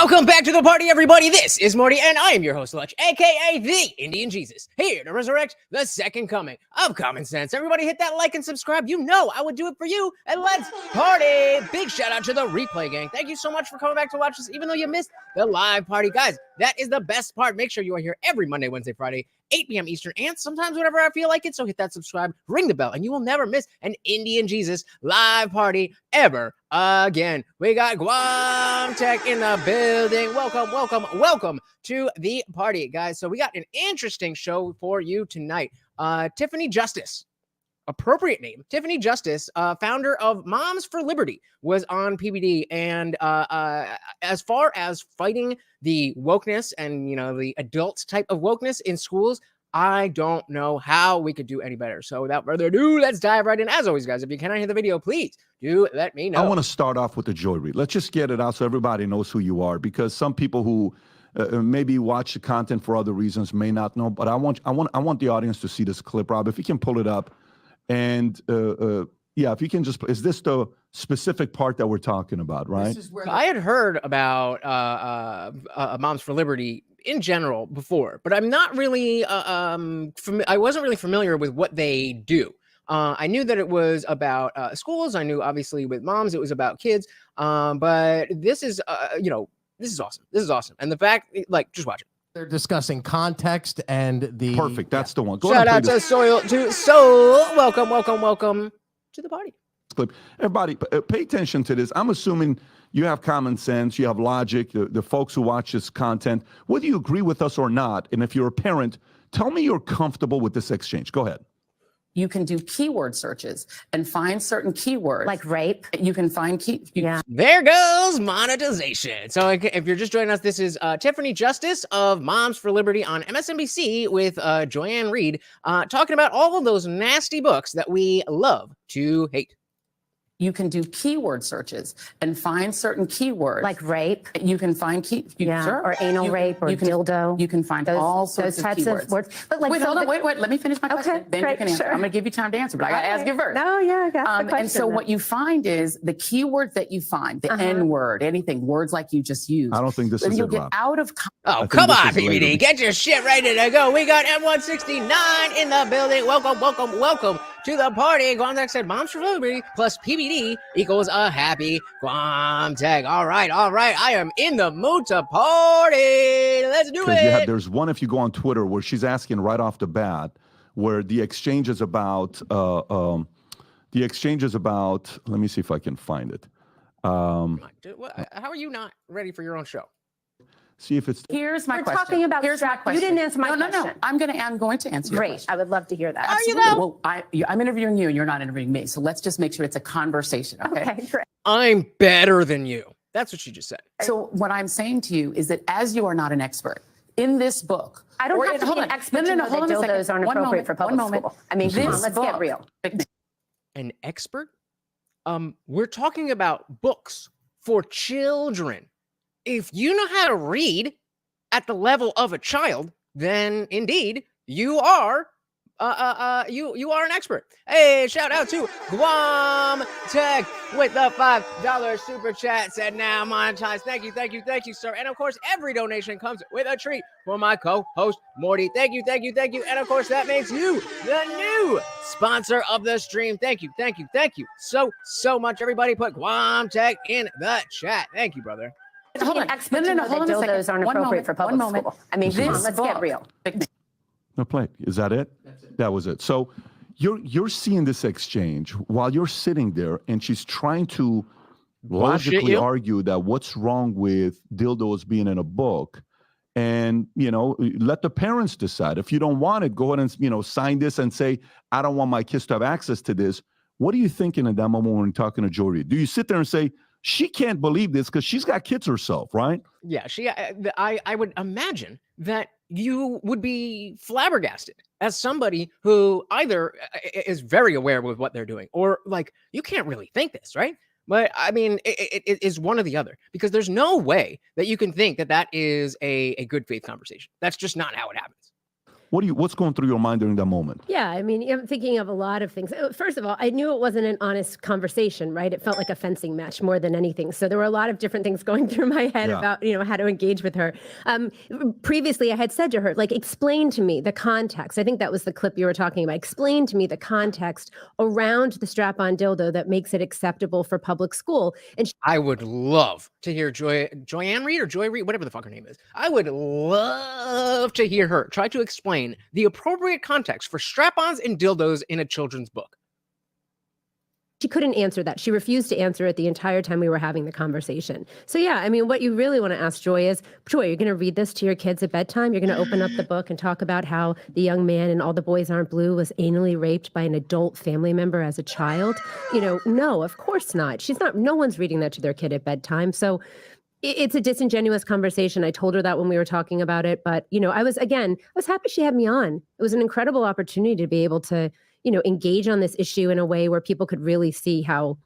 Welcome back to the party, everybody. This is Morty, and I am your host, Lutch, aka the Indian Jesus, here to resurrect the second coming of common sense. Everybody hit that like and subscribe. You know I would do it for you, and let's party. Big shout out to the replay gang. Thank you so much for coming back to watch this, even though you missed the live party. Guys, that is the best part. Make sure you are here every Monday, Wednesday, Friday, 8 p.m. Eastern, and sometimes whenever I feel like it. So hit that subscribe, ring the bell, and you will never miss an Indian Jesus live party ever again. We got Guam Tech in the building. Welcome to the party, guys. So we got an interesting show for you tonight. Tiffany Justice, appropriate name, Tiffany Justice, founder of Moms for Liberty, was on PBD, and as far as fighting the wokeness and, you know, the adult type of wokeness in schools, I don't know how we could do any better. So without further ado, let's dive right in. As always, guys, if you cannot hear the video, please do let me know. I want to start off with the joy read. Let's just get it out so everybody knows who you are, because some people who maybe watch the content for other reasons may not know. But I want the audience to see this clip, Rob. If you can pull it up, and yeah, if you can just, is this the specific part that we're talking about, right? This is where I had heard about Moms for Liberty in general before, but I'm not really, I wasn't really familiar with what they do. I knew that it was about schools. I knew obviously with moms, it was about kids. But this is, you know, this is awesome. This is awesome. And the fact, like, just watch it. They're discussing context and the perfect. That's the one. Go Shout out to Soul. Welcome to the party. Clip. Everybody, pay attention to this. I'm assuming you have common sense, you have logic, the folks who watch this content, whether you agree with us or not. And if you're a parent, tell me you're comfortable with this exchange. Go ahead. You can do keyword searches and find certain keywords. Like rape. You can find There goes monetization. So if you're just joining us, this is Tiffany Justice of Moms for Liberty on MSNBC with Joanne Reed, talking about all of those nasty books that we love to hate. You can do keyword searches and find certain keywords. Like rape. You can find or anal rape or dildo. You can find all sorts of keywords. Of words. But like, wait, hold on. Wait. Let me finish my question. Then you can answer. Sure. I'm going to give you time to answer, but I got to ask you first. No, yeah, I got the question. And so what you find is the keywords that you find, the N word, anything, words like you just used. I don't think this is you'll get out of. Oh, come on, PBD. Get your shit ready to go. We got M169 in the building. Welcome to the party. Guam Tech said Moms for Liberty plus PBD equals a happy Guam Tech. All right. I am in the mood to party. Let's do it. There's one, if you go on Twitter, where she's asking right off the bat, where the exchange is about, let me see if I can find it. How are you not ready for your own show? See if it's. Here's my We're question. talking about Here's my question. You didn't answer my question. No. I'm going to answer your Great. question. I would love to hear that. Absolutely. Well, I'm interviewing you and you're not interviewing me. So let's just make sure it's a conversation. Okay, great. I'm better than you. That's what she just said. So what I'm saying to you is that as you are not an expert in this book. I don't have to be an expert to know that dildos aren't appropriate for public school. I mean, come on, let's get real. An expert? We're talking about books for children. If you know how to read at the level of a child, then indeed you are you are an expert. Hey, shout out to Guam Tech with the $5 super chat. Said now monetized. Thank you, sir. And of course, every donation comes with a treat for my co-host Morty. Thank you. And of course, that makes you the new sponsor of the stream. Thank you so much. Everybody put Guam Tech in the chat. Thank you, brother. Hold on. Dildos aren't appropriate for public school. I mean, come on, let's get real. No play. Is that it? That was it. So you're seeing this exchange while you're sitting there, and she's trying to logically argue that what's wrong with dildos being in a book, and let the parents decide. If you don't want it, go ahead and sign this and say, I don't want my kids to have access to this. What are you thinking in that moment when you're talking to Jory? Do you sit there and say, she can't believe this because she's got kids herself, right? Yeah, I would imagine that you would be flabbergasted as somebody who either is very aware with what they're doing or like, you can't really think this, right? But I mean, it is one or the other, because there's no way that you can think that that is a good faith conversation. That's just not how it happens. What's going through your mind during that moment? Yeah, I mean, I'm thinking of a lot of things. First of all, I knew it wasn't an honest conversation, right? It felt like a fencing match more than anything. So there were a lot of different things going through my head about, how to engage with her. Previously, I had said to her, like, explain to me the context. I think that was the clip you were talking about. Explain to me the context around the strap-on dildo that makes it acceptable for public school. And I would love to hear Joyanne Reed or Joy Reed, whatever the fuck her name is. I would love to hear her try to explain the appropriate context for strap-ons and dildos in a children's book. she couldn't answer that. She refused to answer it the entire time we were having the conversation. So yeah, I mean, what you really want to ask Joy is, Joy, you're going to read this to your kids at bedtime? You're going to open up the book and talk about how the young man in All the Boys Aren't Blue was anally raped by an adult family member as a child? No, of course not. No one's reading that to their kid at bedtime. So it's a disingenuous conversation. I told her that when we were talking about it, but I was happy she had me on. It was an incredible opportunity to be able to, engage on this issue in a way where people could really see how.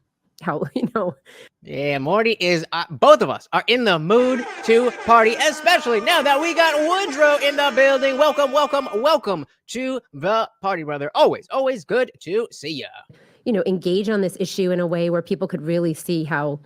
Yeah, Morty is, both of us are in the mood to party, especially now that we got Woodrow in the building. Welcome to the party, brother. Always good to see ya. Engage on this issue in a way where people could really see how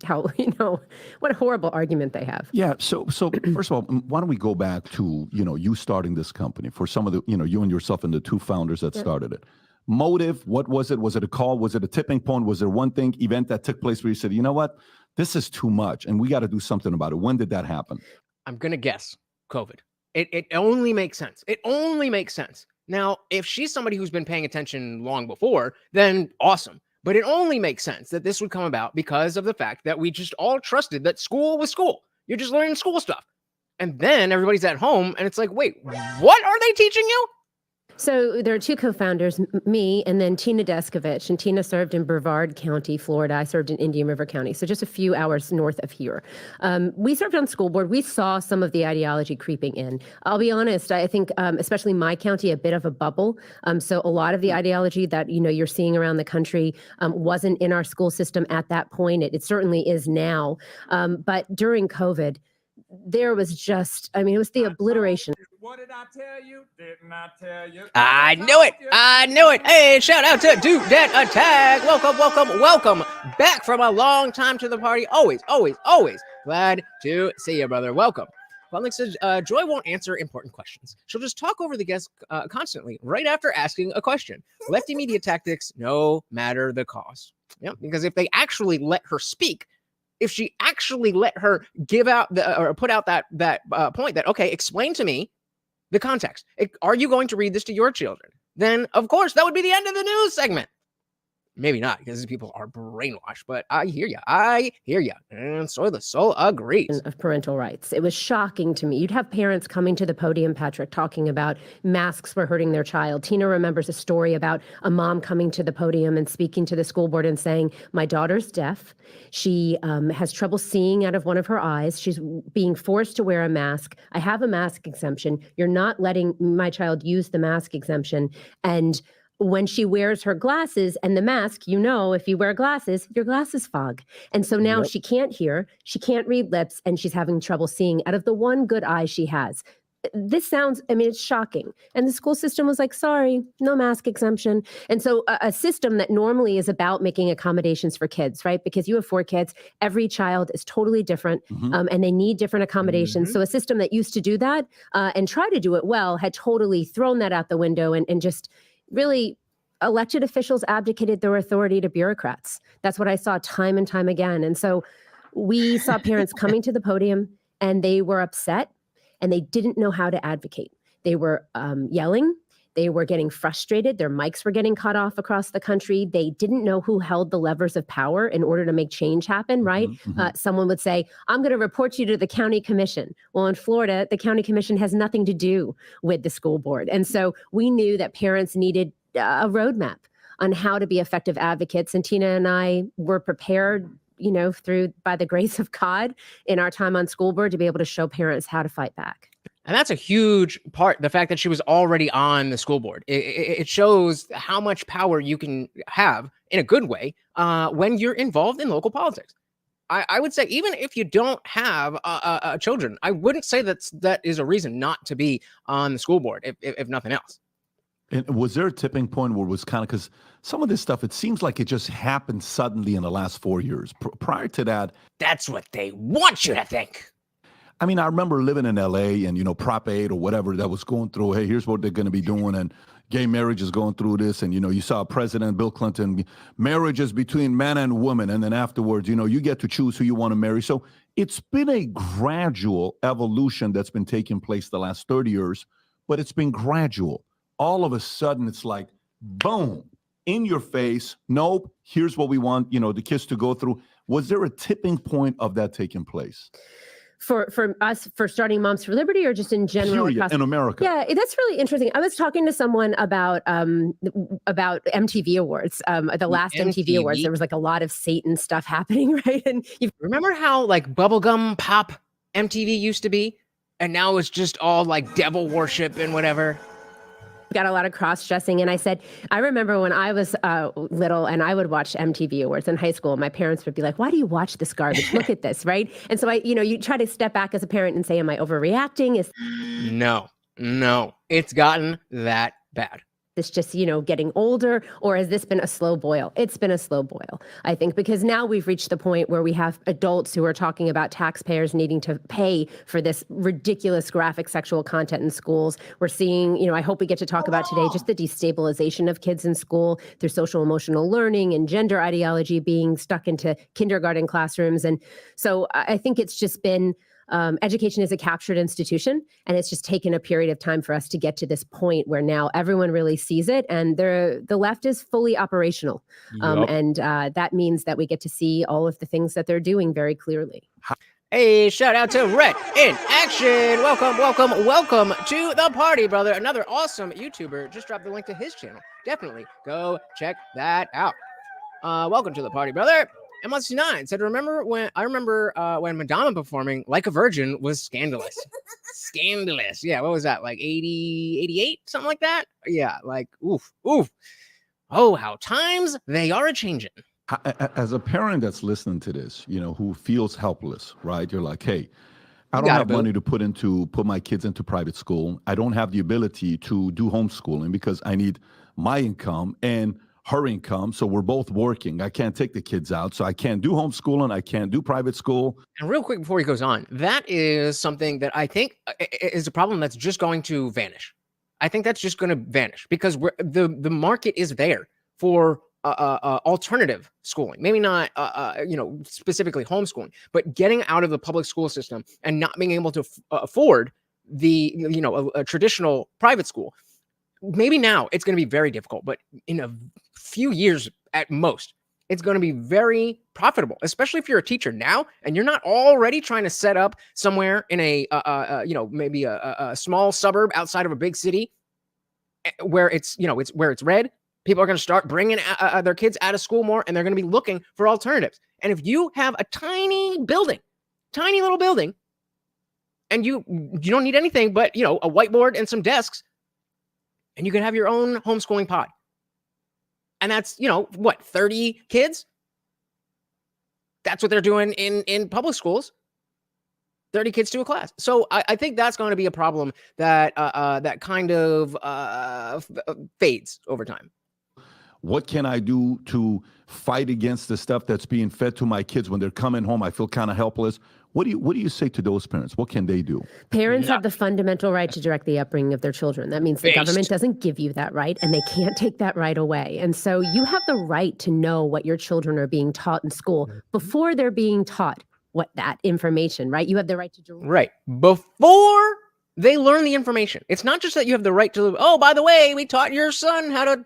what a horrible argument they have. Yeah. So first of all, why don't we go back to, you starting this company for some of the, you and yourself and the two founders that started it. Motive, what was it? Was it a call? Was it a tipping point? Was there one event that took place where you said, you know what, this is too much and we got to do something about it? When did that happen? I'm going to guess COVID. It only makes sense. It only makes sense. Now, if she's somebody who's been paying attention long before, then awesome. But it only makes sense that this would come about because of the fact that we just all trusted that school was school. You're just learning school stuff. And then everybody's at home and it's like, wait, what are they teaching you? So there are two co-founders, me and then Tina Deskovich. And Tina served in Brevard County, Florida. I served in Indian River County, so just a few hours north of here. We served on school board. We saw some of the ideology creeping in. I'll be honest, I think especially my county, a bit of a bubble. So a lot of the ideology that you're seeing around the country wasn't in our school system at that point. It certainly is now. But during COVID, there was just, it was the obliteration. What did I tell you? Didn't I tell you? I knew it. Hey, shout out to Duke Debt Attack. Welcome back from a long time to the party. Always glad to see you, brother. Welcome. Alex says, Joy won't answer important questions. She'll just talk over the guests constantly right after asking a question. Lefty media tactics, no matter the cost. Yeah, because if they actually let her speak, if she actually let her give out or put out that point that, okay, explain to me the context. Are you going to read this to your children? Then, of course, that would be the end of the news segment. Maybe not, because these people are brainwashed, but I hear you. And so the soul agrees. Of parental rights. It was shocking to me. You'd have parents coming to the podium, Patrick, talking about masks were hurting their child. Tina remembers a story about a mom coming to the podium and speaking to the school board and saying, my daughter's deaf. She has trouble seeing out of one of her eyes. She's being forced to wear a mask. I have a mask exemption. You're not letting my child use the mask exemption. And when she wears her glasses and the mask, if you wear glasses, your glasses fog. And so now she can't hear, she can't read lips, and she's having trouble seeing out of the one good eye she has. This sounds, it's shocking. And the school system was like, sorry, no mask exemption. And so a system that normally is about making accommodations for kids, right? Because you have 4 kids, every child is totally different, and they need different accommodations. So a system that used to do that and try to do it well had totally thrown that out the window and just really elected officials abdicated their authority to bureaucrats. That's what I saw time and time again. And so we saw parents coming to the podium and they were upset and they didn't know how to advocate. They were yelling. They were getting frustrated. Their mics were getting cut off across the country. They didn't know who held the levers of power in order to make change happen, right? Someone would say, I'm going to report you to the county commission. Well, in Florida, the county commission has nothing to do with the school board. And so we knew that parents needed a roadmap on how to be effective advocates. And Tina and I were prepared, by the grace of God in our time on school board to be able to show parents how to fight back. And that's a huge part, the fact that she was already on the school board. It shows how much power you can have in a good way when you're involved in local politics. I would say even if you don't have children, I wouldn't say that is a reason not to be on the school board, if nothing else. And was there a tipping point where it was kind of, because some of this stuff, it seems like it just happened suddenly in the last 4 years. Prior to that, that's what they want you to think. I mean, I remember living in LA and, Prop 8 or whatever that was going through, hey, here's what they're going to be doing. And gay marriage is going through this. And, you saw President Bill Clinton, marriages between man and woman. And then afterwards, you get to choose who you want to marry. So it's been a gradual evolution that's been taking place the last 30 years, but it's been gradual. All of a sudden, it's like, boom, in your face. Nope, here's what we want, the kids to go through. Was there a tipping point of that taking place? For us, for starting Moms for Liberty, or just in general? Period, in America. Yeah, that's really interesting. I was talking to someone about MTV Awards. The last MTV Awards, there was like a lot of Satan stuff happening, right? And you remember how like bubblegum pop MTV used to be, and now it's just all like devil worship and whatever. Got a lot of cross-dressing. And I said, I remember when I was little and I would watch MTV Awards in high school, my parents would be like, why do you watch this garbage? Look at this, right? And so you try to step back as a parent and say, am I overreacting? No, it's gotten that bad. This just, getting older, or has this been a slow boil? It's been a slow boil, I think, because now we've reached the point where we have adults who are talking about taxpayers needing to pay for this ridiculous graphic sexual content in schools. We're seeing, I hope we get to talk about today, just the destabilization of kids in school through social emotional learning and gender ideology being stuck into kindergarten classrooms. And so I think it's just been, education is a captured institution, and it's just taken a period of time for us to get to this point where now everyone really sees it, and the left is fully operational. Yep. And that means that we get to see all of the things that they're doing very clearly. Hey, shout out to Red in Action. Welcome to the party, brother. Another awesome YouTuber. Just dropped the link to his channel. Definitely go check that out. Welcome to the party, brother. M69 said, remember when Madonna performing Like a Virgin was scandalous. Scandalous. Yeah, what was that? Like 80, 88, something like that? Yeah, like, oof. Oh, how times they are a-changing. As a parent that's listening to this, who feels helpless, right? You're like, hey, I don't have money to put my kids into private school. I don't have the ability to do homeschooling because I need my income and her income, so we're both working. I can't take the kids out, so I can't do homeschooling. I can't do private school. And real quick before he goes on, that is something that I think is a problem that's just going to vanish. I think that's just going to vanish because the market is there for alternative schooling. Maybe not specifically homeschooling, but getting out of the public school system and not being able to afford the a traditional private school. Maybe now it's going to be very difficult, but in a few years at most, it's going to be very profitable, especially if you're a teacher now and you're not already trying to set up somewhere in a maybe a small suburb outside of a big city where it's red. People are going to start bringing their kids out of school more, and they're going to be looking for alternatives. And if you have a tiny little building, and you don't need anything but a whiteboard and some desks, and you can have your own homeschooling pod. And that's, 30 kids? That's what they're doing in public schools. 30 kids to a class. So I think that's going to be a problem that that kind of fades over time. What can I do to fight against the stuff that's being fed to my kids when they're coming home? I feel kind of helpless. What do you say to those parents? What can they do? Parents have the fundamental right to direct the upbringing of their children. That means the government doesn't give you that right, and they can't take that right away. And so you have the right to know what your children are being taught in school before they're being taught what that information, right? You have the right to direct. Right. Before they learn the information. It's not just that you have the right to, oh, by the way, we taught your son how to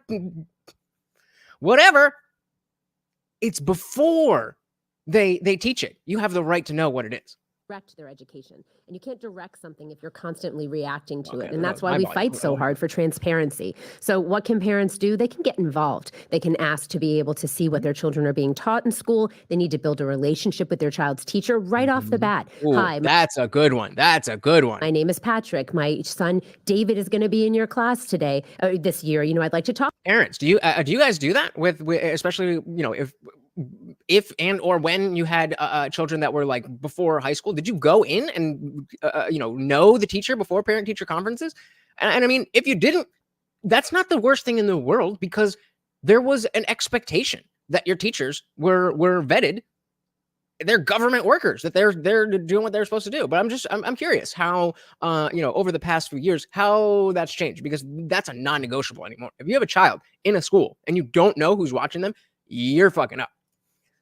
whatever. It's before they teach it. You have the right to know what it is. Direct their education. And you can't direct something if you're constantly reacting to it. And that's why we fight so hard for transparency. So what can parents do? They can get involved. They can ask to be able to see what their children are being taught in school. They need to build a relationship with their child's teacher right off the bat. Ooh, hi, that's a good one. My name is Patrick. My son David is going to be in your class today, this year. I'd like to talk. Parents, do you guys do that with especially if if and or when you had children that were like before high school, did you go in and know the teacher before parent-teacher conferences? And I mean, if you didn't, that's not the worst thing in the world, because there was an expectation that your teachers were vetted. They're government workers, that they're doing what they're supposed to do. But I'm curious how over the past few years how that's changed, because that's a non-negotiable anymore. If you have a child in a school and you don't know who's watching them, you're fucking up.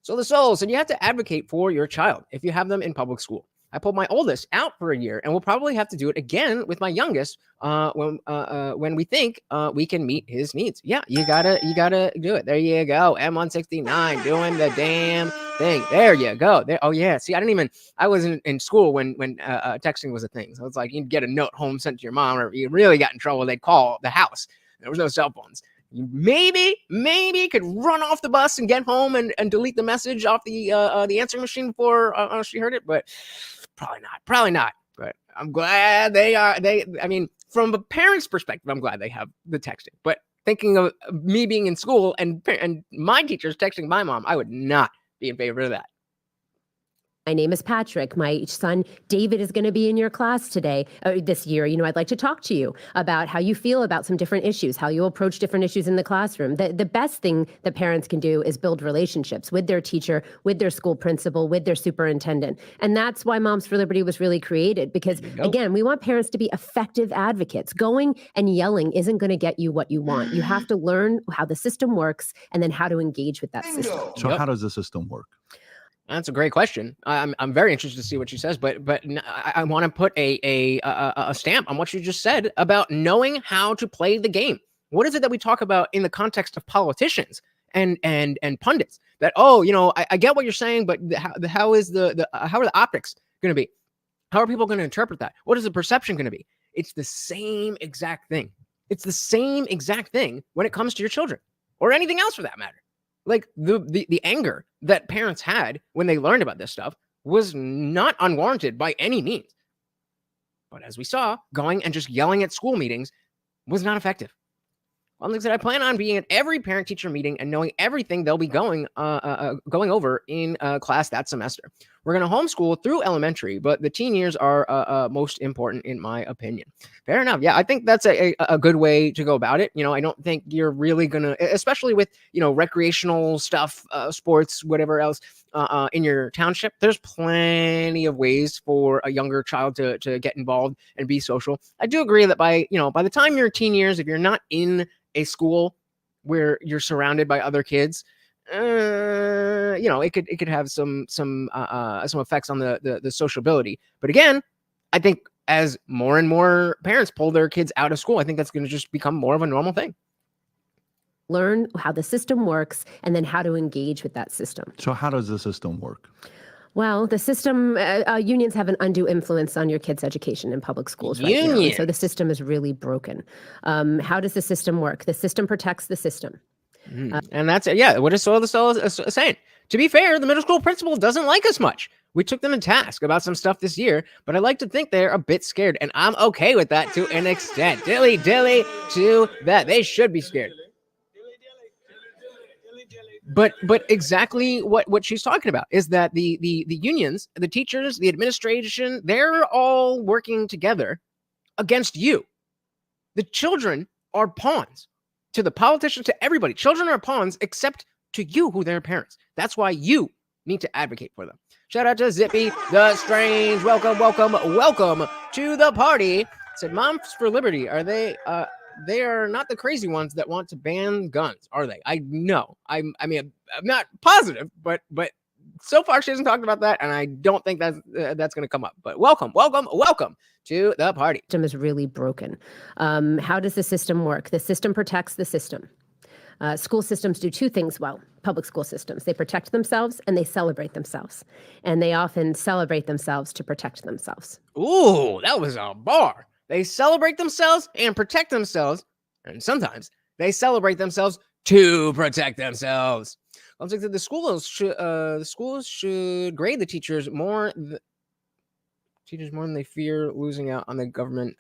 So the Soul said you have to advocate for your child if you have them in public school. I pulled my oldest out for a year, and we'll probably have to do it again with my youngest when we think we can meet his needs. Yeah, you gotta do it. There you go. M169 doing the damn thing. There you go. There. Oh yeah. See, I wasn't in school when texting was a thing. So it's like you'd get a note home sent to your mom, or if you really got in trouble, they'd call the house. There was no cell phones. You maybe could run off the bus and get home and delete the message off the answering machine before she heard it, but probably not. But I'm glad I mean, from a parent's perspective, I'm glad they have the texting. But thinking of me being in school and my teachers texting my mom, I would not be in favor of that. My name is Patrick. My son, David, is going to be in your class today, this year. I'd like to talk to you about how you feel about some different issues, how you approach different issues in the classroom. The best thing that parents can do is build relationships with their teacher, with their school principal, with their superintendent. And that's why Moms for Liberty was really created, because, again, we want parents to be effective advocates. Going and yelling isn't going to get you what you want. You have to learn how the system works and then how to engage with that system. So how does the system work? That's a great question. I'm very interested to see what she says, but I want to put a stamp on what you just said about knowing how to play the game. What is it that we talk about in the context of politicians and pundits? That I get what you're saying, but how are the optics going to be? How are people going to interpret that? What is the perception going to be? It's the same exact thing. It's the same exact thing when it comes to your children or anything else for that matter. Like the anger that parents had when they learned about this stuff was not unwarranted by any means. But as we saw, going and just yelling at school meetings was not effective. One thing that I plan on being at every parent-teacher meeting and knowing everything they'll be going over in class that semester. We're going to homeschool through elementary, but the teen years are most important in my opinion. Fair enough. Yeah, I think that's a good way to go about it. I don't think you're really going to, especially with, recreational stuff, sports, whatever else in your township, there's plenty of ways for a younger child to get involved and be social. I do agree that by the time you're teen years, if you're not in a school where you're surrounded by other kids, it could have some effects on the sociability. But again, I think as more and more parents pull their kids out of school, I think that's going to just become more of a normal thing. Learn how the system works and then how to engage with that system. So how does the system work? Well, the system, unions have an undue influence on your kids' education in public schools right now. And so the system is really broken. How does the system work? The system protects the system. And that's it. Yeah. What is the Soul saying? To be fair, the middle school principal doesn't like us much. We took them to task about some stuff this year, but I like to think they're a bit scared, and I'm okay with that to an extent. Dilly to that. They should be scared. But exactly what she's talking about is that the unions, the teachers, the administration, they're all working together against you. The children are pawns to the politicians, to everybody. Children are pawns except to you, who their parents. That's why you need to advocate for them. Shout out to Zippy the Strange. Welcome to the party. Said Moms for Liberty. Are they? They are not the crazy ones that want to ban guns, are they? I know. I mean, I'm not positive, but so far she hasn't talked about that, and I don't think that's going to come up. But welcome to the party. The system is really broken. How does the system work? The system protects the system. School systems do two things well. Public school systems. They protect themselves and they celebrate themselves. And they often celebrate themselves to protect themselves. Ooh, that was a bar. They celebrate themselves and protect themselves, and sometimes they celebrate themselves to protect themselves. I'll say that the schools should grade the teachers more. Teachers more than they fear losing out on the government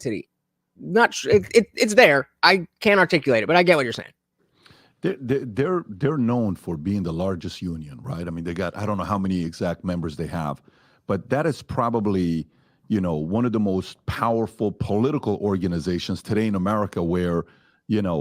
titty. Not sure. It's there. I can't articulate it, but I get what you're saying. They're known for being the largest union, right? I mean, they got, I don't know how many exact members they have, but that is probably, one of the most powerful political organizations today in America where, that's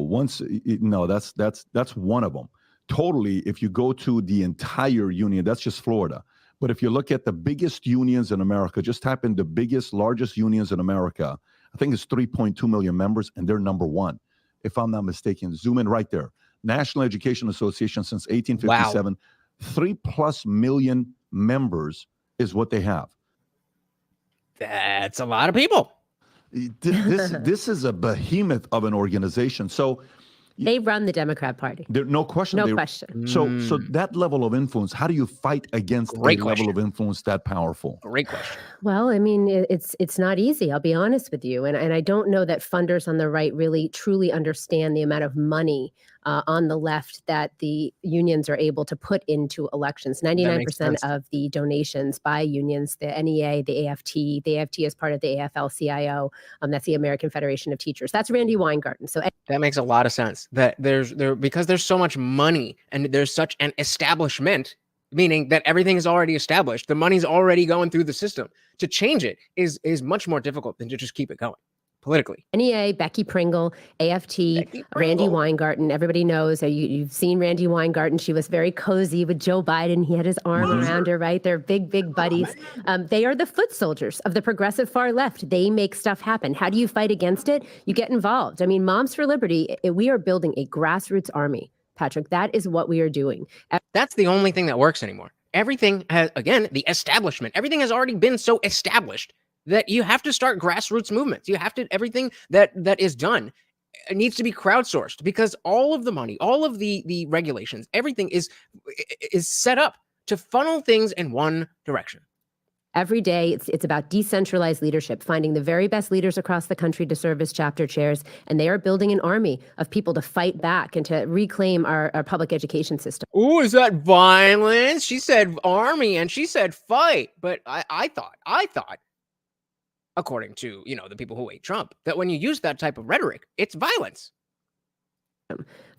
one of them. Totally, if you go to the entire union, that's just Florida. But if you look at the biggest unions in America, just type in the largest unions in America, I think it's 3.2 million members, and they're number one. If I'm not mistaken, zoom in right there. National Education Association since 1857, wow. 3+ million members is what they have. That's a lot of people. This is a behemoth of an organization. So they run the Democrat Party. No question. No question. So that level of influence, how do you fight against level of influence that powerful? Great question. Well, I mean, it's not easy. I'll be honest with you. And I don't know that funders on the right really truly understand the amount of money on the left that the unions are able to put into elections. 99% of the donations by unions, the NEA, the AFT is part of the AFL-CIO. That's the American Federation of Teachers. That's Randy Weingarten. So that makes a lot of sense. That because there's so much money and there's such an establishment, meaning that everything is already established. The money's already going through the system. To change it is much more difficult than to just keep it going politically. NEA, Becky Pringle, AFT, Randy Weingarten. Everybody knows. You've seen Randy Weingarten. She was very cozy with Joe Biden. He had his arm around her, right? They're big buddies. They are the foot soldiers of the progressive far left. They make stuff happen. How do you fight against it? You get involved. I mean, Moms for Liberty, we are building a grassroots army, Patrick. That is what we are doing. That's the only thing that works anymore. Everything has, again, the establishment. Everything has already been so established that you have to start grassroots movements. You have to, everything that is done needs to be crowdsourced, because all of the money, all of the regulations, everything is set up to funnel things in one direction. Every day, it's about decentralized leadership, finding the very best leaders across the country to serve as chapter chairs, and they are building an army of people to fight back and to reclaim our public education system. Oh, is that violence? She said army and she said fight, but I thought, according to, the people who hate Trump, that when you use that type of rhetoric, it's violence.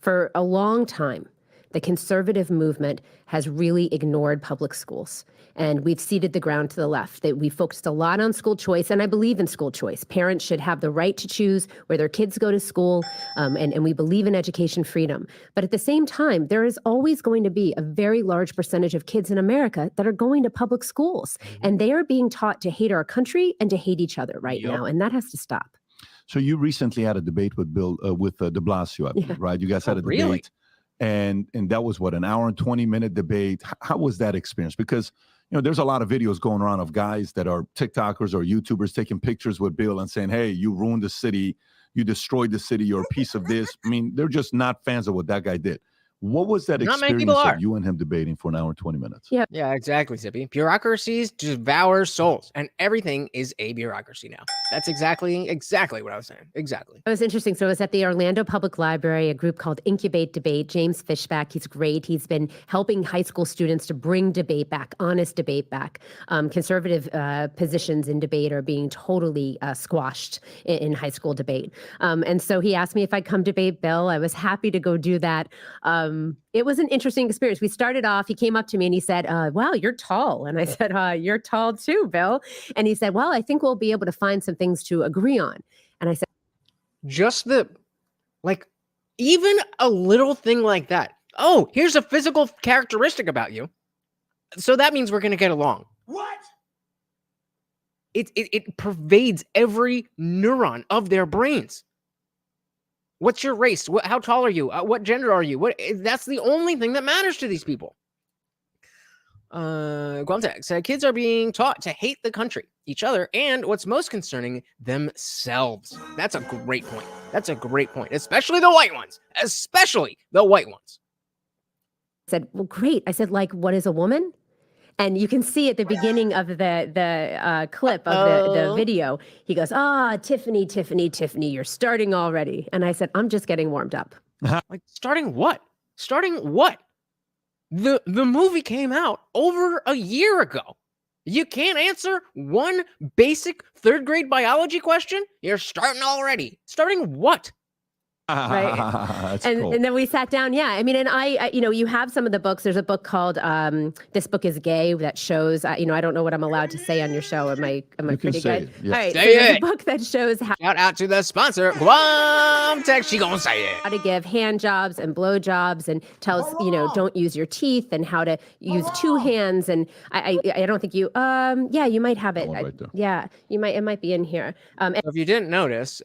For a long time, the conservative movement has really ignored public schools. And we've ceded the ground to the left. That we focused a lot on school choice, and I believe in school choice. Parents should have the right to choose where their kids go to school, and we believe in education freedom. But at the same time, there is always going to be a very large percentage of kids in America that are going to public schools, and they are being taught to hate our country and to hate each other right now, and that has to stop. So you recently had a debate with de Blasio, I believe, right? You guys had a debate. Really? And that was what, an hour and 20-minute debate. How was that experience? Because there's a lot of videos going around of guys that are TikTokers or YouTubers taking pictures with Bill and saying, hey, you ruined the city, you destroyed the city, you're a piece of this. I mean, they're just not fans of what that guy did. What was that experience of you and him debating for an hour and 20 minutes? Yeah, exactly, Zippy. Bureaucracies devour souls, and everything is a bureaucracy now. That's exactly what I was saying. Exactly. It was interesting. So I was at the Orlando Public Library, a group called Incubate Debate. James Fishback, he's great. He's been helping high school students to bring debate back, honest debate back. Conservative positions in debate are being totally squashed in high school debate. And so he asked me if I'd come debate Bill. I was happy to go do that. It was an interesting experience. We started off, he came up to me and he said, wow, you're tall. And I said, you're tall too, Bill. And he said, well, I think we'll be able to find some things to agree on. And I said, just even a little thing like that. Oh, here's a physical characteristic about you. So that means we're going to get along. What? It pervades every neuron of their brains. What's your race? How tall are you? What gender are you? That's the only thing that matters to these people. Guamtag said kids are being taught to hate the country, each other, and what's most concerning, themselves. That's a great point. Especially the white ones. I said, well, great. I said, like, what is a woman? And you can see at the beginning of the clip of the video, he goes, Tiffany, you're starting already. And I said, I'm just getting warmed up. Like, starting what? The movie came out over a year ago. You can't answer one basic third grade biology question? You're starting already. Starting what? right? Cool. And then we sat down. Yeah, I mean, and I, you have some of the books. There's a book called "This Book Is Gay" that shows. I don't know what I'm allowed to say on your show. Am I pretty good? Yeah. All right, Say there's it. a book that shows how Shout out to the sponsor, Guam Tech. She gonna say it. to give hand jobs and blow jobs, and tells don't use your teeth, and how to use two hands. And I don't think you you might have it. That one right there. Yeah, you might. It might be in here. If you didn't notice,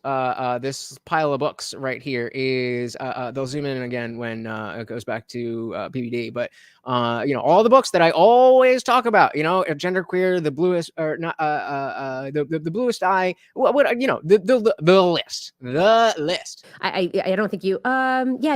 this pile of books right here is they'll zoom in again when it goes back to PBD, but all the books that I always talk about, genderqueer, the bluest or not the bluest eye, the list. I don't think you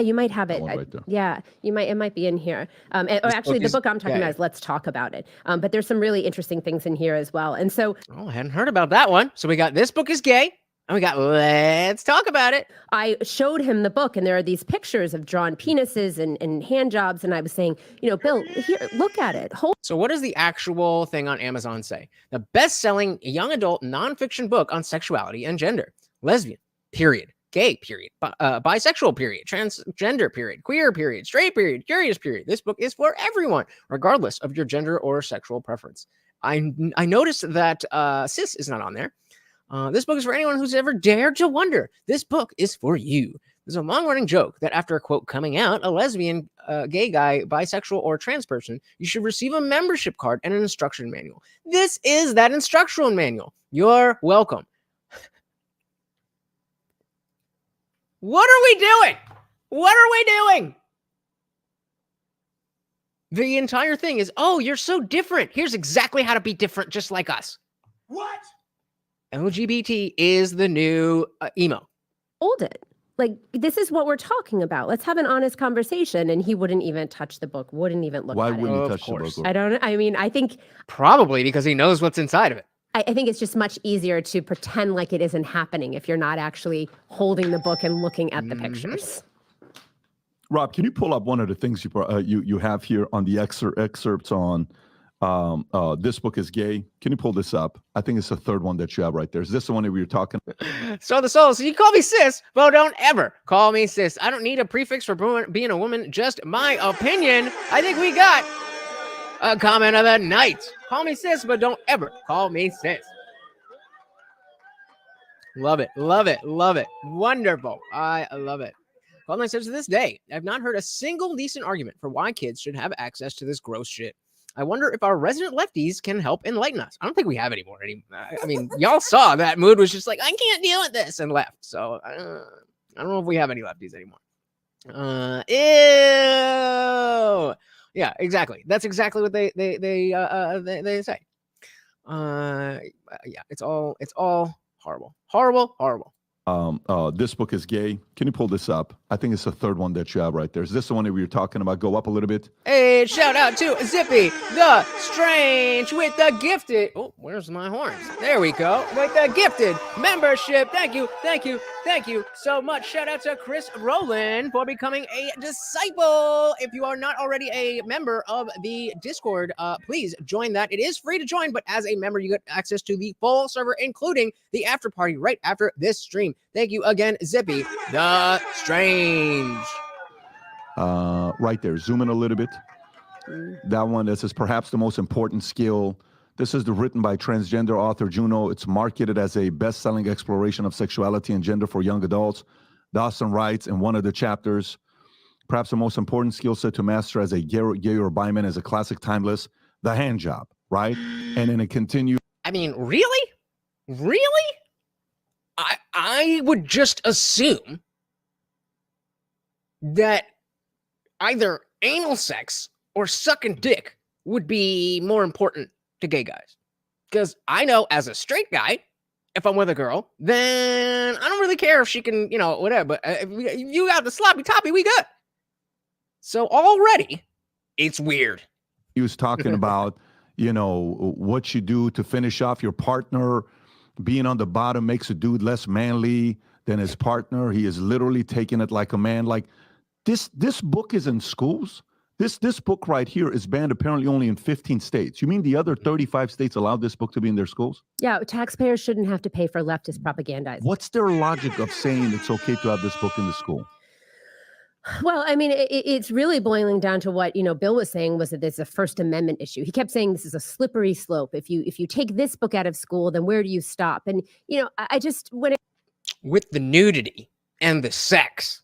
you might have it. That one right there. Yeah, you might. It might be in here. Or actually, the book I'm talking about is Let's Talk About It. But there's some really interesting things in here as well. And so I hadn't heard about that one. So we got This Book Is Gay, and we got Let's Talk About It. I showed him the book, and there are these pictures of drawn penises and hand jobs, and I was saying, Bill, here, look at it. So what does the actual thing on Amazon say? The best-selling young adult nonfiction book on sexuality and gender. Lesbian, period. Gay, period. Bisexual, period. Transgender, period. Queer, period. Straight, period. Curious, period. This book is for everyone, regardless of your gender or sexual preference. I noticed that cis is not on there. This book is for anyone who's ever dared to wonder. This book is for you. There's a long-running joke that after a quote coming out, a lesbian, gay guy, bisexual, or trans person, you should receive a membership card and an instruction manual. This is that instructional manual. You're welcome. What are we doing? What are we doing? The entire thing is, you're so different. Here's exactly how to be different, just like us. What? LGBT is the new emo. Hold it. Like, this is what we're talking about. Let's have an honest conversation. And he wouldn't even touch the book, wouldn't even look Why at wouldn't it. you Of touch the course. book? I don't know. I mean, I think Probably because he knows what's inside of it. I think it's just much easier to pretend like it isn't happening if you're not actually holding the book and looking at the pictures. Rob, can you pull up one of the things you have here on the excerpts on This Book Is Gay? Can you pull this up? I think it's the third one that you have right there. Is this the one that we were talking about? So you call me cis? Well, don't ever call me cis. I don't need a prefix for being a woman. Just my opinion. I think we got a comment of the night. Call me cis, but don't ever call me cis. Love it. Love it. Love it. Wonderful. I love it. Call cis to this day. I've not heard a single decent argument for why kids should have access to this gross shit. I wonder if our resident lefties can help enlighten us. I don't think we have anymore. I mean, y'all saw that mood was just like, I can't deal with this, and left. So I don't know if we have any lefties anymore. Ew. Yeah, exactly. That's exactly what they say. Yeah, it's all horrible. Horrible. This Book Is Gay. Can you pull this up? I think it's the third one that you have right there. Is this the one that we were talking about? Go up a little bit. Hey, shout out to Zippy the Strange with the gifted. Oh, where's my horns? There we go. With the gifted membership. Thank you so much. Shout out to Chris Rowland for becoming a disciple. If you are not already a member of the Discord, please join that. It is free to join, but as a member, you get access to the full server, including the after party right after this stream. Thank you again, Zippy the Strange. Right there. Zoom in a little bit. That one, this is perhaps the most important skill. This is written by transgender author Juno. It's marketed as a best-selling exploration of sexuality and gender for young adults. Dawson writes in one of the chapters, perhaps the most important skill set to master as a gay or bi man is a classic timeless, the hand job, right? And then it continues. I mean, really? I would just assume that either anal sex or sucking dick would be more important to gay guys. Because I know as a straight guy, if I'm with a girl, then I don't really care if she can, whatever. But if you got the sloppy toppy, we good. So already, it's weird. He was talking about, what you do to finish off your partner. Being on the bottom makes a dude less manly than his partner. He is literally taking it like a man. Like this book is in schools. This book right here is banned apparently only in 15 states. You mean the other 35 states allowed this book to be in their schools? Yeah, taxpayers shouldn't have to pay for leftist propaganda. What's their logic of saying it's okay to have this book in the school? Well, I mean, it's really boiling down to what, Bill was saying was that this is a First Amendment issue. He kept saying this is a slippery slope. If you take this book out of school, then where do you stop? And, I just, with the nudity and the sex,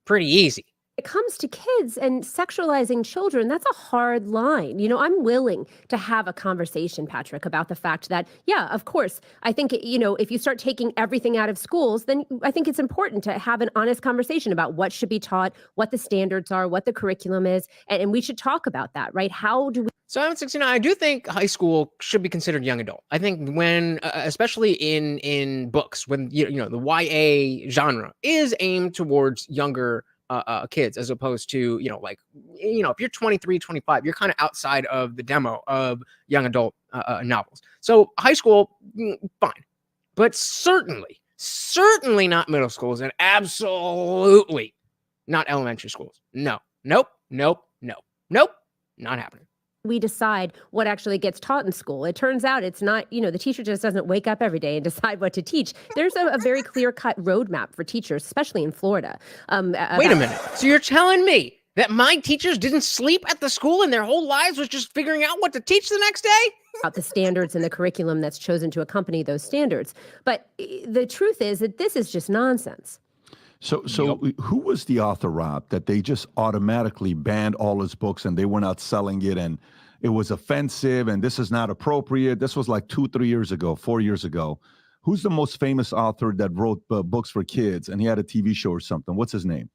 pretty easy. It comes to kids and sexualizing children, that's a hard line. I'm willing to have a conversation, Patrick, about the fact that, yeah, of course, I think, if you start taking everything out of schools, then I think it's important to have an honest conversation about what should be taught, what the standards are, what the curriculum is, and we should talk about that, right? How do we... So I'm 69. I do think high school should be considered young adult. I think when, especially in books, when, the YA genre is aimed towards younger kids, as opposed to, if you're 23, 25, you're kind of outside of the demo of young adult novels. So high school, fine. But certainly not middle schools, and absolutely not elementary schools. No, nope, not happening. We decide what actually gets taught in school. It turns out it's not, the teacher just doesn't wake up every day and decide what to teach. There's a very clear-cut roadmap for teachers, especially in Florida. Wait a minute. So you're telling me that my teachers didn't sleep at the school and their whole lives was just figuring out what to teach the next day? About the standards and the curriculum that's chosen to accompany those standards. But the truth is that this is just nonsense. So who was the author, Rob, that they just automatically banned all his books and they were not selling it and it was offensive and this is not appropriate? This was like 4 years ago. Who's the most famous author that wrote books for kids and he had a TV show or something? What's his name?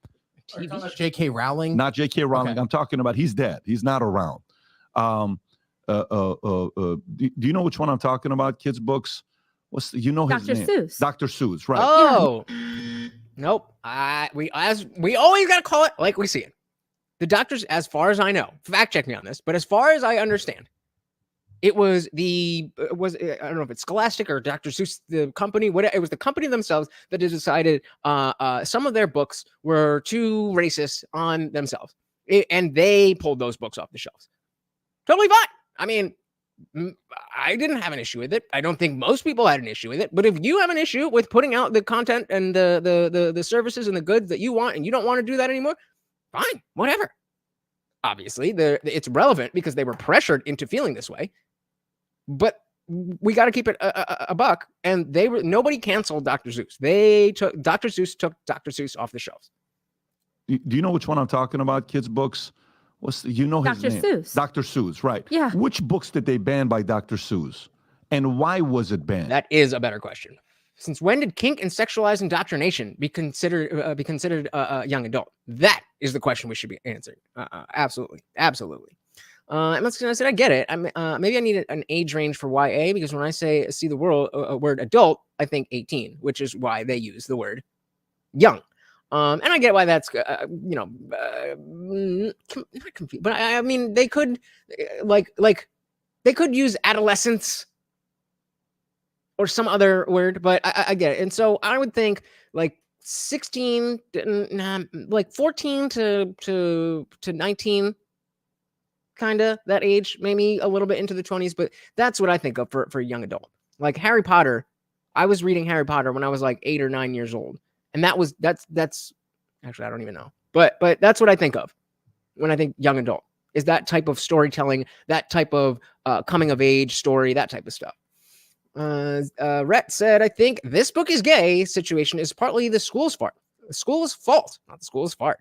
J.K. Rowling? Not J.K. Rowling. Okay. I'm talking about, he's dead. He's not around. Do you know which one I'm talking about? Kids' books? His name? Seuss. Dr. Seuss, right. Oh. Nope. We always got to call it like we see it. The doctors, as far as I know, fact check me on this, but as far as I understand, it was I don't know if it's Scholastic or Dr. Seuss, the company, it was the company themselves that decided some of their books were too racist on themselves. And they pulled those books off the shelves. Totally fine. I mean, I didn't have an issue with it. I don't think most people had an issue with it. But if you have an issue with putting out the content and the services and the goods that you want, and you don't want to do that anymore, fine, whatever. Obviously, it's relevant because they were pressured into feeling this way. But we got to keep it a buck. And nobody canceled Dr. Seuss. Dr. Seuss took Dr. Seuss off the shelves. Do you know which one I'm talking about? Kids' books. His name? Dr. Seuss. Dr. Seuss, right. Yeah. Which books did they ban by Dr. Seuss? And why was it banned? That is a better question. Since when did kink and sexualized indoctrination be considered young adult? That is the question we should be answering. Absolutely. And that's, I said, I get it. Maybe I need an age range for YA, because when I see the word adult, I think 18, which is why they use the word young. And I get why that's, not confused, but I mean, they could they could use adolescence or some other word, but I get it. And so I would think like 16, like 14 to 19, kind of that age, maybe a little bit into the 20s, but that's what I think of for young adult. Like Harry Potter, I was reading Harry Potter when I was like 8 or 9 years old. And that's actually, I don't even know, but that's what I think of when I think young adult, is that type of storytelling, that type of coming of age story, that type of stuff. Rhett said, I think this book is gay situation is partly the school's fault. The school's fault, not the school's fart.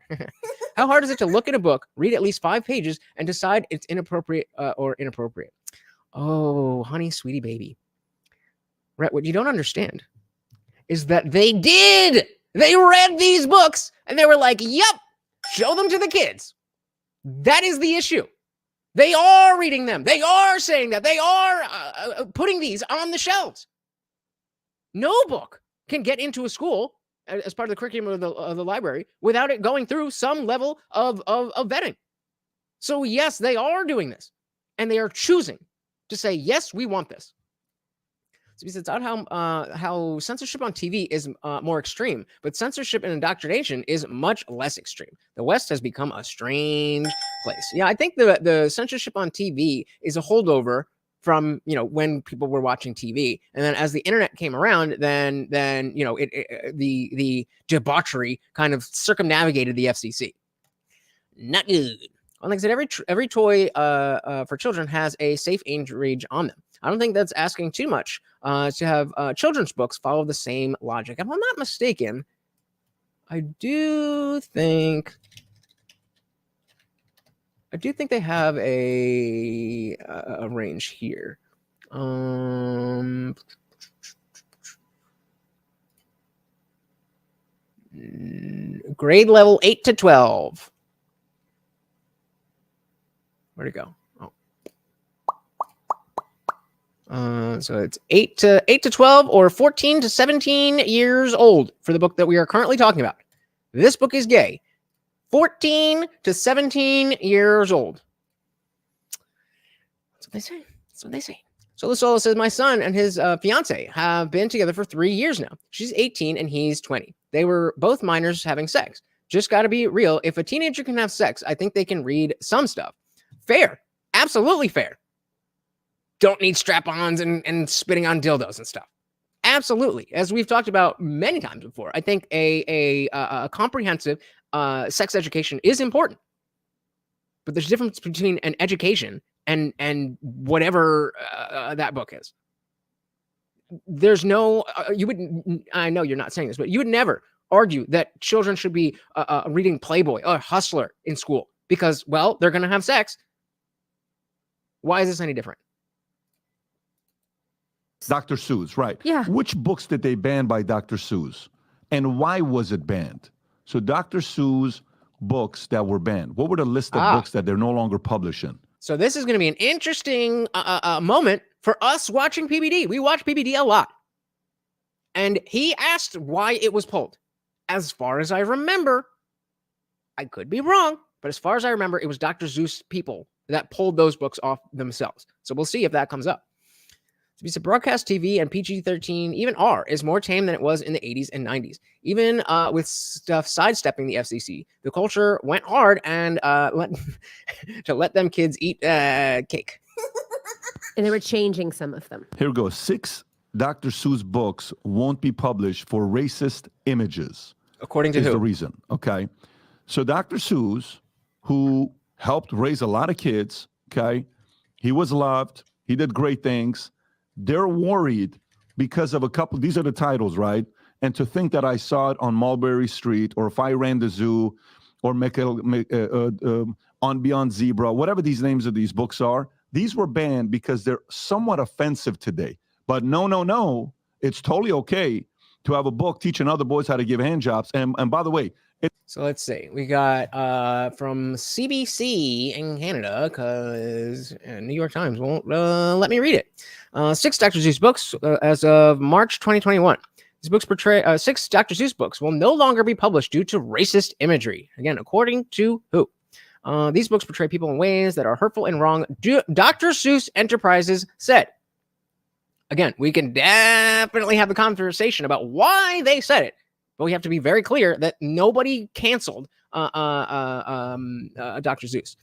How hard is it to look at a book, read at least 5 pages, and decide it's inappropriate or inappropriate? Oh, honey, sweetie baby. Rhett, what you don't understand is that they did. They read these books and they were like, yep, show them to the kids. That is the issue. They are reading them. They are saying that. They are putting these on the shelves. No book can get into a school as part of the curriculum of the library without it going through some level of vetting. So yes, they are doing this. And they are choosing to say, yes, we want this. So it's out how censorship on TV is more extreme, but censorship and indoctrination is much less extreme. The West has become a strange place. Yeah, I think the censorship on TV is a holdover from when people were watching TV, and then as the internet came around, then the debauchery kind of circumnavigated the FCC. Not good. Well, like I said, every toy for children has a safe age range on them. I don't think that's asking too much to have children's books follow the same logic. If I'm not mistaken, I do think they have a range here. Grade level 8 to 12. Where'd it go? So it's 8 to 12 or 14 to 17 years old for the book that we are currently talking about. This book is gay. 14 to 17 years old. That's what they say. That's what they say. So Lusola says, my son and his fiance have been together for 3 years now. She's 18 and he's 20. They were both minors having sex. Just got to be real. If a teenager can have sex, I think they can read some stuff. Fair. Absolutely fair. Don't need strap-ons and spitting on dildos and stuff. Absolutely. As we've talked about many times before, I think a comprehensive sex education is important. But there's a difference between an education and whatever that book is. There's no, I know you're not saying this, but you would never argue that children should be reading Playboy or Hustler in school because, well, they're going to have sex. Why is this any different? Dr. Seuss, right. Yeah. Which books did they ban by Dr. Seuss? And why was it banned? So Dr. Seuss books that were banned. What were the list of books that they're no longer publishing? So this is going to be an interesting moment for us watching PBD. We watch PBD a lot. And he asked why it was pulled. As far as I remember, I could be wrong, but as far as I remember, it was Dr. Seuss people that pulled those books off themselves. So we'll see if that comes up. So broadcast TV and PG-13, even R, is more tame than it was in the 80s and 90s. Even with stuff sidestepping the FCC, the culture went hard and let them kids eat cake. And they were changing some of them. Here we go. 6 Dr. Seuss books won't be published for racist images. According to who? Is the reason, okay? So Dr. Seuss, who helped raise a lot of kids, okay? He was loved. He did great things. They're worried because of a couple, these are the titles, right? And to think that I saw it on Mulberry Street, or if I ran the zoo, or On Beyond Zebra, whatever these names of these books are, these were banned because they're somewhat offensive today. But no, it's totally okay to have a book teaching other boys how to give hand jobs. And by the way, so let's see. We got from CBC in Canada, because New York Times won't let me read it. 6 Dr. Seuss books as of March 2021. These books portray 6 Dr. Seuss books will no longer be published due to racist imagery. Again, according to who? These books portray people in ways that are hurtful and wrong. Dr. Seuss Enterprises said. Again, we can definitely have the conversation about why they said it. But we have to be very clear that nobody canceled Dr. Seuss.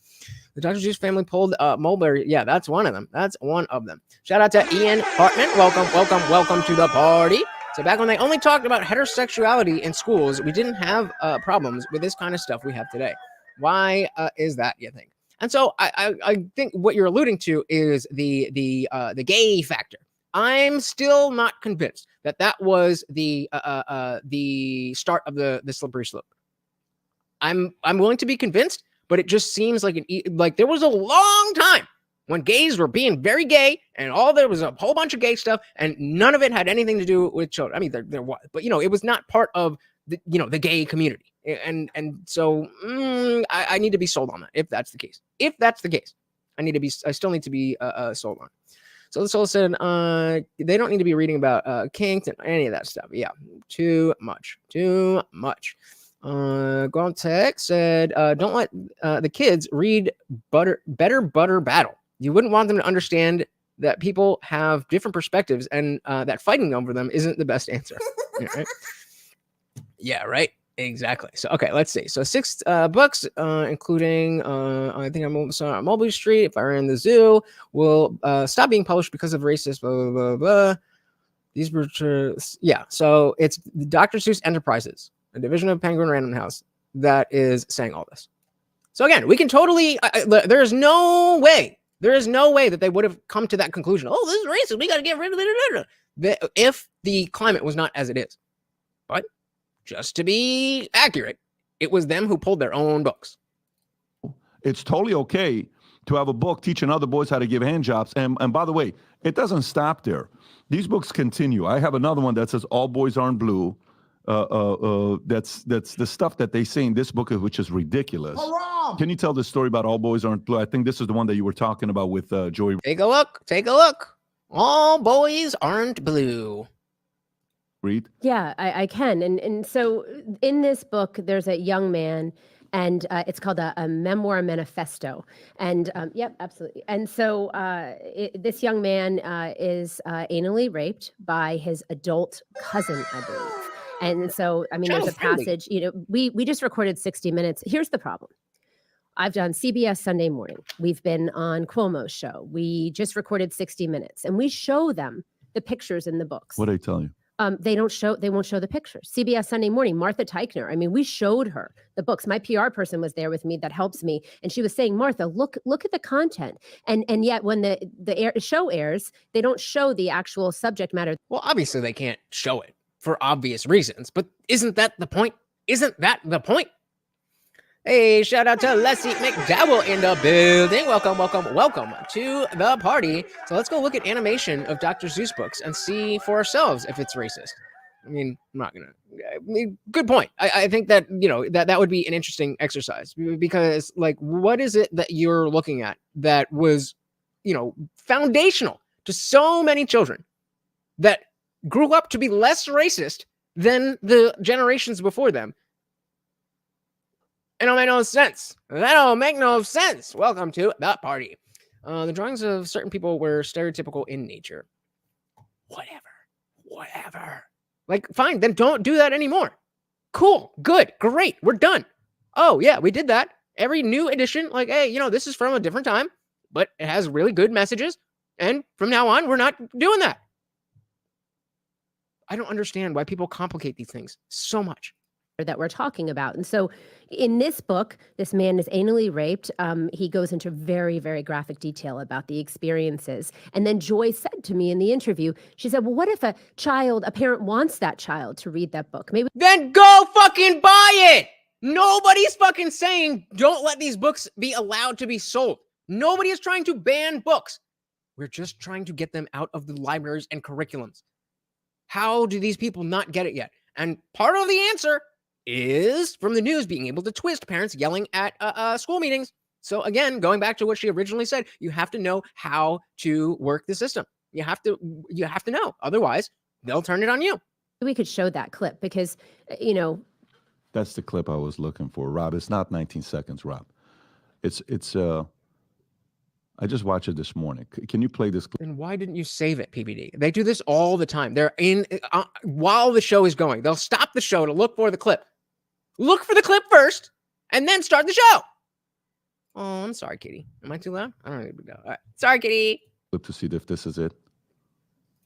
The Dr. Seuss family pulled Mulberry. Yeah, that's one of them. That's one of them. Shout out to Ian Hartman. Welcome to the party. So back when they only talked about heterosexuality in schools, we didn't have problems with this kind of stuff we have today. Why is that, you think? And so I think what you're alluding to is the gay factor. I'm still not convinced that was the start of the slippery slope. I'm willing to be convinced, but it just seems like there was a long time when gays were being very gay, and there was a whole bunch of gay stuff, and none of it had anything to do with children. I mean, there was, but it was not part of the gay community, and so I need to be sold on that if that's the case. If that's the case, I still need to be sold on. So this all said, they don't need to be reading about kinks and any of that stuff. Yeah, too much. Gontek said, don't let the kids read Better Butter Battle. You wouldn't want them to understand that people have different perspectives and that fighting over them isn't the best answer. Right? Yeah, right. Exactly. So, okay, let's see. So 6 books, including, I think I'm on Mulberry Street. If I Ran the Zoo, will stop being published because of racist, blah, blah, blah, blah. These were, yeah. So it's Dr. Seuss Enterprises, a division of Penguin Random House, that is saying all this. So again, we can totally, there is no way that they would have come to that conclusion. Oh, this is racist. We got to get rid of it. If the climate was not as it is. But just to be accurate, it was them who pulled their own books. It's totally okay to have a book teaching other boys how to give hand jobs. And by the way, it doesn't stop there. These books continue. I have another one that says All Boys Aren't Blue. That's the stuff that they say in this book, which is ridiculous. Haram! Can you tell the story about All Boys Aren't Blue? I think this is the one that you were talking about with Joey. Take a look. All boys aren't blue. Read. Yeah, I can. And so in this book, there's a young man, and it's called a memoir manifesto. And yep, absolutely. And so this young man is anally raped by his adult cousin, I believe. And so, I mean, there's a passage, we just recorded 60 Minutes. Here's the problem. I've done CBS Sunday Morning. We've been on Cuomo's show. We just recorded 60 Minutes, and we show them the pictures in the books. What did I tell you? They won't show the pictures. CBS Sunday Morning, Martha Teichner. I mean, we showed her the books. My PR person was there with me that helps me. And she was saying, Martha, look at the content. And yet when the show airs, they don't show the actual subject matter. Well, obviously they can't show it for obvious reasons, but isn't that the point? Hey, shout out to Leslie McDowell in the building. Welcome to the party. So let's go look at animation of Dr. Seuss books and see for ourselves if it's racist. I mean, I'm not gonna. Good point. I think that that would be an interesting exercise, because like, what is it that you're looking at that was foundational to so many children that grew up to be less racist than the generations before them? It don't make no sense. That don't make no sense. Welcome to the party. The drawings of certain people were stereotypical in nature. Whatever. Like, fine, then don't do that anymore. Cool, good, great, we're done. Oh, yeah, we did that. Every new edition, like, hey, this is from a different time, but it has really good messages. And from now on, we're not doing that. I don't understand why people complicate these things so much. That we're talking about. And so in this book, this man is anally raped. He goes into very, very graphic detail about the experiences. And then Joy said to me in the interview, she said, well, what if a parent wants that child to read that book? Maybe then go fucking buy it. Nobody's fucking saying don't let these books be allowed to be sold. Nobody is trying to ban books. We're just trying to get them out of the libraries and curriculums. How do these people not get it yet? And part of the answer is from the news being able to twist parents yelling at school meetings. So again, going back to what she originally said, you have to know how to work the system. You have to know. Otherwise, they'll turn it on you. We could show that clip because, That's the clip I was looking for, Rob. It's not 19 seconds, Rob. It's I just watched it this morning. Can you play this clip? And why didn't you save it, PBD? They do this all the time. They're while the show is going, they'll stop the show to look for the clip. Look for the clip first, and then start the show. Oh, I'm sorry, Kitty. Am I too loud? I don't need to go. All right. Sorry, Kitty. Clip to see if this is it.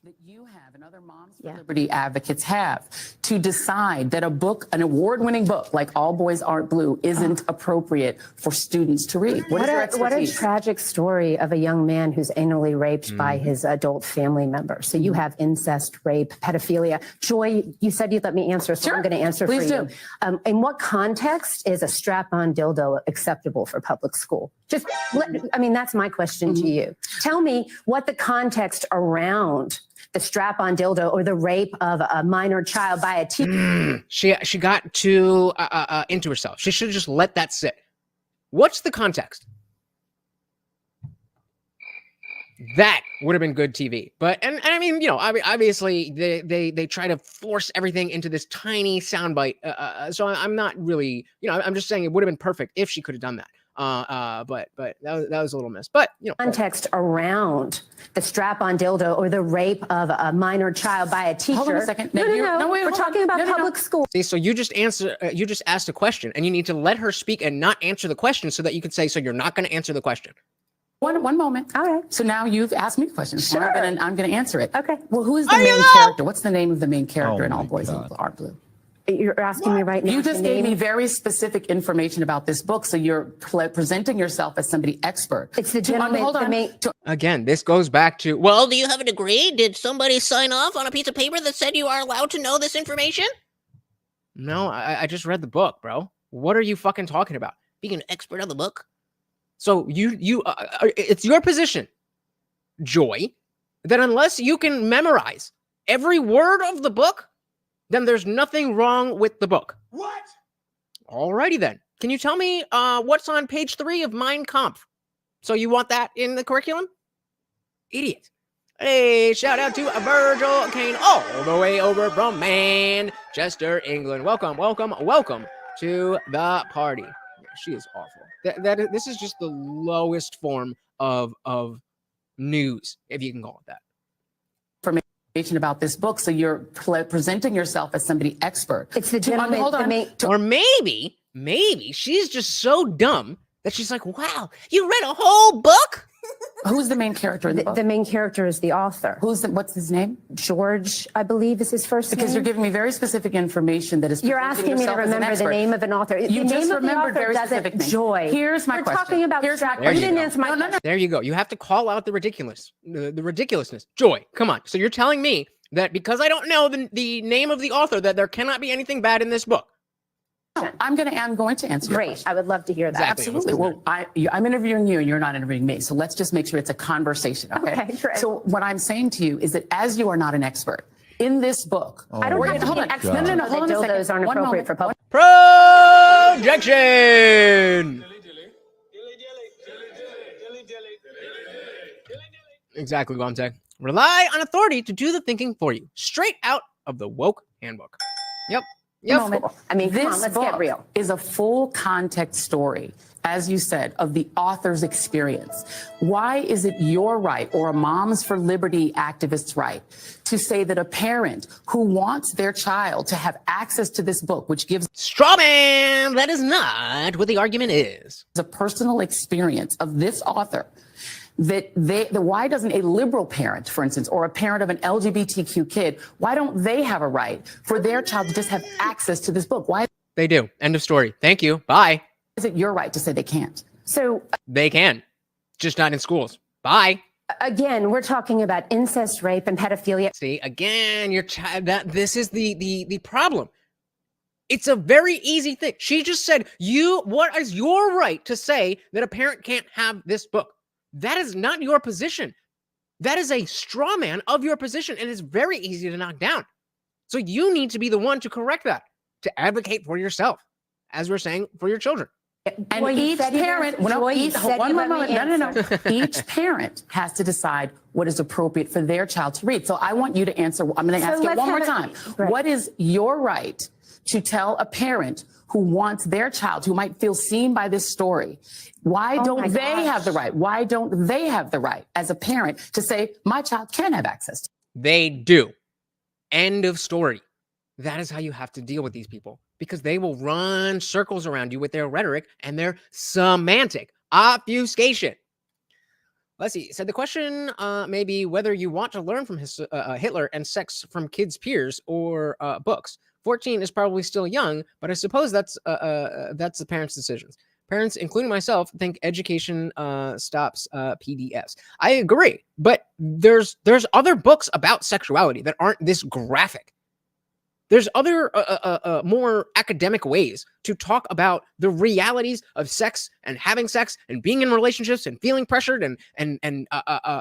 That you have and other Moms for Liberty advocates have to decide that an award-winning book like All Boys Aren't Blue isn't appropriate for students to read. What a tragic story of a young man who's anally raped by his adult family member. So you have incest, rape, pedophilia. Joy, you said you'd let me answer, so I'm going to answer Please for you. In what context is a strap-on dildo acceptable for public school? That's my question to you. Tell me what the context around the strap-on dildo or the rape of a minor child by a teen. She got too into herself. She should have just let that sit. What's the context? That would have been good TV. But and I mean, obviously they try to force everything into this tiny soundbite. So I'm not really, I'm just saying it would have been perfect if she could have done that. But that was a little miss. But context around the strap-on dildo or the rape of a minor child by a teacher. Hold on a second. No, Wait, we're talking about public school. See, so you just asked a question, and you need to let her speak and not answer the question, so that you can say, so you're not going to answer the question. One moment. All right. So now you've asked me questions. Sure. I'm going to answer it. Okay. Well, who is the main character? What's the name of the main character in All Boys Are Blue? You're asking me right now. You just gave me very specific information about this book, so you're presenting yourself as somebody expert. It's the gentleman. Hold on. Again, this goes back to, well, do you have a degree? Did somebody sign off on a piece of paper that said you are allowed to know this information? no, I just read the book, bro. What are you fucking talking about? Being an expert on the book? So it's your position, Joy, that unless you can memorize every word of the book, then there's nothing wrong with the book. What? Alrighty then. Can you tell me what's on page 3 of Mein Kampf? So you want that in the curriculum? Idiot. Hey, shout out to Virgil Kane all the way over from Manchester, England. Welcome to the party. Yeah, she is awful. This is just the lowest form of news, if you can call it that. About this book, so you're presenting yourself as somebody expert. It's the gentleman. Hold on. Or maybe she's just so dumb that she's like, wow, you read a whole book? Who's the main character in the book? The main character is the author. What's his name? George, I believe, is his first name. Because you're giving me very specific information that is. You're asking me to remember the name of an author. You the just name remembered of the author very specific doesn't names. Joy. Here's my We're question. talking about strap. You didn't answer my question. There you go. You have to call out the ridiculousness. Joy, come on. So you're telling me that because I don't know the name of the author, that there cannot be anything bad in this book? No, I'm going to answer your Great. question. I would love to hear that. Exactly. Absolutely. Well, I'm interviewing you and you're not interviewing me. So let's just make sure it's a conversation. Okay. Great. So what I'm saying to you is that as you are not an expert in this book, I don't have to be an expert. No, Hold on a second. Dildos aren't appropriate for public. Projection. Exactly, Gonzag. Rely on authority to do the thinking for you. Straight out of the woke handbook. Yep. I mean, come on, this let's book get real. is a full context story, as you said, of the author's experience. Why is it your right or a Moms for Liberty activist's right to say that a parent who wants their child to have access to this book, which gives Straw man, that is not what the argument is. a personal experience of this author, why doesn't a liberal parent, for instance, or a parent of an LGBTQ kid, why don't they have a right for their child to just have access to this book? Why They do. End of story. Thank you. Bye. is it your right to say they can't? So They can. Just not in schools. Bye. again, we're talking about incest, rape, and pedophilia. See, again, your child, this is the problem. It's a very easy thing. She just said, what is your right to say that a parent can't have this book? That is not your position. That is a straw man of your position, and it's very easy to knock down. So you need to be the one to correct that, to advocate for yourself, as we're saying, for your children. And each parent, each parent has to decide what is appropriate for their child to read. So I want you to answer. I'm going to ask it one more time. Right. What is your right to tell a parent who wants their child, who might feel seen by this story? Why don't they have the right? Why don't they have the right as a parent to say, my child can have access to it? They do. End of story. That is how you have to deal with these people, because they will run circles around you with their rhetoric and their semantic obfuscation. Let's see. So the question may be whether you want to learn from Hitler and sex from kids' peers or books. 14 is probably still young, but I suppose that's the parents' decisions. Parents, including myself, think education stops PDFs. I agree, but there's other books about sexuality that aren't this graphic. There's other more academic ways to talk about the realities of sex and having sex and being in relationships and feeling pressured and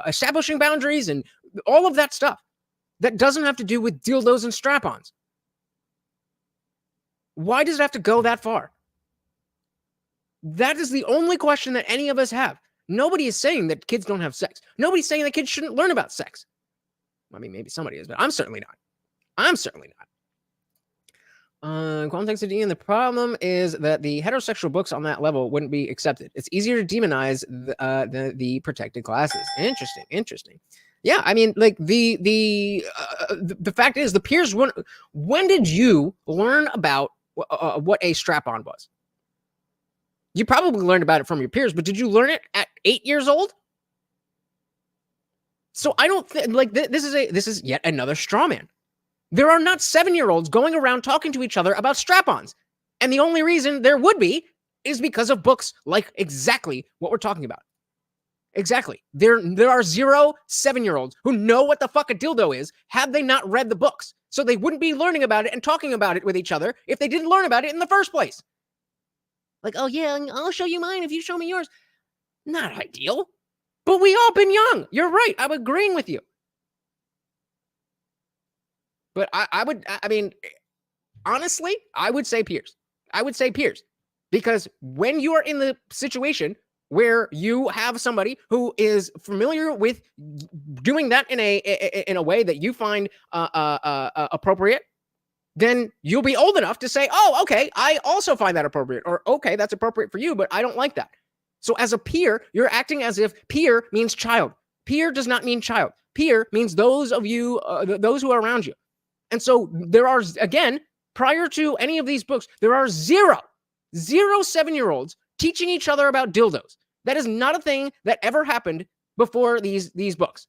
establishing boundaries and all of that stuff that doesn't have to do with dildos and strap-ons. Why does it have to go that far? That is the only question that any of us have. Nobody is saying that kids don't have sex. Nobody's saying that kids shouldn't learn about sex. I mean, maybe somebody is, but I'm certainly not. Complexity, and the problem is that the heterosexual books on that level wouldn't be accepted. It's easier to demonize the protected classes. Interesting. Yeah, I mean, like the fact is, the peers. When did you learn about what a strap-on was? You probably learned about it from your peers, but did you learn it at 8 years old? So I don't think like this is yet another straw man. There are not 7-year-olds going around talking to each other about strap-ons. And the only reason there would be is because of books like exactly what we're talking about. Exactly. There are 0 7-year-olds who know what the fuck a dildo is had they not read the books. So they wouldn't be learning about it and talking about it with each other if they didn't learn about it in the first place. Like, oh yeah, I'll show you mine if you show me yours. Not ideal. But we all been young. You're right. I'm agreeing with you. But I mean, honestly, I would say peers. Because when you are in the situation where you have somebody who is familiar with doing that in a way that you find appropriate, then you'll be old enough to say, oh, okay, I also find that appropriate. Or, okay, that's appropriate for you, but I don't like that. So as a peer, you're acting as if peer means child. Peer does not mean child. Peer means those of you, those who are around you. And so there are, again, prior to any of these books, there are 0 7-year-olds teaching each other about dildos. That is not a thing that ever happened before these books.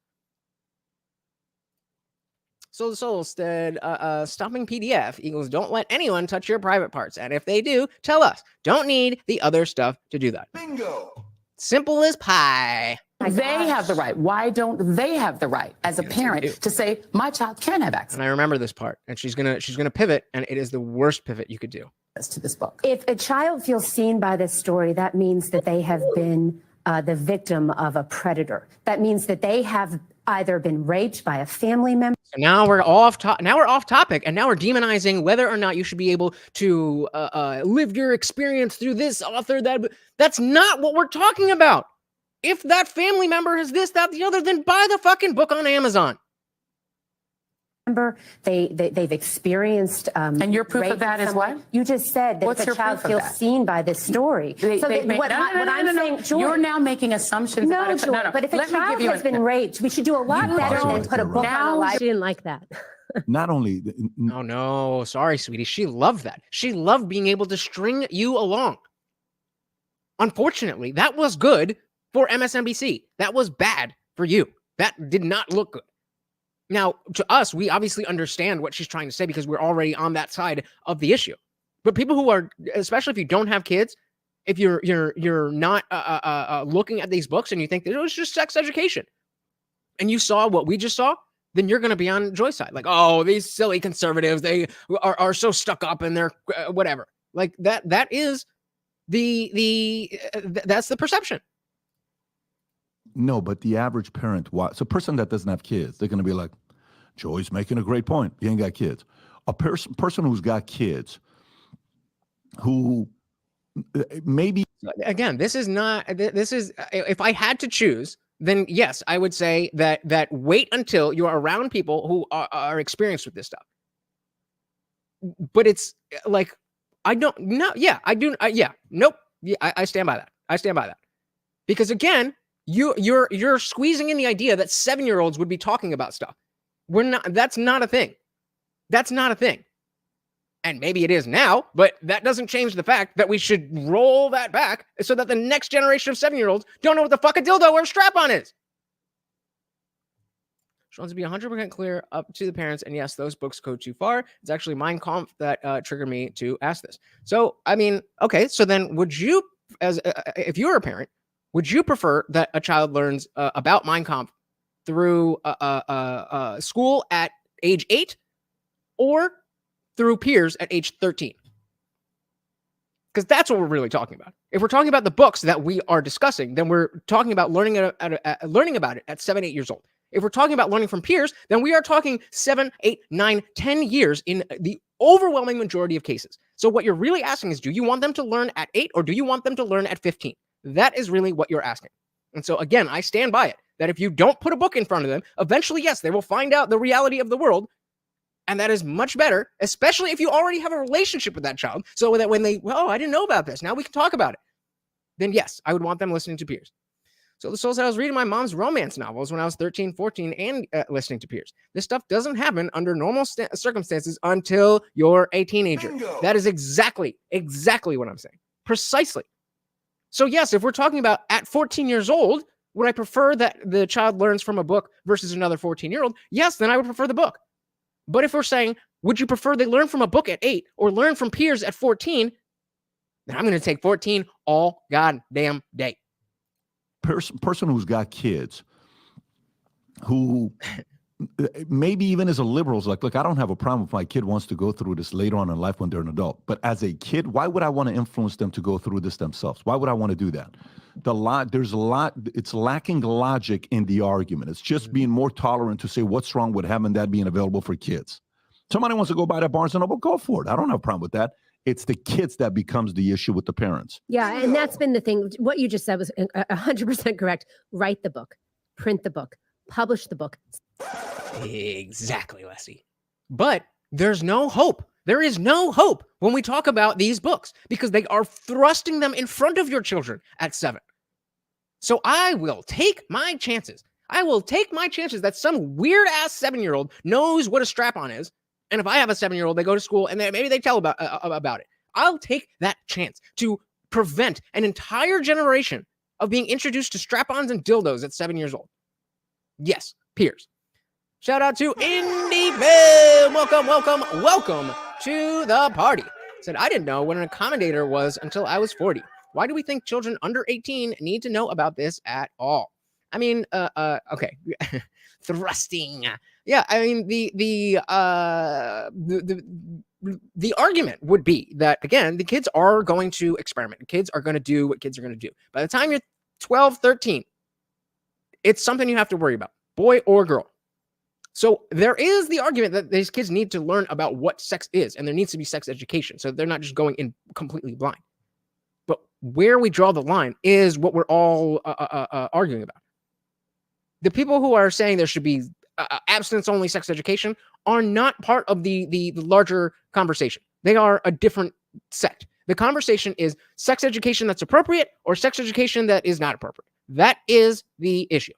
So the Soul said, stopping PDF equals don't let anyone touch your private parts. And if they do, tell us. Don't need the other stuff to do that. Bingo. Simple as pie. They have the right. Why don't they have the right as a parent to say my child can have access? And I remember this part, and she's gonna pivot, and it is the worst pivot you could do. To this book. If a child feels seen by this story, that means that they have been the victim of a predator. That means that they have either been raped by a family member. So now we're off topic, and now we're demonizing whether or not you should be able to live your experience through this author. That's not what we're talking about. If that family member has this, that, the other, then buy the fucking book on Amazon. They've experienced and your proof of that is what? You just said that if a child feels seen by this story. You're now making assumptions. No, Joy, but if a child has been raped, we should do a lot better than put a book on a library. She didn't like that. Not only... No, sorry, sweetie. She loved that. She loved being able to string you along. Unfortunately, that was good for MSNBC. That was bad for you. That did not look good. Now, to us, we obviously understand what she's trying to say because we're already on that side of the issue. But people who are, especially if you don't have kids, if you're not looking at these books and you think that it was just sex education, and you saw what we just saw, then you're going to be on Joy's side. Like, oh, these silly conservatives, they are so stuck up in their whatever. Like that is that's the perception. No, but the average parent, so a person that doesn't have kids, they're going to be like, Joey's making a great point. He ain't got kids. A person who's got kids, who maybe... Again, this is, if I had to choose, then yes, I would say that wait until you are around people who are experienced with this stuff. But it's like, nope. Yeah, I stand by that. I stand by that. Because again, you're squeezing in the idea that 7-year-olds would be talking about stuff. That's not a thing. That's not a thing. And maybe it is now, but that doesn't change the fact that we should roll that back so that the next generation of 7-year-olds don't know what the fuck a dildo or a strap-on is. She wants to be 100% clear up to the parents. And yes, those books go too far. It's actually Mein Kampf that triggered me to ask this. So, I mean, okay. So then would you, if you're a parent, would you prefer that a child learns about Mein Kampf through school at age 8 or through peers at age 13? Because that's what we're really talking about. If we're talking about the books that we are discussing, then we're talking about learning about it at 7, 8 years old. If we're talking about learning from peers, then we are talking 7, 8, 9, 10 years in the overwhelming majority of cases. So what you're really asking is, do you want them to learn at 8 or do you want them to learn at 15? That is really what you're asking. And so again, I stand by it, that if you don't put a book in front of them, eventually, yes, they will find out the reality of the world. And that is much better, especially if you already have a relationship with that child. So that when they, oh, I didn't know about this, now we can talk about it. Then yes, I would want them listening to peers. So the soul said I was reading my mom's romance novels when I was 13, 14, and listening to peers. This stuff doesn't happen under normal circumstances until you're a teenager. Bingo. That is exactly what I'm saying. Precisely. So yes, if we're talking about at 14 years old, would I prefer that the child learns from a book versus another 14-year-old? Yes, then I would prefer the book. But if we're saying, would you prefer they learn from a book at 8 or learn from peers at 14? Then I'm going to take 14 all goddamn day. Person who's got kids, who maybe even as a liberal is like, look, I don't have a problem if my kid wants to go through this later on in life when they're an adult. But as a kid, why would I want to influence them to go through this themselves? Why would I want to do that? It's lacking logic in the argument. It's just being more tolerant to say what's wrong with having that being available for kids. Somebody wants to go buy that Barnes & Noble, go for it. I don't have a problem with that. It's the kids that becomes the issue with the parents. Yeah, and that's been the thing. What you just said was 100% correct. Write the book, print the book, publish the book. Exactly, Leslie. But there's no hope. There is no hope when we talk about these books because they are thrusting them in front of your children at 7. So I will take my chances. I will take my chances that some weird-ass 7-year-old knows what a strap-on is. And if I have a 7-year-old, they go to school and maybe they tell about it. I'll take that chance to prevent an entire generation of being introduced to strap-ons and dildos at 7 years old. Yes, peers. Shout out to IndieFilm. Welcome to the party. Said, I didn't know what an accommodator was until I was 40. Why do we think children under 18 need to know about this at all? I mean, okay. Thrusting. Yeah, I mean, the argument would be that, again, the kids are going to experiment. The kids are going to do what kids are going to do. By the time you're 12, 13, it's something you have to worry about, boy or girl. So there is the argument that these kids need to learn about what sex is, and there needs to be sex education, so they're not just going in completely blind. But where we draw the line is what we're all arguing about. The people who are saying there should be abstinence-only sex education are not part of the larger conversation. They are a different set. The conversation is sex education that's appropriate or sex education that is not appropriate. That is the issue.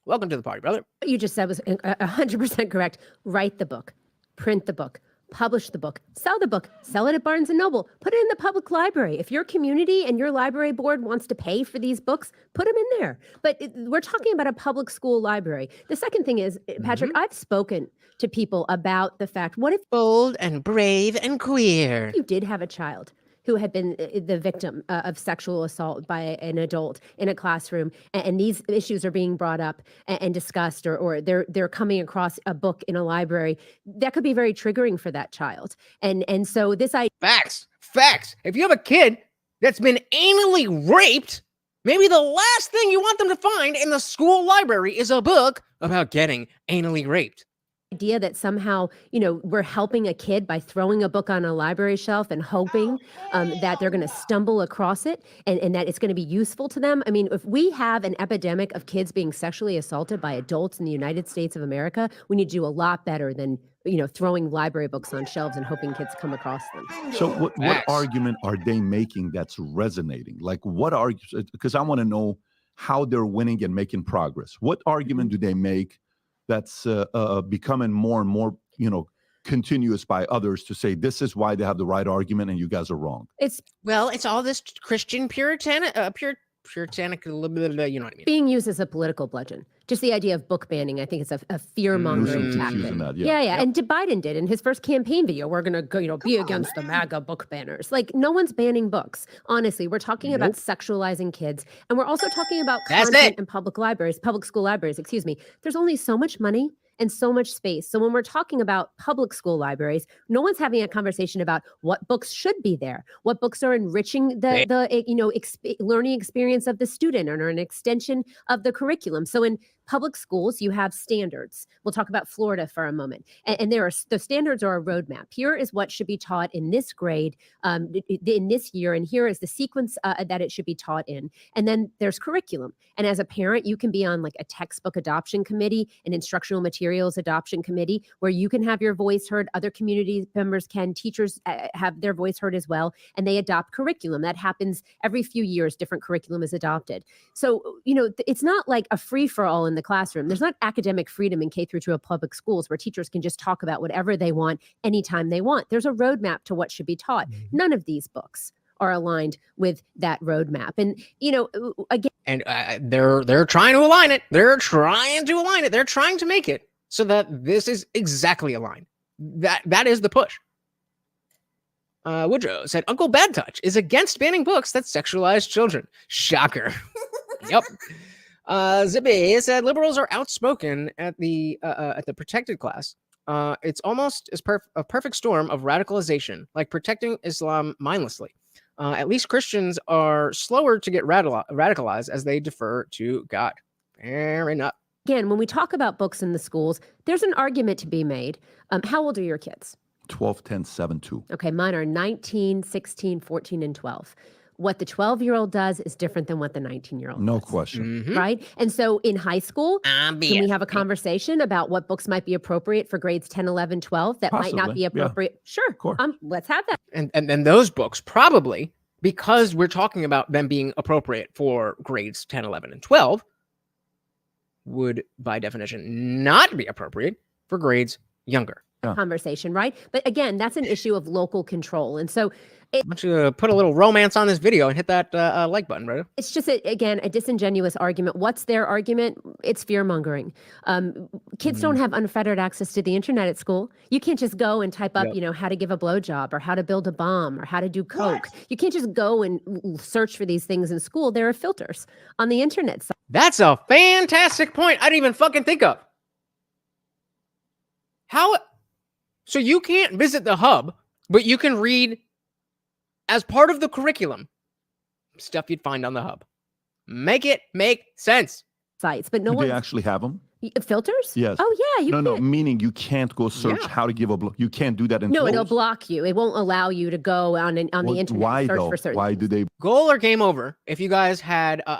Welcome to the party, brother. What you just said was 100% correct. Write the book, print the book, publish the book, sell it at Barnes & Noble, put it in the public library. If your community and your library board wants to pay for these books, put them in there. But we're talking about a public school library. The second thing is, Patrick, I've spoken to people about the fact, what if bold and brave and queer, you did have a child who had been the victim of sexual assault by an adult in a classroom, and these issues are being brought up and discussed, or they're coming across a book in a library, that could be very triggering for that child. And so this Facts. If you have a kid that's been anally raped, maybe the last thing you want them to find in the school library is a book about getting anally raped. Idea that somehow, we're helping a kid by throwing a book on a library shelf and hoping that they're going to stumble across it and that it's going to be useful to them. I mean, if we have an epidemic of kids being sexually assaulted by adults in the United States of America, we need to do a lot better than, throwing library books on shelves and hoping kids come across them. So what argument are they making that's resonating? Like because I want to know how they're winning and making progress. What argument do they make that's becoming more and more, continuous by others to say this is why they have the right argument and you guys are wrong? It's all this Christian puritanic, you know what I mean? Being used as a political bludgeon. Just the idea of book banning, I think it's a fear-mongering tactic. Yeah. And Biden did in his first campaign video, we're going to go, be against the MAGA book banners. Like, no one's banning books. Honestly, we're talking about sexualizing kids. And we're also talking about content in public school libraries, There's only so much money and so much space. So when we're talking about public school libraries, no one's having a conversation about what books should be there, what books are enriching the learning experience of the student or an extension of the curriculum. So in public schools, you have standards. We'll talk about Florida for a moment. And the standards are a roadmap. Here is what should be taught in this grade, in this year, and here is the sequence that it should be taught in. And then there's curriculum. And as a parent, you can be on like a textbook adoption committee, an instructional material materials adoption committee where you can have your voice heard, other community members can, teachers have their voice heard as well, and they adopt curriculum. That happens every few years, different curriculum is adopted. So, it's not like a free-for-all in the classroom. There's not academic freedom in K through 12 public schools where teachers can just talk about whatever they want anytime they want. There's a roadmap to what should be taught. None of these books are aligned with that roadmap. And, again. And they're trying to align it. They're trying to make it so that this is exactly aligned. That is the push. Woodrow said, Uncle Bad Touch is against banning books that sexualize children. Shocker. Yep. Zippy said, liberals are outspoken at the protected class. It's almost a perfect storm of radicalization, like protecting Islam mindlessly. At least Christians are slower to get radicalized as they defer to God. Fair enough. Again, when we talk about books in the schools, there's an argument to be made. How old are your kids? 12, 10, 7, 2. Okay, mine are 19, 16, 14, and 12. What the 12-year-old does is different than what the 19-year-old does. No question. Right? And so in high school, can we have a conversation about what books might be appropriate for grades 10, 11, 12 that might not be appropriate? Yeah. Sure. Of course. Let's have that. And those books probably, because we're talking about them being appropriate for grades 10, 11, and 12, would by definition not be appropriate for grades younger. Conversation, right? But again, that's an issue of local control. And so why don't you put a little romance on this video and hit that like button, brother? It's just, again, a disingenuous argument. What's their argument? It's fear-mongering. Kids don't have unfettered access to the internet at school. You can't just go and type up, how to give a blowjob or how to build a bomb or how to do coke. What? You can't just go and search for these things in school. There are filters on the internet. That's a fantastic point I didn't even fucking think of. How? So you can't visit the hub, but you can read as part of the curriculum stuff you'd find on the hub. Make it make sense. Sites, but no one. Do they actually have them? Filters? Yes. Oh yeah, you can. No, meaning you can't go search how to give a block. You can't do that in No, it'll block you. It won't allow you to go on the internet and search for certain Why do they? Goal or game over if you guys had internet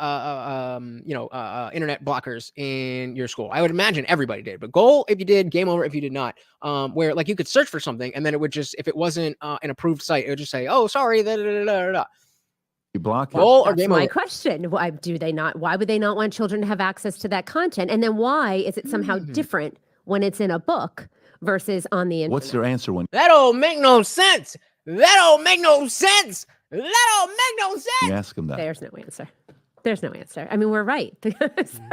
blockers in your school. I would imagine everybody did, but goal if you did, game over if you did not. Where like you could search for something and then it would just, if it wasn't an approved site, it would just say, oh, sorry, block it. That's my question. Why do they not? Why would they not want children to have access to that content? And then why is it somehow different when it's in a book versus on the internet? What's their answer when? That don't make no sense. That don't make no sense. You ask them that. There's no answer. There's no answer. I mean, we're right. So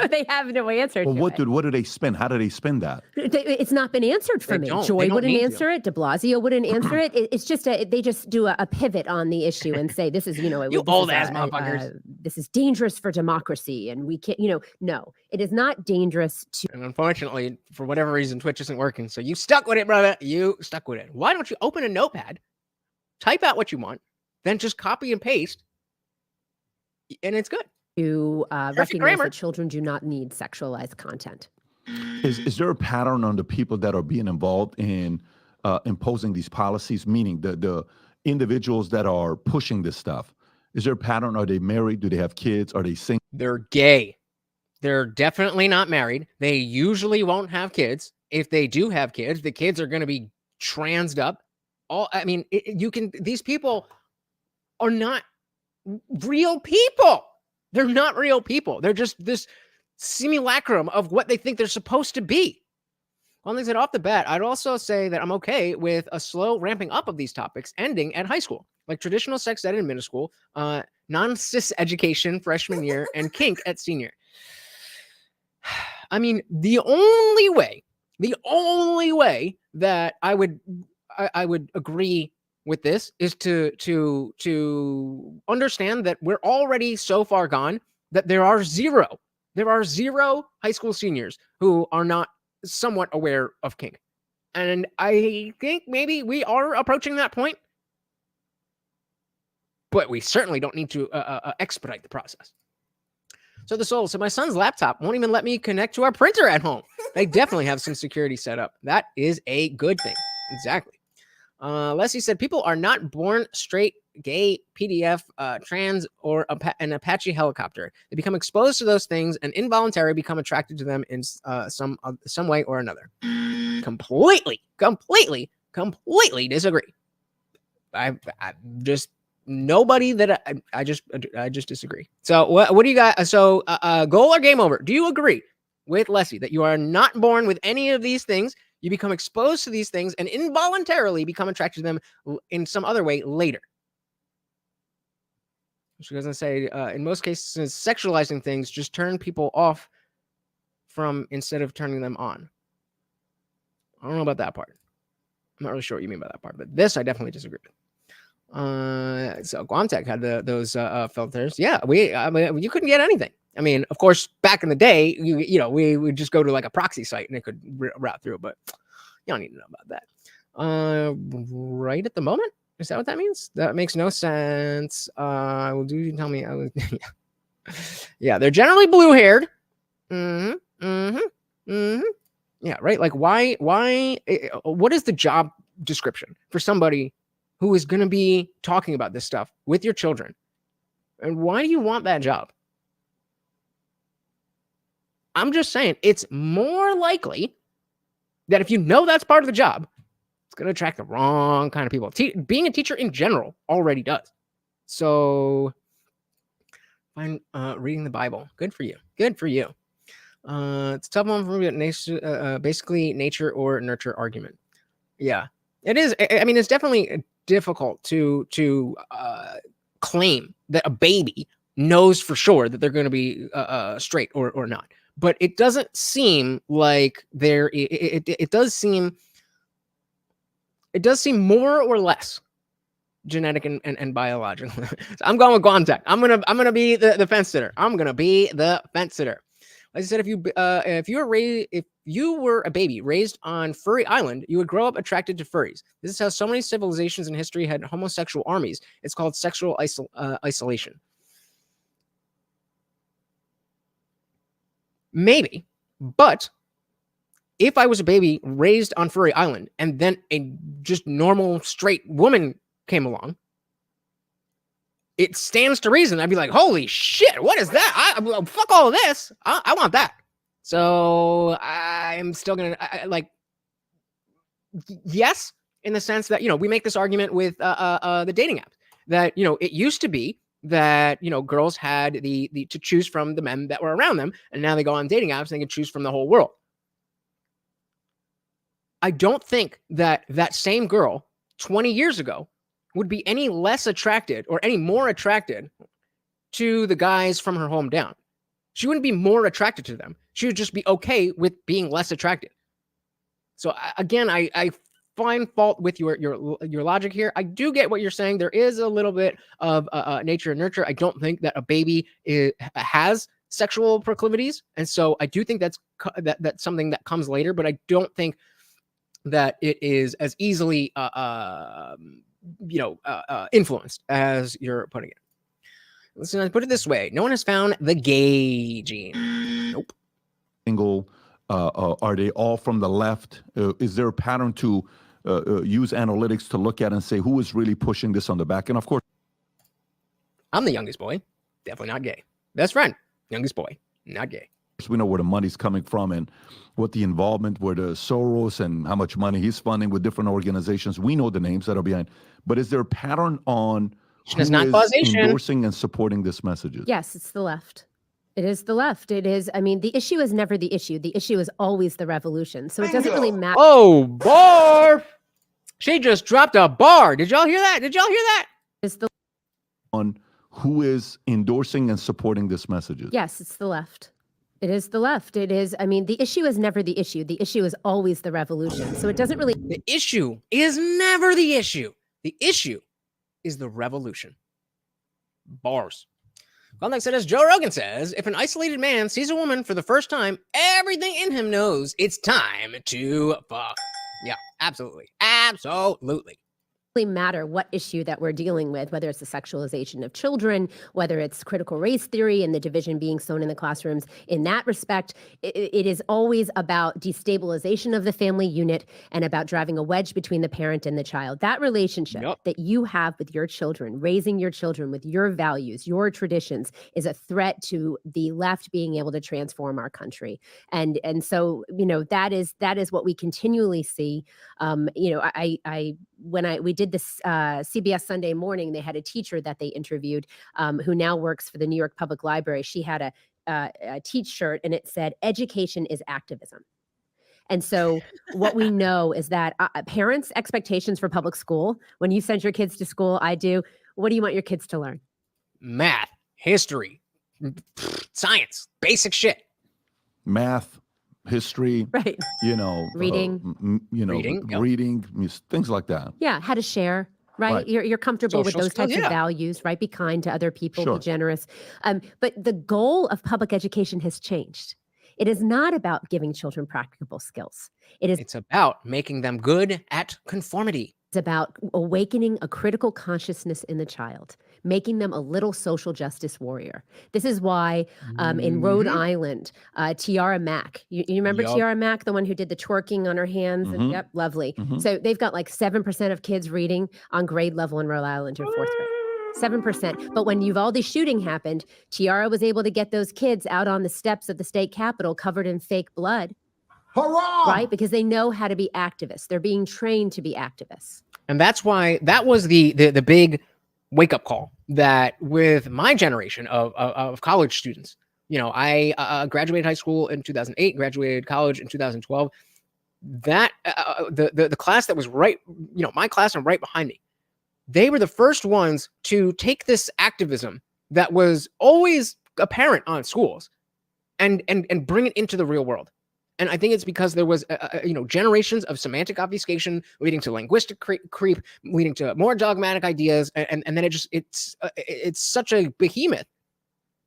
they have no answer. Well, what do they spin? How do they spin that? It's not been answered for me. Joy wouldn't answer it. De Blasio wouldn't answer it. It's just they just do a pivot on the issue and say this is you old ass motherfuckers. This is dangerous for democracy, and we can't. No, it is not dangerous to. And unfortunately, for whatever reason, Twitch isn't working. So you stuck with it, brother. You stuck with it. Why don't you open a notepad, type out what you want, then just copy and paste, and it's good. To recognize that children do not need sexualized content. Is there a pattern on the people that are being involved in imposing these policies, meaning the individuals that are pushing this stuff? Is there a pattern? Are they married? Do they have kids? Are they single? They're gay. They're definitely not married. They usually won't have kids. If they do have kids, the kids are going to be transed up. These people are not real people. They're not real people. They're just this simulacrum of what they think they're supposed to be. One thing that off the bat, I'd also say that I'm okay with a slow ramping up of these topics ending at high school, like traditional sex ed in middle school, non-cis education freshman year, and kink at senior. I mean, the only way that I would agree with this is to understand that we're already so far gone that there are zero high school seniors who are not somewhat aware of kink. And I think maybe we are approaching that point, but we certainly don't need to expedite the process. So the soul. So my son's laptop won't even let me connect to our printer at home. They definitely have some security set up. That is a good thing. Exactly. Leslie said, people are not born straight gay, PDF, trans, or an Apache helicopter. They become exposed to those things and involuntarily become attracted to them in some way or another. Completely disagree. I just nobody that I just disagree. So what do you got? So goal or game over? Do you agree with Leslie that you are not born with any of these things? You become exposed to these things and involuntarily become attracted to them in some other way later. She doesn't say, in most cases, sexualizing things just turn people off from instead of turning them on. I don't know about that part. I'm not really sure what you mean by that part, but this I definitely disagree with. So Guamtech had those filters. Yeah, you couldn't get anything. I mean, of course, back in the day, we would just go to like a proxy site and it could route through, but you don't need to know about that. Right at the moment? Is that what that means? That makes no sense. Well, do you tell me? Yeah, they're generally blue-haired. Yeah, right. Like, why? What is the job description for somebody who is going to be talking about this stuff with your children? And why do you want that job? I'm just saying, it's more likely that if you know that's part of the job, it's going to attract the wrong kind of people. Being a teacher in general already does. So, reading the Bible. Good for you. Good for you. It's a tough one for me. Basically, nature or nurture argument. Yeah, it is. I mean, it's definitely difficult to claim that a baby knows for sure that they're going to be straight or not. But it doesn't seem like it does seem more or less genetic and biological. So I'm going with Guamtech. I'm gonna be the fence sitter. I'm gonna be the fence sitter. Like I said, if you were a baby raised on Furry Island, you would grow up attracted to furries. This is how so many civilizations in history had homosexual armies. It's called sexual isolation. Maybe, but if I was a baby raised on Furry Island and then a just normal straight woman came along, it stands to reason I'd be like, holy shit, what is that? Fuck all of this. I want that. So I'm still going to yes, in the sense that, we make this argument with the dating apps that, it used to be that, girls had the to choose from the men that were around them. And now they go on dating apps and they can choose from the whole world. I don't think that same girl 20 years ago would be any less attracted or any more attracted to the guys from her hometown. She wouldn't be more attracted to them. She would just be okay with being less attracted. So again, I find fault with your logic here. I do get what you're saying. There is a little bit of nature and nurture. I don't think that a baby has sexual proclivities, and so I do think that's something that comes later. But I don't think that it is as easily influenced as you're putting it. Listen, I put it this way: no one has found the gay gene. Nope. Single. Are they all from the left? Is there a pattern to use analytics to look at and say who is really pushing this on the back? And of course, I'm the youngest boy. Definitely not gay. Best friend, youngest boy, not gay. We know where the money's coming from and what the involvement with Soros and how much money he's funding with different organizations. We know the names that are behind. But is there a pattern on who is endorsing and supporting this messages? Yes, it's the left. It is the left. It is, the issue is never the issue. The issue is always the revolution. So it doesn't really matter. Oh, barf! She just dropped a bar. Did y'all hear that? It's the on who is endorsing and supporting this messages? Yes, it's the left. It is the left. It is, the issue is never the issue. The issue is always the revolution. So it doesn't really... The issue is never the issue. The issue is the revolution. Bars. Like said, as Joe Rogan says, if an isolated man sees a woman for the first time, everything in him knows it's time to fuck. Yeah, absolutely. Absolutely. matter what issue that we're dealing with, whether it's the sexualization of children, whether it's critical race theory and the division being sown in the classrooms. In that respect, it is always about destabilization of the family unit and about driving a wedge between the parent and the child. That relationship that you have with your children, raising your children with your values, your traditions, is a threat to the left being able to transform our country. And so, that is what we continually see. When we did this CBS Sunday Morning, they had a teacher that they interviewed who now works for the New York Public Library. She had a t-shirt and it said, "Education is activism." And so what we know is that parents' expectations for public school, when you send your kids to school, I do, what do you want your kids to learn? Math, history, science, basic shit. Math, history, right? Reading, reading, things like that. Yeah, how to share. Right. You're comfortable with those types of values, right? Be kind to other people, be generous. But the goal of public education has changed. It is not about giving children practical skills. It's about making them good at conformity. It's about awakening a critical consciousness in the child, making them a little social justice warrior. This is why in Rhode Island, Tiara Mack, you remember Tiara Mack, the one who did the twerking on her hands? And, yep, lovely. So they've got like 7% of kids reading on grade level in Rhode Island in 4th grade. 7%. But when Uvalde shooting happened, Tiara was able to get those kids out on the steps of the state capitol covered in fake blood. Hurrah! Right? Because they know how to be activists. They're being trained to be activists. And that's why that was the big wake-up call that with my generation of college students. I graduated high school in 2008, graduated college in 2012. That the class that was right, my class and right behind me, they were the first ones to take this activism that was always apparent on schools and bring it into the real world. And I think it's because there was, generations of semantic obfuscation leading to linguistic creep, leading to more dogmatic ideas. And then it's such a behemoth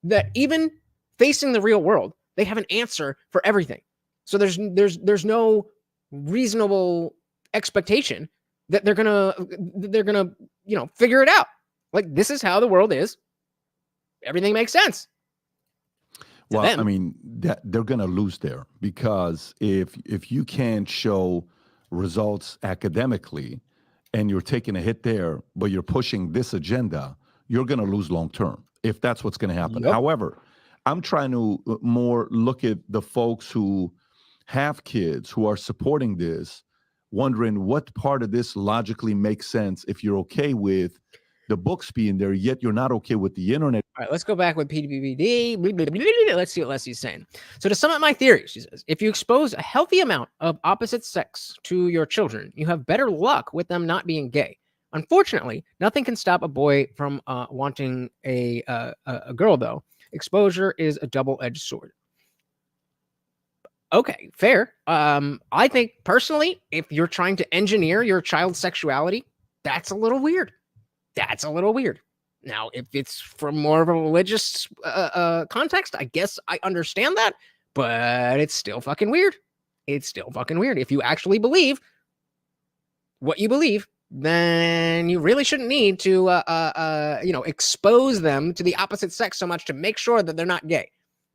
that even facing the real world, they have an answer for everything. So there's no reasonable expectation that they're gonna figure it out. Like, this is how the world is. Everything makes sense. Well, I mean, that they're going to lose there, because if you can't show results academically and you're taking a hit there, but you're pushing this agenda, you're going to lose long term, if that's what's going to happen. However, I'm trying to more look at the folks who have kids who are supporting this, wondering what part of this logically makes sense if you're okay with the books being there, yet you're not okay with the internet. All right, let's go back with PBD. Let's see what Leslie's saying. So to sum up my theory, she says, if you expose a healthy amount of opposite sex to your children, you have better luck with them not being gay. Unfortunately, nothing can stop a boy from wanting a girl, though. Exposure is a double-edged sword. Okay, fair. I think personally, if you're trying to engineer your child's sexuality, that's a little weird. Now, if it's from more of a religious context, I guess I understand that, but it's still fucking weird. If you actually believe what you believe, then you really shouldn't need to, expose them to the opposite sex so much to make sure that they're not gay.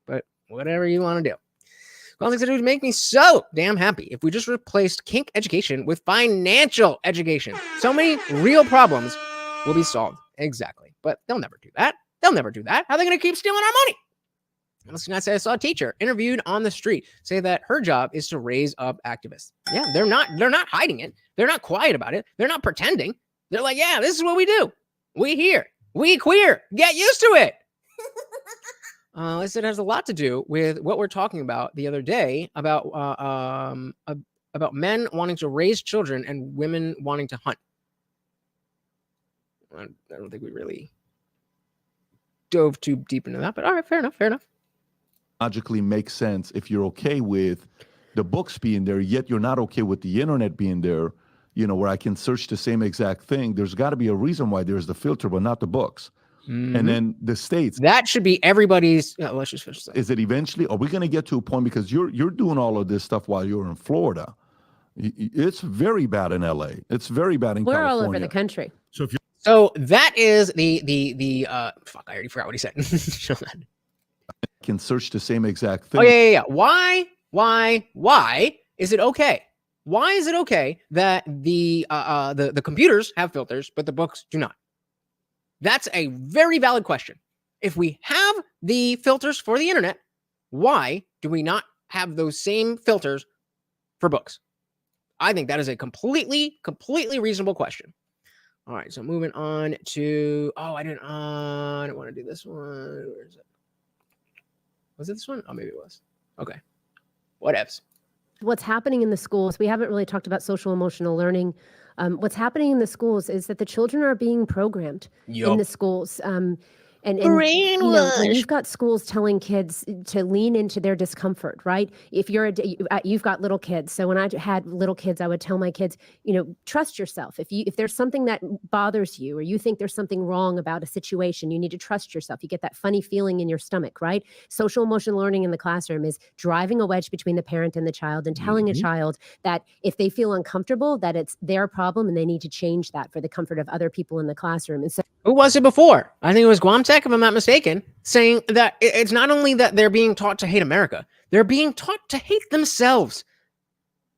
But whatever you want to do. All things that would make me so damn happy if we just replaced kink education with financial education. So many real problems will be solved. Exactly. But they'll never do that. How are they going to keep stealing our money? Let's not say I saw a teacher interviewed on the street say that her job is to raise up activists. Yeah, they're not hiding it. They're not quiet about it. They're not pretending. They're like, yeah, this is what we do. We here. We queer. Get used to it. It has a lot to do with what we're talking about the other day about men wanting to raise children and women wanting to hunt. I don't think we really dove too deep into that, but all right, fair enough. Logically makes sense if you're okay with the books being there, yet you're not okay with the internet being there, where I can search the same exact thing. There's got to be a reason why there's the filter, but not the books. Mm-hmm. And then the states. That should be everybody's. Let's just finish that. Is it eventually? Are we going to get to a point, because you're doing all of this stuff while you're in Florida? It's very bad in LA. It's very bad in We're California. all over the country. So if you So that is the fuck, I already forgot what he said. can search the same exact thing. Oh yeah. Why is it okay? Why is it okay that the computers have filters, but the books do not? That's a very valid question. If we have the filters for the internet, why do we not have those same filters for books? I think that is a completely reasonable question. All right, so moving on to I don't want to do this one. Where is it? Was it this one? Oh, maybe it was. Okay. Whatevs. What's happening in the schools, we haven't really talked about social emotional learning. What's happening in the schools is that the children are being programmed in the schools. And you know, when you've got schools telling kids to lean into their discomfort, right? If you've got little kids. So when I had little kids, I would tell my kids, you know, trust yourself. If there's something that bothers you, or you think there's something wrong about a situation, you need to trust yourself. You get that funny feeling in your stomach, right? Social emotional learning in the classroom is driving a wedge between the parent and the child and telling a child that if they feel uncomfortable, that it's their problem and they need to change that for the comfort of other people in the classroom. And so who was it before? I think it was Guam Tech, if I'm not mistaken, saying that it's not only that they're being taught to hate America, they're being taught to hate themselves.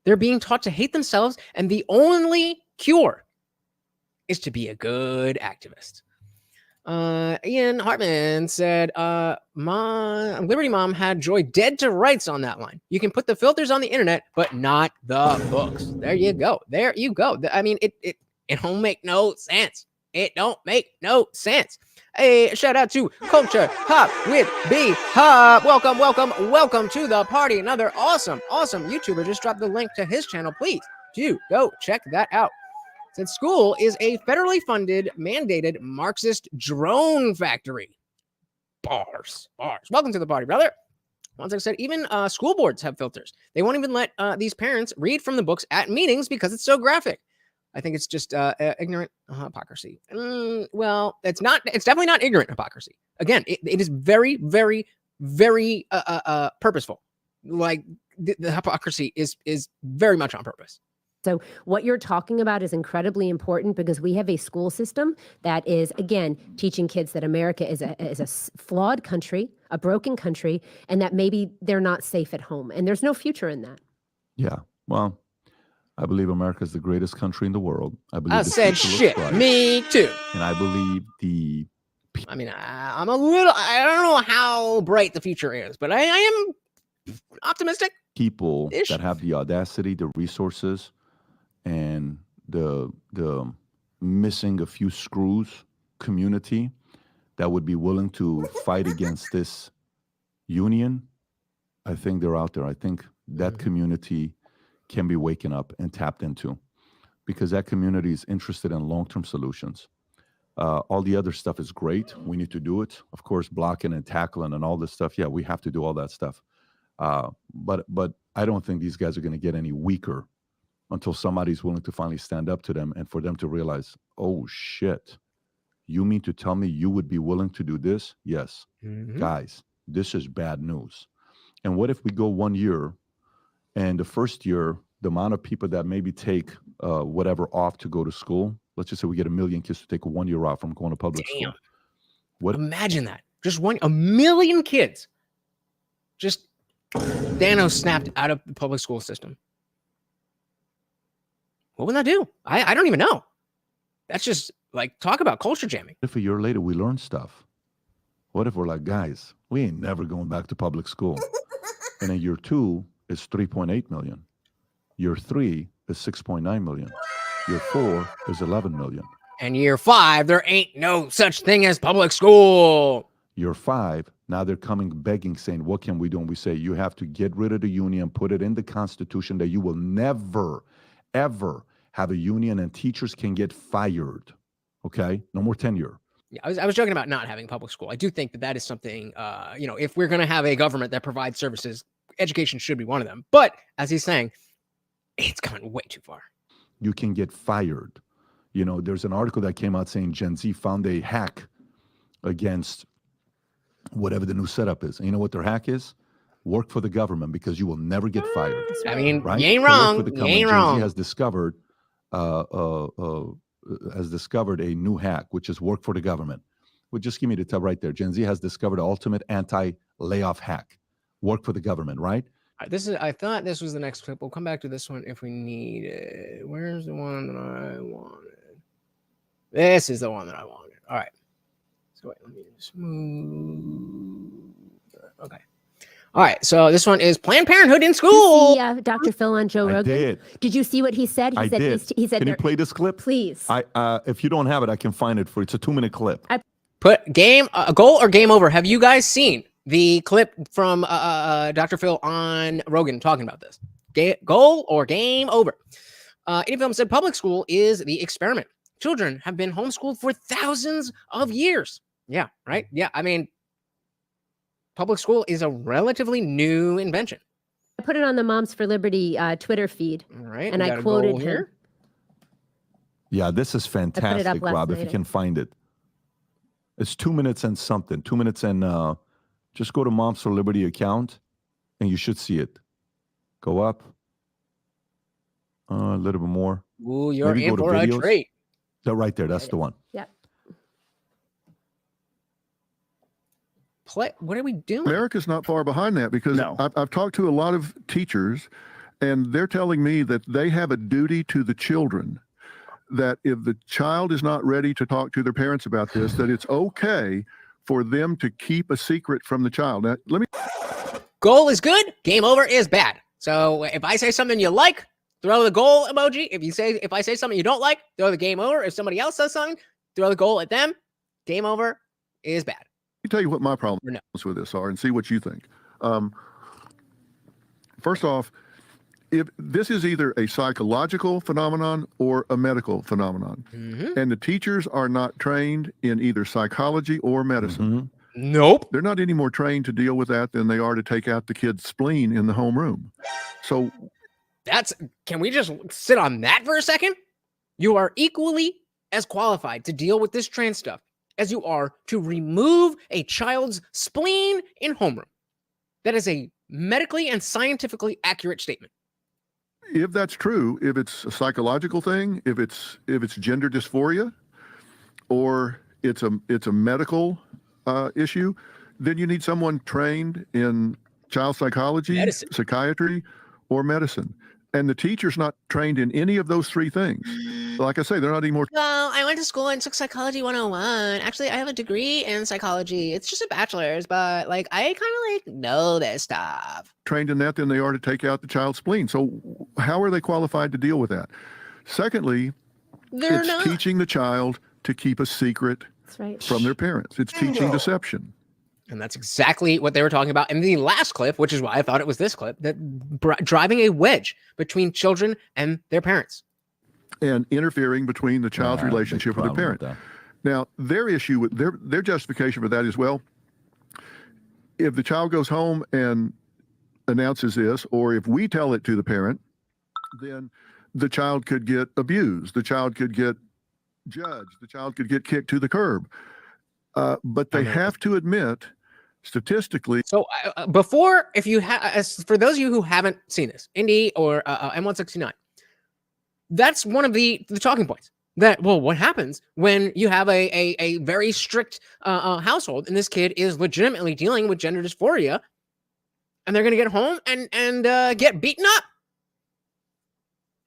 They're being taught to hate themselves, and the only cure is to be a good activist. Ian Hartman said, Liberty Mom had Joy dead to rights on that line. You can put the filters on the internet, but not the books. There you go. There you go. I mean, it don't make no sense. It don't make no sense. Hey, shout out to Culture Hop with B Hop. Welcome to the party. Another awesome YouTuber just dropped the link to his channel. Please do go check that out. Said school is a federally funded, mandated Marxist drone factory. Bars. Welcome to the party, brother. Once I said, even school boards have filters. They won't even let these parents read from the books at meetings because it's so graphic. I think it's just ignorant hypocrisy. Well, it's not. It's definitely not ignorant hypocrisy. Again, it is very purposeful. Like the hypocrisy is very much on purpose. So what you're talking about is incredibly important because we have a school system that is, again, teaching kids that America is a flawed country, a broken country, and that maybe they're not safe at home. And there's no future in that. Yeah, well, I believe America is the greatest country in the world. I believe I said shit. Me too. And I believe I mean, I'm a little. I don't know how bright the future is, but I am optimistic. People that have the audacity, the resources, and the missing a few screws community that would be willing to fight against this union, I think they're out there. I think that community can be waken up and tapped into, because that community is interested in long-term solutions. All the other stuff is great. We need to do it. Of course, blocking and tackling and all this stuff. Yeah, we have to do all that stuff. But I don't think these guys are going to get any weaker until somebody's willing to finally stand up to them and for them to realize, oh, shit, you mean to tell me you would be willing to do this? Yes. Guys, this is bad news. And what if we go 1 year and the first year, the amount of people that maybe take whatever off to go to school, let's just say we get 1 million kids to take 1 year off from going to public school. What? Imagine that. Just 1 million kids. Just Thanos snapped out of the public school system. What would that do? I don't even know. That's just like, talk about culture jamming. If a year later we learn stuff, what if we're like, guys, we ain't never going back to public school? And in year 2 is 3.8 million. Year 3 is 6.9 million. Year 4 is 11 million. And year 5, there ain't no such thing as public school. Year 5, now they're coming begging, saying, what can we do? And we say, you have to get rid of the union, put it in the Constitution that you will never, ever have a union and teachers can get fired. Okay? No more tenure. Yeah, I was joking about not having public school. I do think that is something, if we're going to have a government that provides services, education should be one of them. But as he's saying, it's gone way too far. You can get fired. You know, there's an article that came out saying Gen Z found a hack against whatever the new setup is. And you know what their hack is? work for the government because you will never get fired. I mean, Right? you ain't To work wrong. for the You company. ain't Gen Z wrong. has discovered a new hack, which is work for the government. Well, just give me the tab right there. Gen Z has discovered the ultimate anti-layoff hack. Work for the government, right? I thought this was the next clip. We'll come back to this one if we need it. Where's the one that I wanted? This is the one that I wanted. All right. So wait, let me smooth. Okay. All right. So this one is Planned Parenthood in school. See, Dr. Phil on Joe Rogan. Did you see what he said? I did. He said, Can you play this clip? Please. If you don't have it, I can find it for you. It's a 2-minute clip. Put game goal or game over. Have you guys seen the clip from Dr. Phil on Rogan talking about this? Goal or game over? Any film said public school is the experiment. Children have been homeschooled for thousands of years. Yeah, right? Yeah, I mean, public school is a relatively new invention. I put it on the Moms for Liberty Twitter feed. All right. And I quoted him. Here. Yeah, this is fantastic, Rob, if you can find it. It's 2 minutes and something. 2 minutes and just go to Moms for Liberty account and you should see it. Go up. A little bit more. Ooh, you're Maybe in for a treat. So right there, that's the one. Yep. What are we doing? America's not far behind that because I've talked to a lot of teachers and they're telling me that they have a duty to the children, that if the child is not ready to talk to their parents about this, that it's okay for them to keep a secret from the child. Now, Goal is good. Game over is bad. So if I say something you like, throw the goal emoji. If I say something you don't like, throw the game over. If somebody else says something, throw the goal at them. Game over is bad. Let me tell you what my problems with this are and see what you think. First off, if this is either a psychological phenomenon or a medical phenomenon, and the teachers are not trained in either psychology or medicine. Nope. They're not any more trained to deal with that than they are to take out the kid's spleen in the homeroom. So can we just sit on that for a second? You are equally as qualified to deal with this trans stuff as you are to remove a child's spleen in homeroom. That is a medically and scientifically accurate statement. If that's true, if it's a psychological thing, if it's gender dysphoria, or it's a medical issue, then you need someone trained in child psychology, psychiatry, or medicine. And the teacher's not trained in any of those three things. Like I say, they're not anymore. Well, I went to school and took Psychology 101. Actually, I have a degree in psychology. It's just a bachelor's, but I kind of know this stuff. Trained in that than they are to take out the child's spleen. So how are they qualified to deal with that? Secondly, They're it's not. teaching the child to keep a secret from their parents. It's teaching deception. And that's exactly what they were talking about in the last clip, which is why I thought it was this clip, that driving a wedge between children and their parents. And interfering between the child's relationship with the parent. Now, their issue with their justification for that is, well, if the child goes home and announces this, or if we tell it to the parent, then the child could get abused, the child could get judged, the child could get kicked to the curb. But they have to admit, statistically. So before, if you for those of you who haven't seen this, Indy or M169, that's one of the talking points. That, well, what happens when you have a very strict household and this kid is legitimately dealing with gender dysphoria, and they're going to get home and get beaten up?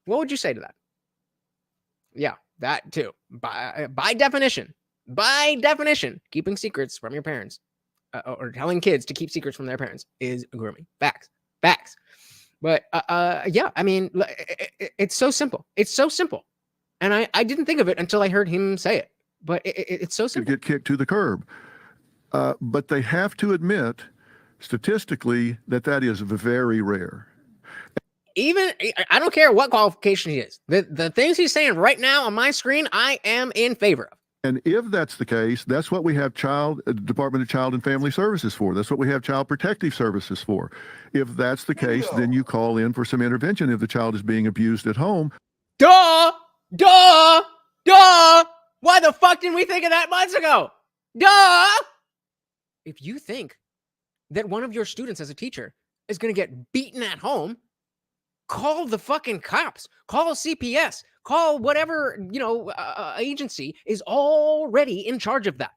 What would you say to that? Yeah, that too. By definition, keeping secrets from your parents or telling kids to keep secrets from their parents is grooming. Facts. But yeah, I mean, it's so simple. It's so simple. And I didn't think of it until I heard him say it. But it's so simple. Get kicked to the curb. But they have to admit, statistically, that is very rare. Even, I don't care what qualification he is. The things he's saying right now on my screen, I am in favor of. And if that's the case, that's what we have Department of Child and Family Services for. That's what we have Child Protective Services for. If that's the case, then you call in for some intervention if the child is being abused at home. Duh! Why the fuck didn't we think of that months ago? Duh! If you think that one of your students as a teacher is going to get beaten at home, call the fucking cops, call CPS, call whatever, agency is already in charge of that.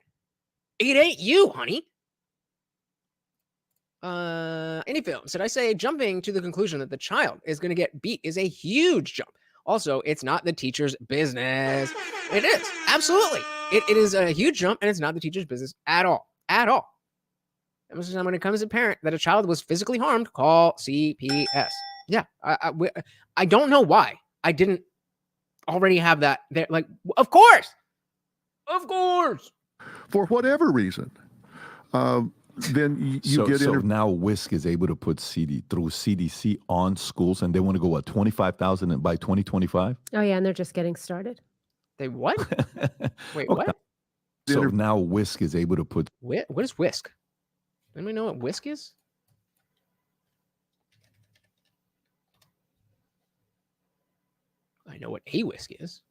It ain't you, honey. Any films, did I say jumping to the conclusion that the child is going to get beat is a huge jump. Also, it's not the teacher's business. It is. Absolutely. It is a huge jump, and it's not the teacher's business at all. At all. And most of the time when it comes to a parent that a child was physically harmed, call CPS. Yeah. I don't know why I didn't already have that there. Like, of course. Of course. For whatever reason. Then you get so now WISC is able to put through CDC on schools, and they want to go 25,000 by 2025. Oh yeah, and they're just getting started. They what? Wait, Okay. what? So now WISC is able to put. What is whisk? Anybody know what whisk is? I know what a whisk is.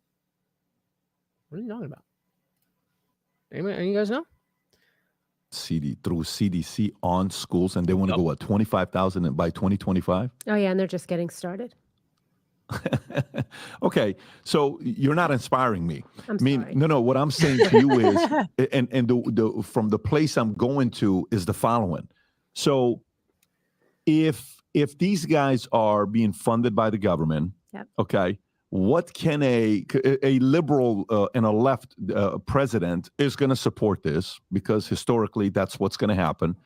What are you talking about? Anybody? Any of you guys know? Through CDC on schools, and they want to go 25,000 by 2025. Oh yeah, and they're just getting started. Okay, so you're not inspiring me. I'm sorry. No. What I'm saying to you is, and the from the place I'm going to is the following. So, if these guys are being funded by the government, yep. Okay, what can a liberal and a left president is going to support this, because historically that's what's going to happen.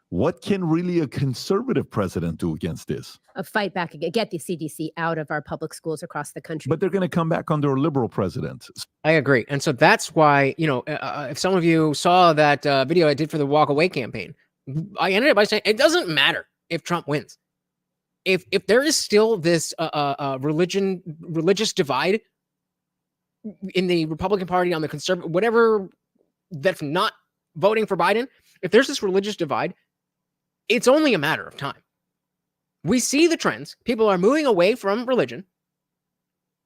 What can really a conservative president do against this? A fight back again, get the CDC out of our public schools across the country. But they're going to come back under a liberal president. I agree. And so that's why, if some of you saw that video I did for the Walk Away campaign, I ended up by saying it doesn't matter if Trump wins. If there is still this religious divide in the Republican Party, on the conservative, whatever, that's not voting for Biden, if there's this religious divide, it's only a matter of time. We see the trends. People are moving away from religion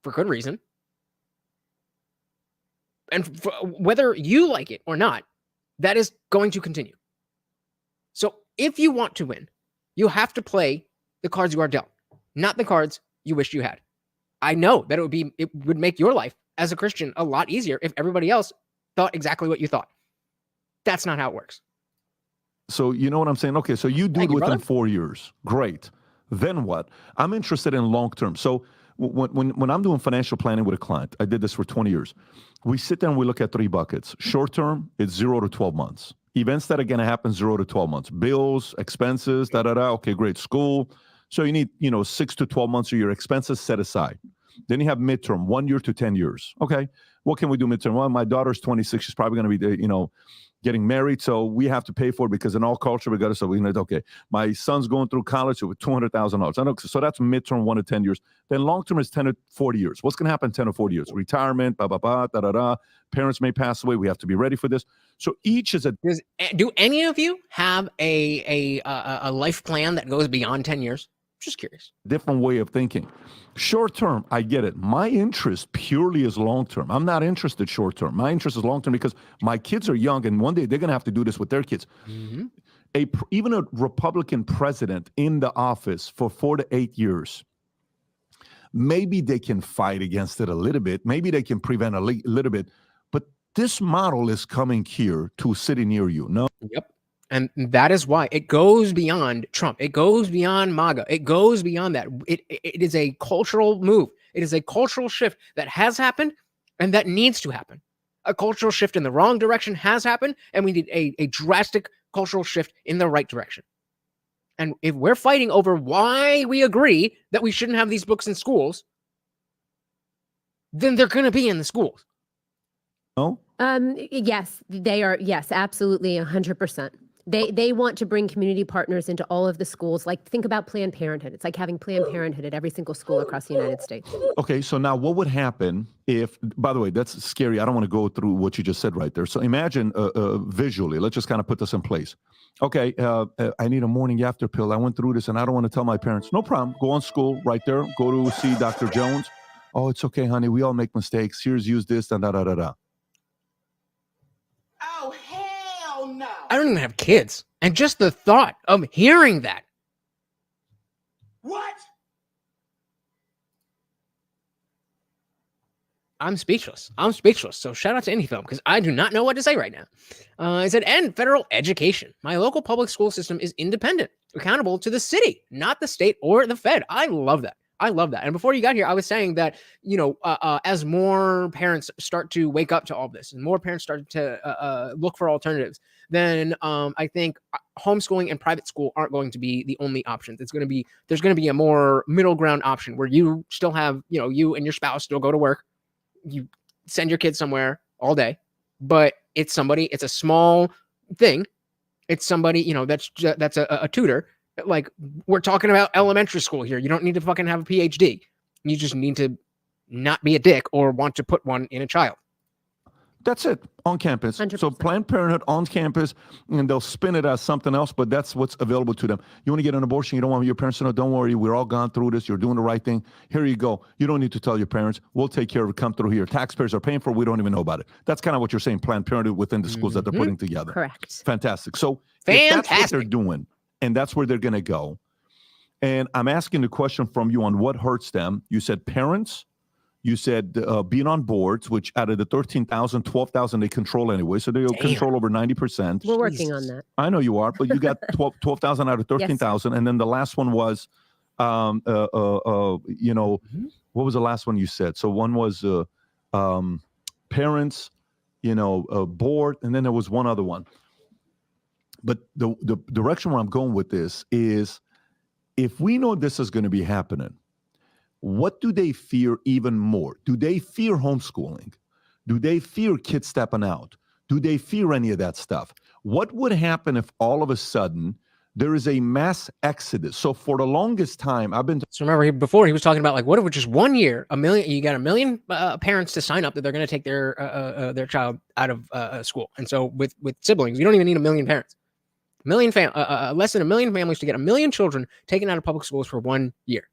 for good reason. And whether you like it or not, that is going to continue. So if you want to win, you have to play the cards you are dealt, not the cards you wish you had. I know that it would make your life as a Christian a lot easier if everybody else thought exactly what you thought. That's not how it works. So you know what I'm saying? Okay, so you do it within 4 years. Great. Then what? I'm interested in long term. So when I'm doing financial planning with a client, I did this for 20 years. We sit there and we look at 3 buckets. Short term, it's 0 to 12 months. Events that are going to happen 0 to 12 months. Bills, expenses, Okay, great. School. So you need, 6 to 12 months of your expenses set aside. Then you have midterm, 1 year to 10 years. Okay, what can we do midterm? Well, my daughter's 26. She's probably going to be, getting married. So we have to pay for it because in all culture, we got to, so we know, okay, my son's going through college with $200,000. I know, so that's midterm, 1 to 10 years. Then long-term is 10 to 40 years. What's going to happen 10 to 40 years? Retirement, Parents may pass away. We have to be ready for this. So each is do any of you have a life plan that goes beyond 10 years? Just curious. Different way of thinking. Short term, I get it. My interest purely is long term. I'm not interested short term. My interest is long term because my kids are young, and one day they're going to have to do this with their kids. Mm-hmm. Even a Republican president in the office for 4 to 8 years, maybe they can fight against it a little bit. Maybe they can prevent a little bit. But this model is coming here to city near you. No. Yep. And that is why it goes beyond Trump. It goes beyond MAGA. It goes beyond that. It is a cultural move. It is a cultural shift that has happened and that needs to happen. A cultural shift in the wrong direction has happened, and we need a drastic cultural shift in the right direction. And if we're fighting over why we agree that we shouldn't have these books in schools, then they're going to be in the schools. No? Yes, they are. Yes, absolutely. 100%. They want to bring community partners into all of the schools. Like, think about Planned Parenthood. It's like having Planned Parenthood at every single school across the United States. Okay, so now what would happen if, by the way, that's scary. I don't want to go through what you just said right there. So imagine visually, let's just kind of put this in place. Okay, I need a morning after pill. I went through this and I don't want to tell my parents. No problem. Go on school right there. Go to see Dr. Jones. Oh, it's okay, honey. We all make mistakes. Here's use this and da-da-da-da. I don't even have kids. And just the thought of hearing that What? I'm speechless. So shout out to IndieFilm because I do not know what to say right now. It said, end federal education. My local public school system is independent, accountable to the city, not the state or the Fed. I love that. And before you got here, I was saying that, as more parents start to wake up to all this and more parents start to look for alternatives, then I think homeschooling and private school aren't going to be the only options. There's going to be a more middle ground option where you still have, you and your spouse still go to work. You send your kids somewhere all day, but it's a small thing. It's somebody, that's a tutor. Like, we're talking about elementary school here. You don't need to fucking have a PhD. You just need to not be a dick or want to put one in a child. That's it, on campus. 100%. So Planned Parenthood on campus, and they'll spin it as something else, but that's what's available to them. You want to get an abortion, you don't want your parents to know, don't worry, we're all gone through this, you're doing the right thing. Here you go. You don't need to tell your parents. We'll take care of it, come through here. Taxpayers are paying for it, we don't even know about it. That's kind of what you're saying, Planned Parenthood within the schools that they're putting together. Correct. Fantastic. So if that's what they're doing, and that's where they're going to go, and I'm asking the question from you on what hurts them. You said parents. You said being on boards, which out of the 13,000, 12,000 they control anyway. So they control over 90%. We're working on that. I know you are, but you got 12,000 out of 13,000. Yes. And then the last one was, what was the last one you said? So one was parents, board, and then there was one other one. But the direction where I'm going with this is, if we know this is going to be happening, what do they fear even more? Do they fear homeschooling? Do they fear kids stepping out? Do they fear any of that stuff? What would happen if all of a sudden there is a mass exodus? So for the longest time, So remember, before he was talking about, like, what if just 1 year, you got 1 million parents to sign up that they're going to take their child out of school. And so with siblings, you don't even need 1 million parents. Less than 1 million families to get 1 million children taken out of public schools for 1 year.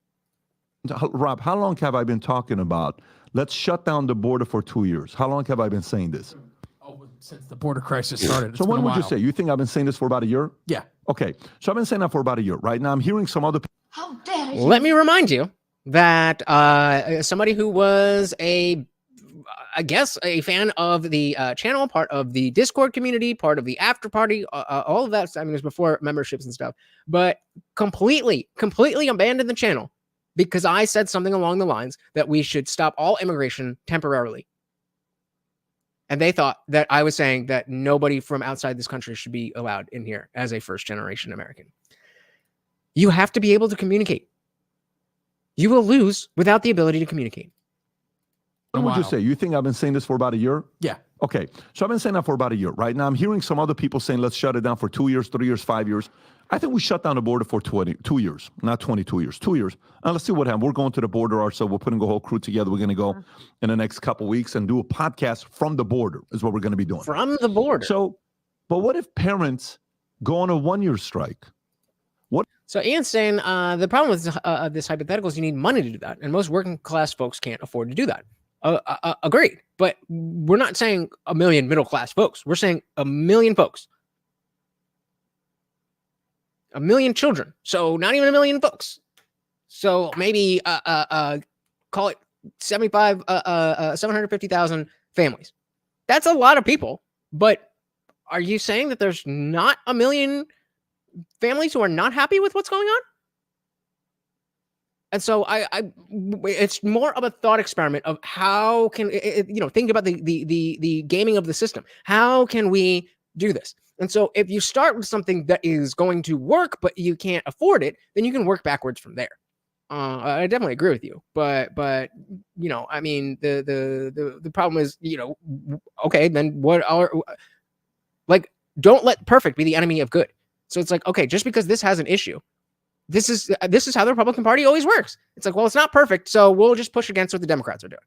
Rob, how long have I been talking about, let's shut down the border for 2 years? How long have I been saying this? Oh, since the border crisis started. So when would you say? You think I've been saying this for about a year? Yeah. Okay. So I've been saying that for about a year. Right now, I'm hearing some other people. How dare you? Let me remind you that somebody who was a fan of the channel, part of the Discord community, part of the after party, all of that. I mean, it was before memberships and stuff, but completely abandoned the channel because I said something along the lines that we should stop all immigration temporarily. And they thought that I was saying that nobody from outside this country should be allowed in here as a first-generation American. You have to be able to communicate. You will lose without the ability to communicate. What would you say? You think I've been saying this for about a year? Yeah. Okay. So I've been saying that for about a year. Right now, I'm hearing some other people saying, let's shut it down for 2 years, 3 years, 5 years. I think we shut down the border for 2 years, not 22 years, 2 years. And let's see what happens. We're going to the border ourselves. We're putting a whole crew together. We're going to go in the next couple of weeks and do a podcast from the border is what we're going to be doing. From the border. So, but what if parents go on a 1 year strike? So Ian's saying the problem with this hypothetical is you need money to do that. And most working class folks can't afford to do that. Agreed. But we're not saying 1 million middle class folks. We're saying 1 million folks. 1 million children. So not even 1 million folks. So maybe call it 750,000 families. That's a lot of people. But are you saying that there's not 1 million families who are not happy with what's going on? And so it's more of a thought experiment of how can think about the gaming of the system. How can we do this? And so if you start with something that is going to work, but you can't afford it, then you can work backwards from there. I definitely agree with you, but I mean the problem is, okay, then don't let perfect be the enemy of good. So it's like, okay, just because this has an issue, this is how the Republican Party always works. It's like, well, it's not perfect, so we'll just push against what the Democrats are doing.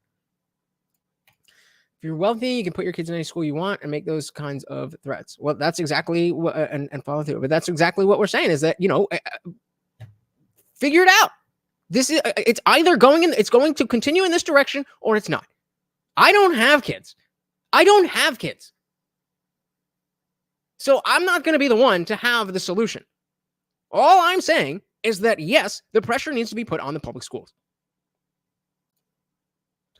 If you're wealthy, you can put your kids in any school you want and make those kinds of threats. Well, that's exactly what, and follow through. But that's exactly what we're saying is that, figure it out. It's either it's going to continue in this direction or it's not. I don't have kids. So I'm not going to be the one to have the solution. All I'm saying is that, yes, the pressure needs to be put on the public schools.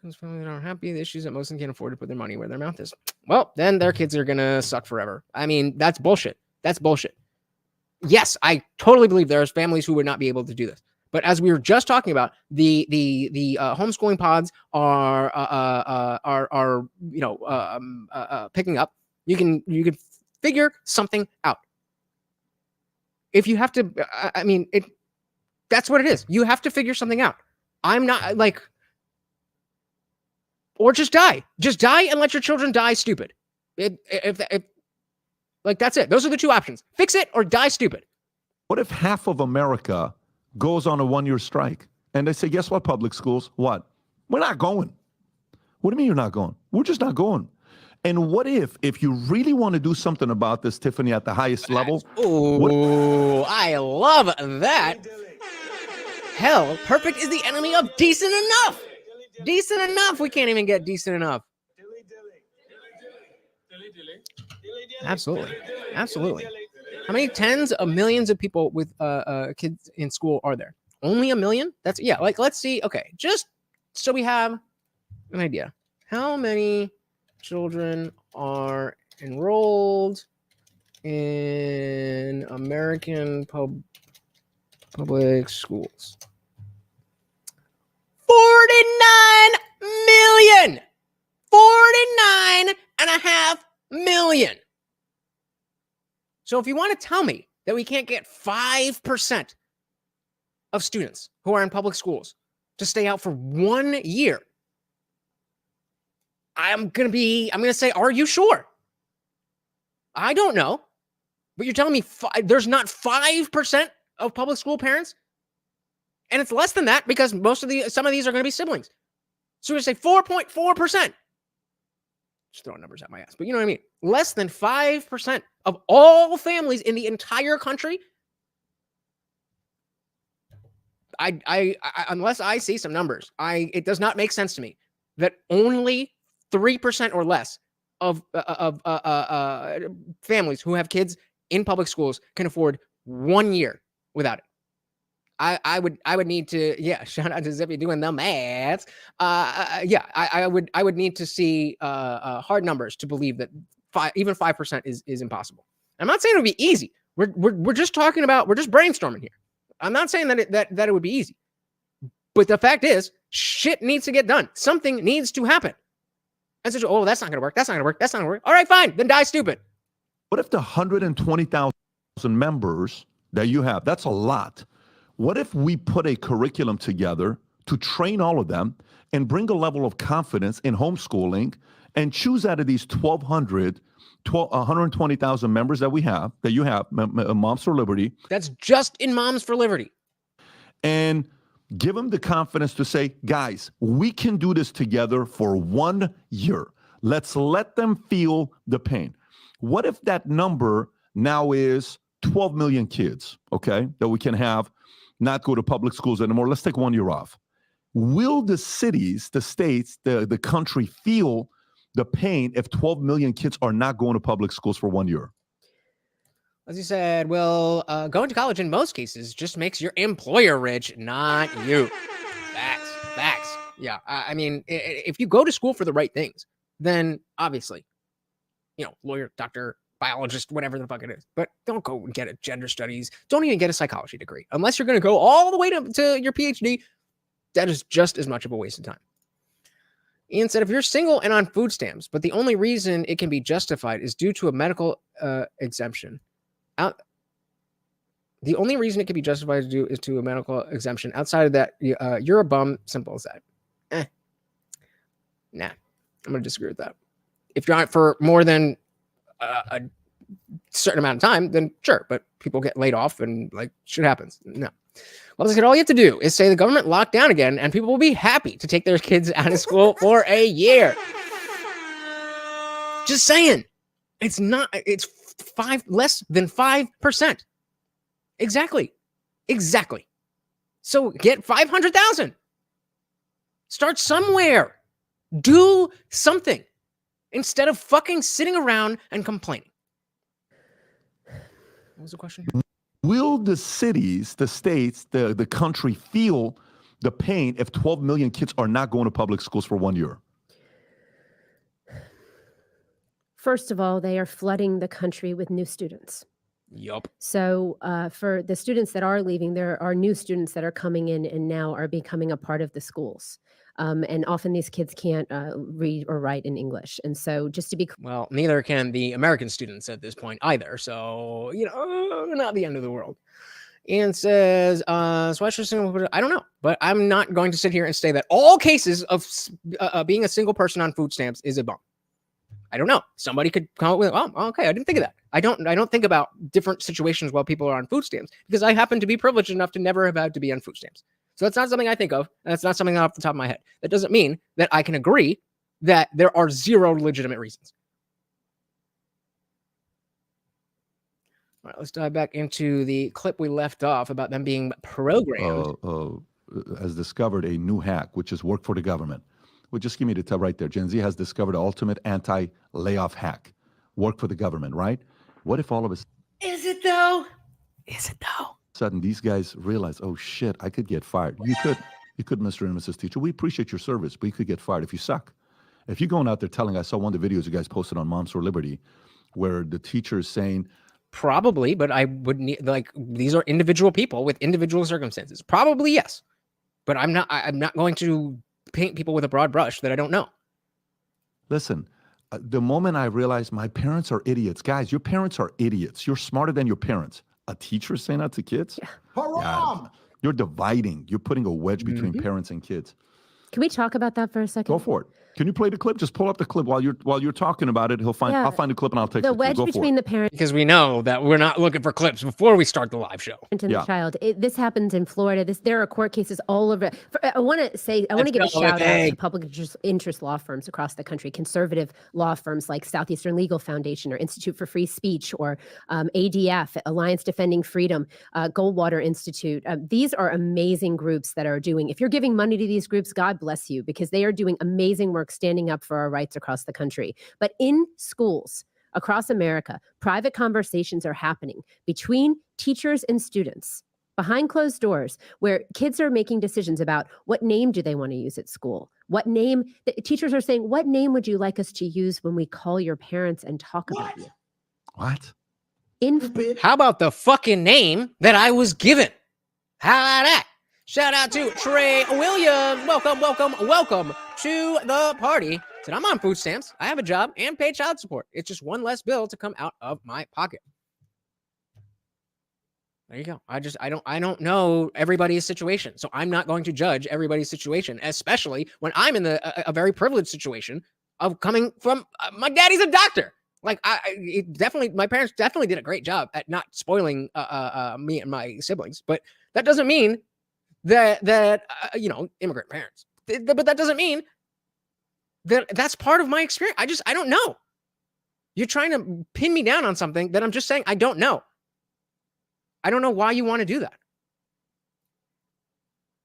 Those families aren't happy. The issues that most of them can't afford to put their money where their mouth is. Well, then their kids are going to suck forever. I mean, that's bullshit. That's bullshit. Yes, I totally believe there's families who would not be able to do this. But as we were just talking about, the homeschooling pods are picking up. You can figure something out. If you have to, that's what it is. You have to figure something out. I'm not like, or just die. Just die and let your children die stupid. Like, that's it. Those are the two options. Fix it or die stupid. What if half of America goes on a one-year strike and they say, guess what, public schools? What? We're not going. What do you mean you're not going? We're just not going. And what if you really want to do something about this, Tiffany, at the highest level? Oh, I love that. Hell, perfect is the enemy of decent enough. Decent enough. We can't even get decent enough. Absolutely. Absolutely. How many tens of millions of people with kids in school are there? Only 1 million? That's, yeah, like, let's see. Okay, just so we have an idea. How many children are enrolled in American public schools? 49 million! 49.5 million. So if you want to tell me that we can't get 5% of students who are in public schools to stay out for 1 year, I'm going to say, are you sure? I don't know. But you're telling me there's not 5% of public school parents? And it's less than that because some of these are going to be siblings. So we're going to say 4.4%. Just throwing numbers at my ass, but you know what I mean? Less than 5% of all families in the entire country. I unless I see some numbers, it does not make sense to me that only 3% or less of families who have kids in public schools can afford 1 year without it. I would need to, shout out to Zippy doing the maths. I would need to see hard numbers to believe that even 5% is impossible. I'm not saying it would be easy. We're just talking about, we're just brainstorming here. I'm not saying that it would be easy, but the fact is, shit needs to get done. Something needs to happen. And so, oh, that's not gonna work. That's not gonna work. That's not gonna work. All right, fine. Then die stupid. What if the 120,000 members that you have? That's a lot. What if we put a curriculum together to train all of them and bring a level of confidence in homeschooling and choose out of these 120,000 members that you have, Moms for Liberty. That's just in Moms for Liberty. And give them the confidence to say, guys, we can do this together for 1 year. Let's let them feel the pain. What if that number now is 12 million kids, okay, that we can have not go to public schools anymore? Let's take 1 year off. Will the cities, the states, the country feel the pain if 12 million kids are not going to public schools for 1 year? As you said, well, going to college in most cases just makes your employer rich, not you. Facts. Yeah, I mean, if you go to school for the right things, then obviously, lawyer, doctor, biologist, whatever the fuck it is. But don't go and get a gender studies. Don't even get a psychology degree. Unless you're going to go all the way to your PhD, that is just as much of a waste of time. Ian said, if you're single and on food stamps, but the only reason it can be justified is due to a medical exemption. The only reason it can be justified is to a medical exemption. Outside of that, you're a bum. Simple as that. Nah, I'm going to disagree with that. If you're on it for more than a certain amount of time, then sure, but people get laid off and shit happens. No. Well, all you have to do is say the government locked down again and people will be happy to take their kids out of school for a year. Just saying. It's less than 5%. Exactly. So get 500,000. Start somewhere. Do something instead of fucking sitting around and complaining. What was the question? Will the cities, the states, the country feel the pain if 12 million kids are not going to public schools for 1 year? First of all, they are flooding the country with new students. Yup. So for the students that are leaving, there are new students that are coming in and now are becoming a part of the schools. And often these kids can't read or write in English. And so just to be Well, neither can the American students at this point either. So, not the end of the world. Ian says, so I don't know, but I'm not going to sit here and say that all cases of being a single person on food stamps is a bump. I don't know. Somebody could come up with, oh, okay, I didn't think of that. I don't think about different situations while people are on food stamps because I happen to be privileged enough to never have had to be on food stamps. So that's not something I think of, and that's not something off the top of my head. That doesn't mean that I can agree that there are zero legitimate reasons. All right, let's dive back into the clip we left off about them being programmed. Has discovered a new hack, which is work for the government. Well, just give me the tab right there. Gen Z has discovered the ultimate anti-layoff hack. Work for the government, right? What if all of a Is it though? sudden these guys realize, oh shit, I could get fired. You could, Mr. and Mrs. Teacher. We appreciate your service, but you could get fired if you suck. If you're going out there telling, I saw one of the videos you guys posted on Moms for Liberty, where the teacher is saying, Probably, but I would need, these are individual people with individual circumstances. Probably yes, but I'm not going to paint people with a broad brush that I don't know. listen, the moment I realized my parents are idiots, guys, your parents are idiots. You're smarter than your parents. A teacher saying that to kids? Yeah, you're dividing. You're putting a wedge between parents and kids. Can we talk about that for a second? Go for it. Can you play the clip? Just pull up the clip while you're talking about it. I'll find the clip and I'll take the it. wedge between the parent Because we know that we're not looking for clips before we start the live show. and the child. This happens in Florida. There are court cases all over. I want to give a shout out to public interest law firms across the country, conservative law firms like Southeastern Legal Foundation or Institute for Free Speech or ADF, Alliance Defending Freedom, Goldwater Institute. These are amazing groups that are doing. If you're giving money to these groups, God bless you, because they are doing amazing work standing up for our rights across the country. But in schools across America, private conversations are happening between teachers and students behind closed doors, where kids are making decisions about what name do they want to use at school. What name, the teachers are saying, what name would you like us to use when we call your parents and talk about you? What? How about the fucking name that I was given? How about that? Shout out to Trey Williams. Welcome to the party. Said, I'm on food stamps. I have a job and pay child support. It's just one less bill to come out of my pocket. There you go. I don't know everybody's situation, so I'm not going to judge everybody's situation, especially when I'm in a very privileged situation of coming from my daddy's a doctor. Like my parents definitely did a great job at not spoiling me and my siblings, but that doesn't mean that immigrant parents. But that doesn't mean that that's part of my experience. I don't know. You're trying to pin me down on something that I'm just saying I don't know. I don't know why you want to do that.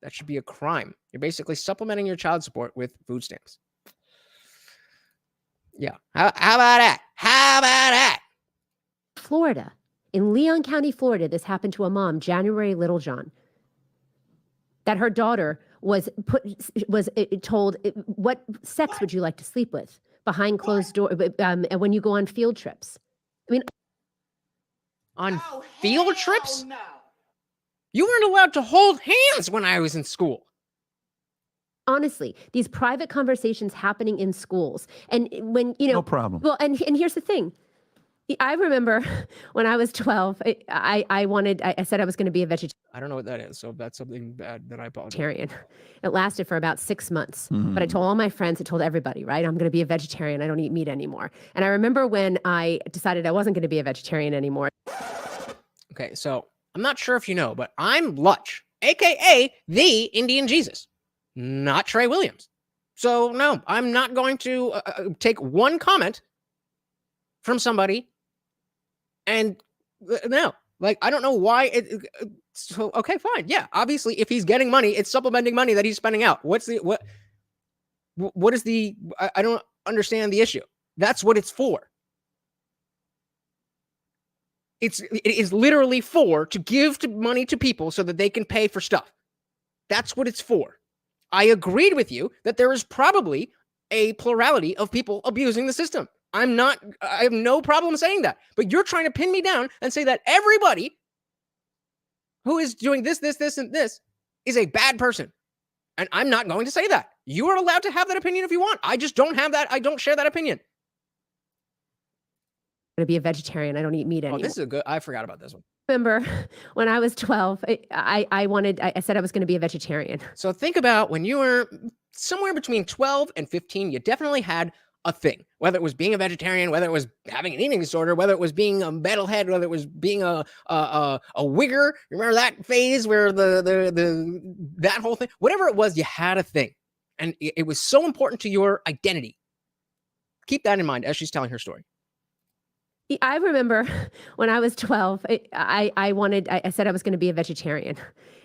That should be a crime. You're basically supplementing your child support with food stamps. Yeah. How about that? How about that? Florida, in Leon County, Florida, this happened to a mom, January Littlejohn, that her daughter was told, what sex would you like to sleep with behind closed doors and when you go on field trips? I mean, on field trips? No. You weren't allowed to hold hands when I was in school. Honestly, these private conversations happening in schools. And when, no problem. Well, and here's the thing. I remember when I was 12, I said I was going to be a vegetarian. I don't know what that is. So if that's something bad, then I apologize. It lasted for about 6 months. But I told all my friends, I told everybody, right? I'm going to be a vegetarian. I don't eat meat anymore. And I remember when I decided I wasn't going to be a vegetarian anymore. Okay, so I'm not sure if you know, but I'm Lutch, a.k.a. the Indian Jesus, not Trey Williams. So no, I'm not going to take one comment from somebody and no, like, I don't know why so, okay, fine. Yeah, obviously if he's getting money, it's supplementing money that he's spending out. What is the, I don't understand the issue. That's what it's for. It is literally to give money to people so that they can pay for stuff. That's what it's for. I agreed with you that there is probably a plurality of people abusing the system. I have no problem saying that. But you're trying to pin me down and say that everybody who is doing this, and this is a bad person. And I'm not going to say that. You are allowed to have that opinion if you want. I just don't have that. I don't share that opinion. I'm going to be a vegetarian. I don't eat meat anymore. Oh, this is I forgot about this one. Remember when I was 12, I said I was going to be a vegetarian. So think about when you were somewhere between 12 and 15, you definitely had a thing, whether it was being a vegetarian, whether it was having an eating disorder, whether it was being a metalhead, whether it was being a wigger. Remember that phase where that whole thing, whatever it was, you had a thing. And it was so important to your identity. Keep that in mind as she's telling her story. I remember when I was 12, I said I was going to be a vegetarian.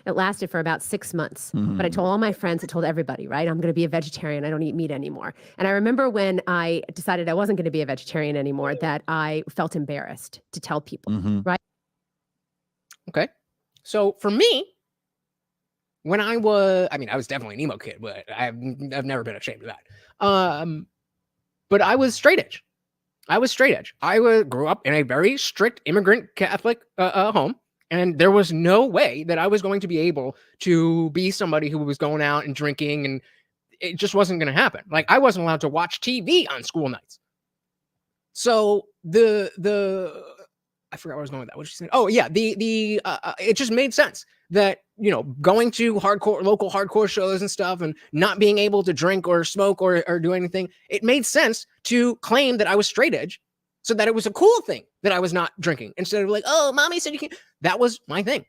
It lasted for about 6 months, but I told all my friends, I told everybody, right? I'm going to be a vegetarian. I don't eat meat anymore. And I remember when I decided I wasn't going to be a vegetarian anymore, that I felt embarrassed to tell people, right? Okay. So for me, when I was definitely an emo kid, but I've never been ashamed of that. But I was straight edge. I grew up in a very strict immigrant Catholic home, and there was no way that I was going to be able to be somebody who was going out and drinking, and it just wasn't going to happen. Like, I wasn't allowed to watch TV on school nights. So I forgot where I was going with that. What did she say? Oh yeah, it just made sense that, you know, going to local hardcore shows and stuff and not being able to drink or smoke or do anything, it made sense to claim that I was straight edge so that it was a cool thing that I was not drinking, instead of like, oh, mommy said you can't. That was my thing.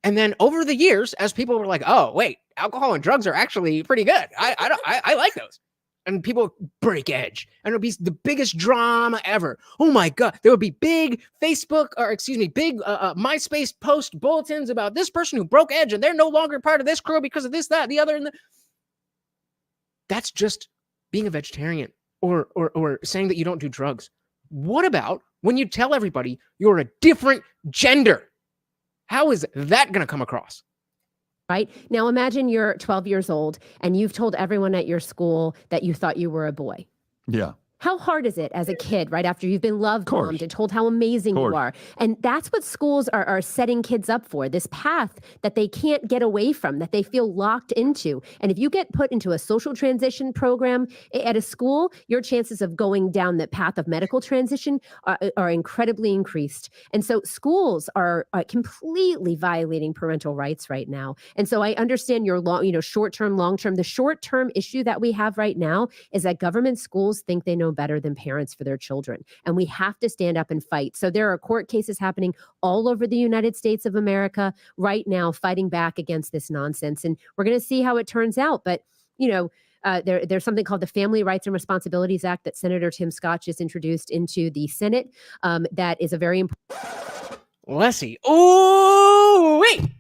And then over the years, as people were like, oh, wait, alcohol and drugs are actually pretty good. I like those. And people break edge, and it would be the biggest drama ever. Oh my God. There would be big MySpace post bulletins about this person who broke edge and they're no longer part of this crew because of this, that, the other. And that's just being a vegetarian or saying that you don't do drugs. What about when you tell everybody you're a different gender? How is that going to come across? Right? Now imagine you're 12 years old and you've told everyone at your school that you thought you were a boy. Yeah. How hard is it as a kid, right, after you've been loved bombed and told how amazing you are? And that's what schools are setting kids up for, this path that they can't get away from, that they feel locked into. And if you get put into a social transition program at a school, your chances of going down the path of medical transition are incredibly increased. And so schools are completely violating parental rights right now. And so I understand your short-term, long-term. The short-term issue that we have right now is that government schools think they know better than parents for their children. And we have to stand up and fight. So there are court cases happening all over the United States of America right now, fighting back against this nonsense. And we're going to see how it turns out. But, there's something called the Family Rights and Responsibilities Act that Senator Tim Scott just introduced into the Senate. That is a very important. Let's see. Oh, wait.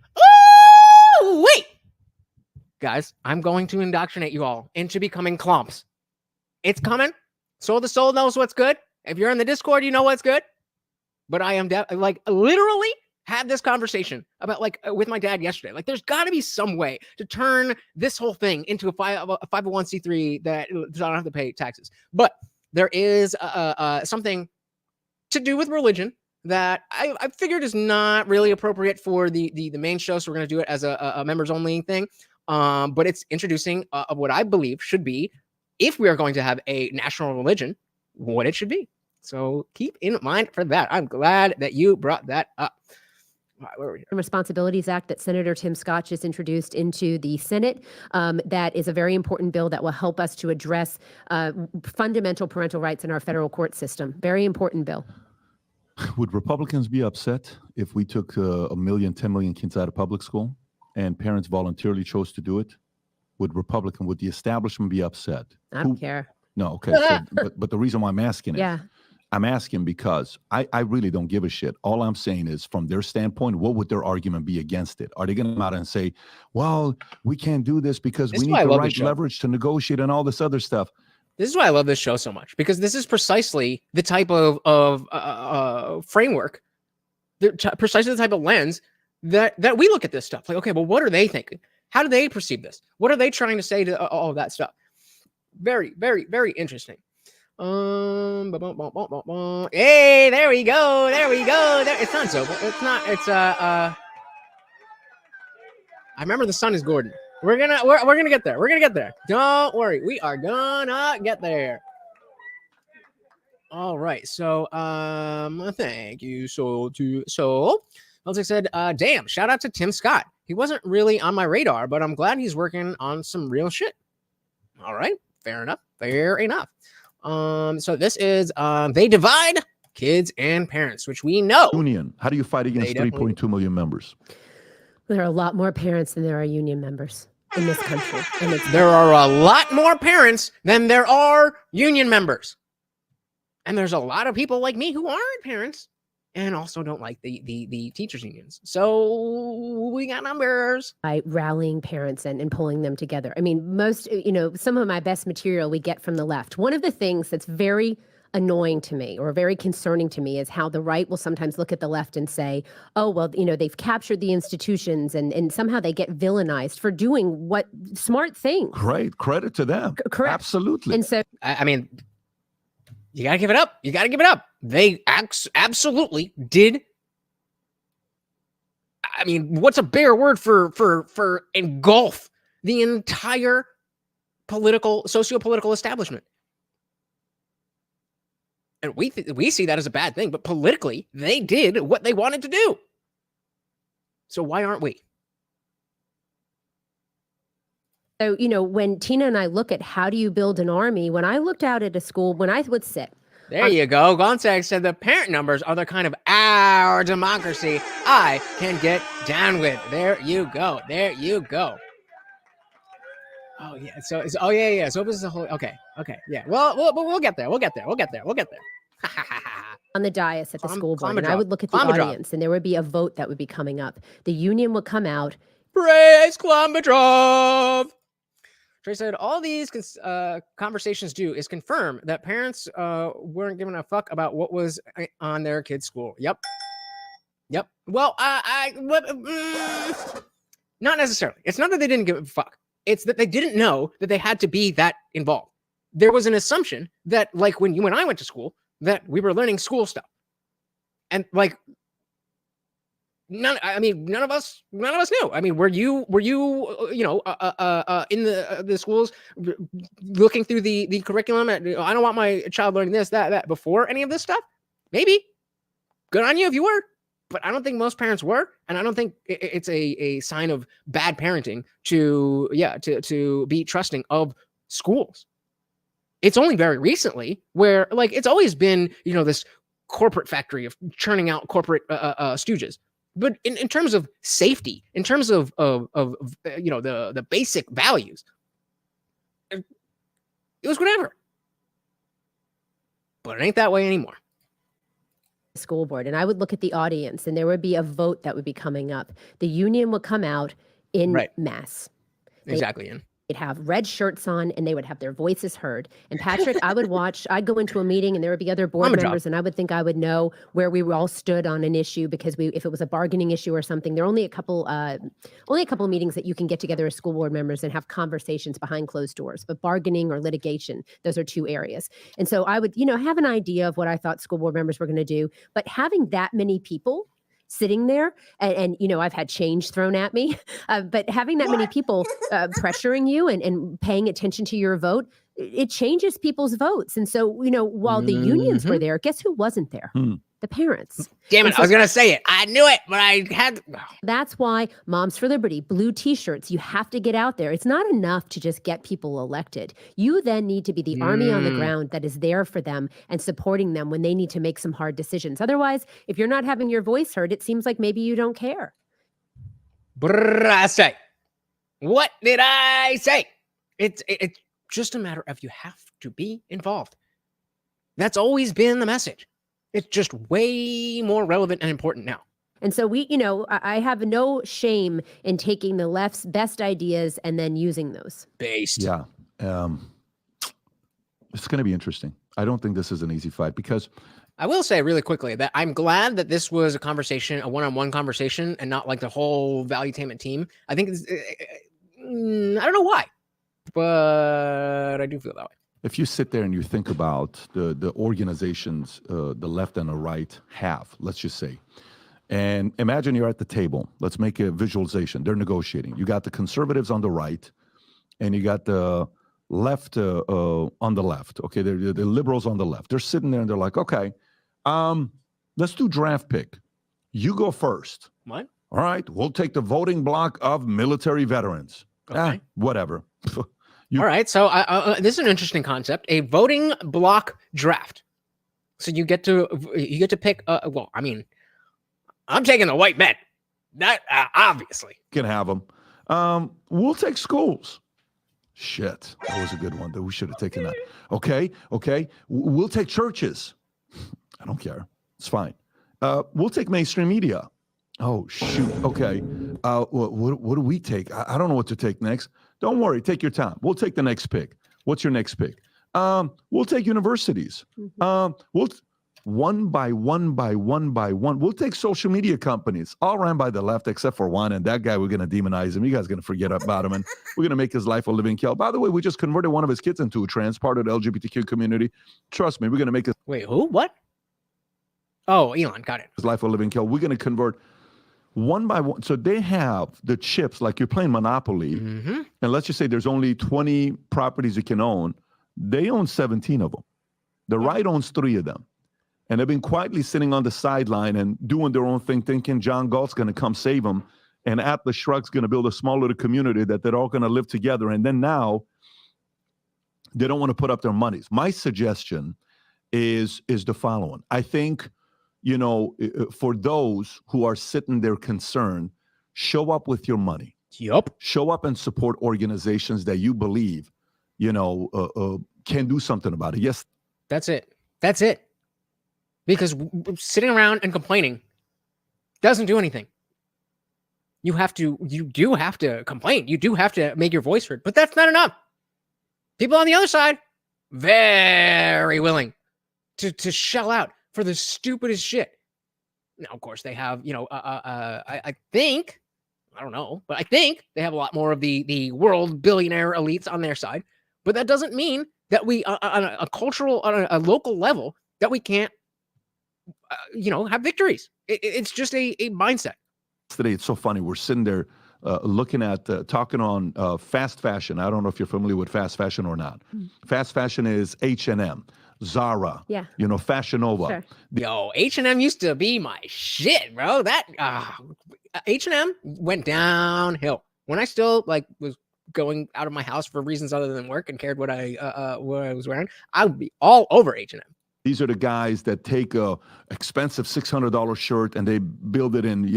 Guys, I'm going to indoctrinate you all into becoming clumps. It's coming. Soul to Soul knows what's good. If you're in the Discord, you know what's good. But I am literally had this conversation about with my dad yesterday. Like, there's got to be some way to turn this whole thing into a 501c3 that I don't have to pay taxes. But there is something to do with religion that I figured is not really appropriate for the main show. So we're going to do it as a members only thing. But it's introducing what I believe should be, if we are going to have a national religion, what it should be. So keep in mind for that. I'm glad that you brought that up. All right, where are we here? Responsibilities Act that Senator Tim Scott just introduced into the Senate. That is a very important bill that will help us to address fundamental parental rights in our federal court system. Very important bill. Would Republicans be upset if we took 10 million kids out of public school and parents voluntarily chose to do it? Would the establishment be upset? I don't care. No, okay. So, but the reason why I'm asking is, I'm asking because I really don't give a shit. All I'm saying is, from their standpoint, what would their argument be against it? Are they going to come out and say, well, we can't do this because we need the right leverage to negotiate and all this other stuff? This is why I love this show so much, because this is precisely the type of framework precisely the type of lens that we look at this stuff. Like, okay, well, what are they thinking? How do they perceive this? What are they trying to say to all of that stuff? Very, very, very interesting. Hey, there we go. There we go. There, it's not Zobel. It's not. It's I remember the son is Gordon. We're gonna get there. We're gonna get there. Don't worry. We are gonna get there. All right. So thank you. So Melzik said, damn, shout out to Tim Scott. He wasn't really on my radar, but I'm glad he's working on some real shit. All right. Fair enough. Fair enough. So this is they divide kids and parents, which we know. Union. How do you fight against 3.2 million members? There are a lot more parents than there are union members in this country. And there are a lot more parents than there are union members. And there's a lot of people like me who aren't parents and also don't like the teachers unions. So we got numbers. By rallying parents and pulling them together. I mean, some of my best material we get from the left. One of the things that's very annoying to me or very concerning to me is how the right will sometimes look at the left and say, oh, well, they've captured the institutions and somehow they get villainized for doing what smart things. Great. Credit to them. Correct. Absolutely. And so, I mean, you got to give it up. You got to give it up. They absolutely did. I mean, what's a bigger word for engulf the entire socio-political establishment? And we see that as a bad thing, but politically, they did what they wanted to do. So why aren't we? So, when Tina and I look at how do you build an army, when I looked out at a school, when I would sit. There you go. Gonzag said the parent numbers are the kind of our democracy I can get down with. There you go. There you go. Oh, yeah. So this is a whole. Okay. Yeah. Well, we'll get there. We'll get there. On the dais at the school board, and I would look at the audience, and there would be a vote that would be coming up. The union would come out. Praise Klombadrov. Trey said, all these conversations do is confirm that parents weren't giving a fuck about what was on their kid's school. Yep. Well, not necessarily. It's not that they didn't give a fuck. It's that they didn't know that they had to be that involved. There was an assumption that, like, when you and I went to school, that we were learning school stuff. And, like, none of us knew. I mean, were you in the schools looking through the curriculum at, I don't want my child learning this, that before any of this stuff? Maybe. Good on you if you were. But I don't think most parents were, and I don't think it's a sign of bad parenting to be trusting of schools. It's only very recently where, like, it's always been, this corporate factory of churning out corporate stooges. But in terms of safety, in terms of the basic values, it was whatever. But it ain't that way anymore. School board, and I would look at the audience, and there would be a vote that would be coming up. The union would come out in mass. Exactly. They'd have red shirts on, and they would have their voices heard. And Patrick, I'd go into a meeting, and there would be other board members, and I would think I would know where we all stood on an issue, because if it was a bargaining issue or something, there are only a couple meetings that you can get together as school board members and have conversations behind closed doors. But bargaining or litigation, those are two areas. And so I would, have an idea of what I thought school board members were going to do. But having that many people sitting there and I've had change thrown at me, but having that many people pressuring you and paying attention to your vote, it changes people's votes. And so, while the unions were there, guess who wasn't there? The parents. Damn it. I was going to say it. I knew it, but I had. That's why Moms for Liberty, blue t-shirts, you have to get out there. It's not enough to just get people elected. You then need to be the army on the ground that is there for them and supporting them when they need to make some hard decisions. Otherwise, if you're not having your voice heard, it seems like maybe you don't care. I say. What did I say? It's just a matter of you have to be involved. That's always been the message. It's just way more relevant and important now. And so I have no shame in taking the left's best ideas and then using those. Based. Yeah. It's going to be interesting. I don't think this is an easy fight because I will say really quickly that I'm glad that this was a conversation, a one-on-one conversation, and not like the whole Valuetainment team. I think I don't know why, but I do feel that way. If you sit there and you think about the organizations the left and the right have, let's just say, and imagine you're at the table. Let's make a visualization. They're negotiating. You got the conservatives on the right, and you got the left on the left. Okay, they're the liberals on the left. They're sitting there and they're like, okay, let's do draft pick. You go first. What? All right, we'll take the voting block of military veterans. Okay. Whatever. All right, so this is an interesting concept: a voting block draft. So you get to pick. Well, I mean, I'm taking the white men. That obviously Can have them. We'll take schools. Shit, that was a good one. That we should have taken that. Okay. We'll take churches. I don't care. It's fine. We'll take mainstream media. Oh shoot. Okay. What do we take? I don't know what to take next. Don't worry. Take your time. We'll take the next pick. What's your next pick? We'll take universities. We'll one by one. We'll take social media companies, all ran by the left except for one, and that guy, we're going to demonize him. You guys are going to forget about him, and we're going to make his life a living hell. By the way, we just converted one of his kids into a trans, part of the LGBTQ community. Trust me, we're going to make his Wait, who? What? Oh, Elon, got it. life a living hell. We're going to convert one by one. So they have the chips, like you're playing Monopoly, Mm-hmm. and let's just say there's only 20 properties you can own. They own 17 of them. The right owns 3 of them. And they've been quietly sitting on the sideline and doing their own thing, thinking John Galt's going to come save them. And Atlas Shrugg's going to build a small little community that they're all going to live together. And then now they don't want to put up their monies. My suggestion is the following. I think, for those who are sitting there concerned, show up with your money. Yup. Show up and support organizations that you believe, can do something about it. Yes. That's it. Because sitting around and complaining doesn't do anything. You do have to complain. You do have to make your voice heard, but that's not enough. People on the other side, very willing to shell out for the stupidest shit. Now, of course, they have, I think, I don't know, but I think they have a lot more of the world billionaire elites on their side. But that doesn't mean that we, on a local level, that we can't, have victories. It's just a mindset. Today, it's so funny. We're sitting there looking at, talking on fast fashion. I don't know if you're familiar with fast fashion or not. Fast fashion is H&M, Zara, Fashion Nova. Sure. Yo, H&M used to be my shit, bro. That H&M went downhill when I still was going out of my house for reasons other than work and cared what I was wearing. I would be all over H&M. These are the guys that take a expensive $600 shirt and they build it in,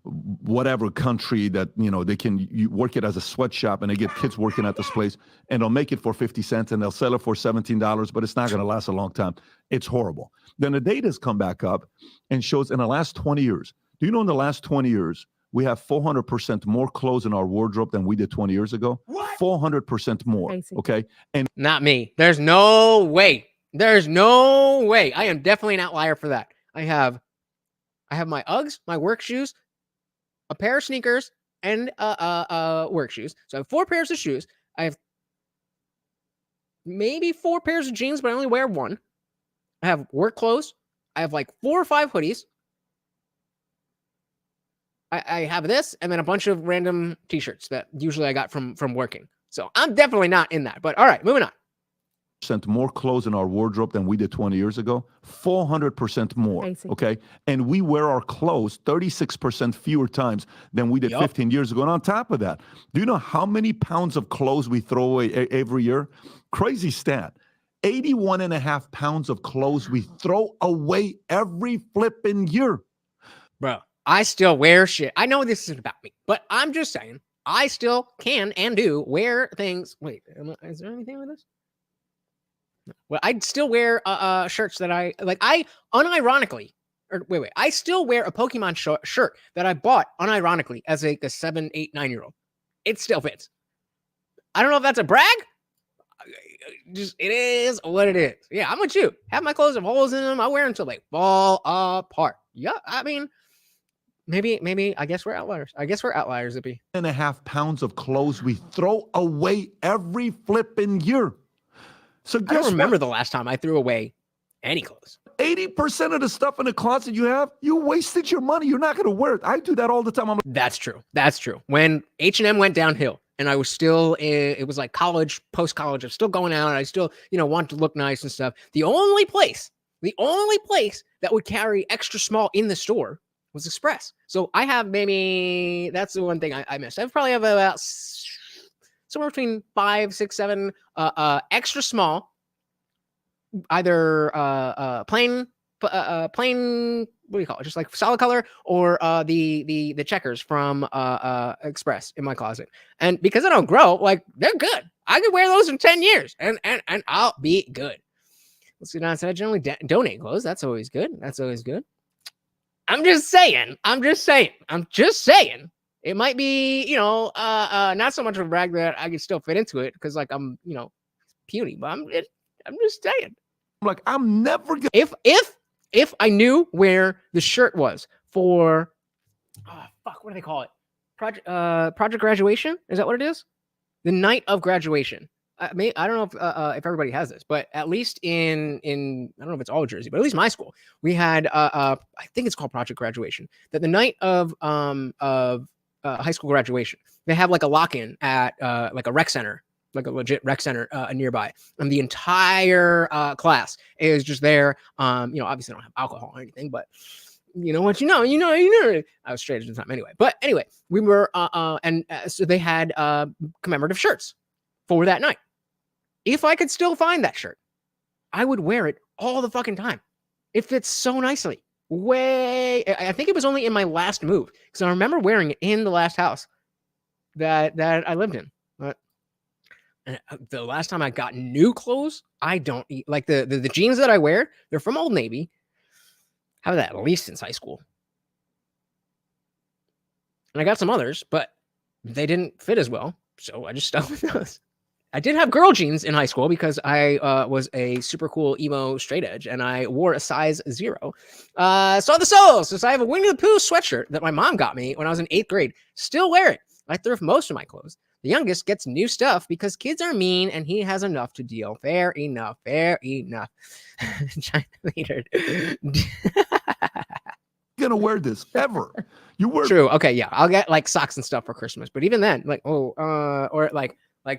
whatever country that, they can work it as a sweatshop, and they get kids working at this place, and they'll make it for 50 cents and they'll sell it for $17, but it's not going to last a long time. It's horrible. Then the data's come back up and shows in the last 20 years, do you know in the last 20 years, we have 400% more clothes in our wardrobe than we did 20 years ago? What? 400% more. Okay. And not me. There's no way. I am definitely an outlier for that. I have my Uggs, my work shoes, a pair of sneakers, and work shoes. So I have 4 pairs of shoes. I have maybe 4 pairs of jeans, but I only wear one. I have work clothes. I have 4 or 5 hoodies. I have this, and then a bunch of random t-shirts that usually I got from working. So I'm definitely not in that. But all right, moving on. More clothes in our wardrobe than we did 20 years ago. 400% more. Okay. And we wear our clothes 36% fewer times than we did 15 years ago. And on top of that, do you know how many pounds of clothes we throw away every year? Crazy stat. 81.5 pounds of clothes we throw away every flipping year. Bro, I still wear shit. I know this isn't about me, but I'm just saying I still can and do wear things. Wait, is there anything with this? Well, I'd still wear shirts that I like. I still wear a Pokemon shirt that I bought unironically as a 7, 8, 9-year-old. It still fits. I don't know if that's a brag. just it is what it is. Yeah, I'm with you. Have my clothes have holes in them. I wear them until they fall apart. Yeah, I mean, maybe I guess we're outliers. Zippy. 1.5 pounds of clothes we throw away every flipping year. So I don't remember the last time I threw away any clothes. 80% of the stuff in the closet you have, you wasted your money. You're not going to wear it. I do that all the time. That's true. When H&M went downhill and I was still it was like college, post-college, I was still going out and I still, wanted to look nice and stuff. The only place that would carry extra small in the store was Express. So I have maybe, that's the one thing I missed. I probably have about somewhere between 5, 6, 7 extra small, either plain, what do you call it? Just like solid color, or the checkers from Express in my closet. And because I don't grow, like, they're good. I could wear those in 10 years and I'll be good. Let's see. I generally donate clothes. That's always good. I'm just saying. It might be, not so much of a brag that I can still fit into it because, like, I'm, puny, but I'm just saying. Like, I'm never gonna. If I knew where the shirt was for, what do they call it? Project graduation? Is that what it is? The night of graduation. I don't know if everybody has this, but at least in I don't know if it's all Jersey, but at least my school, we had I think it's called Project Graduation. That the night of high school graduation, they have like a lock-in at like a rec center, like a legit rec center nearby, and the entire class is just there. Obviously I don't have alcohol or anything, but you know what, you know. I was straight at the time anyway. But anyway, we were so they had commemorative shirts for that night. If I could still find that shirt, I would wear it all the fucking time. It fits so nicely. I think it was only in my last move, because I remember wearing it in the last house that I lived in. But the last time I got new clothes, I don't eat like the jeans that I wear. They're from Old Navy. How about that? At least since high school. And I got some others, but they didn't fit as well, so I just stuck with those. I did have girl jeans in high school because I was a super cool emo straight edge, and I wore a size 0. So the souls. So I have a Winnie the Pooh sweatshirt that my mom got me when I was in 8th grade. Still wear it. I thrift most of my clothes. The youngest gets new stuff because kids are mean and he has enough to deal. Fair enough. China leader. Gonna wear this ever. You wear True. Okay, yeah. I'll get like socks and stuff for Christmas, but even then, like, or like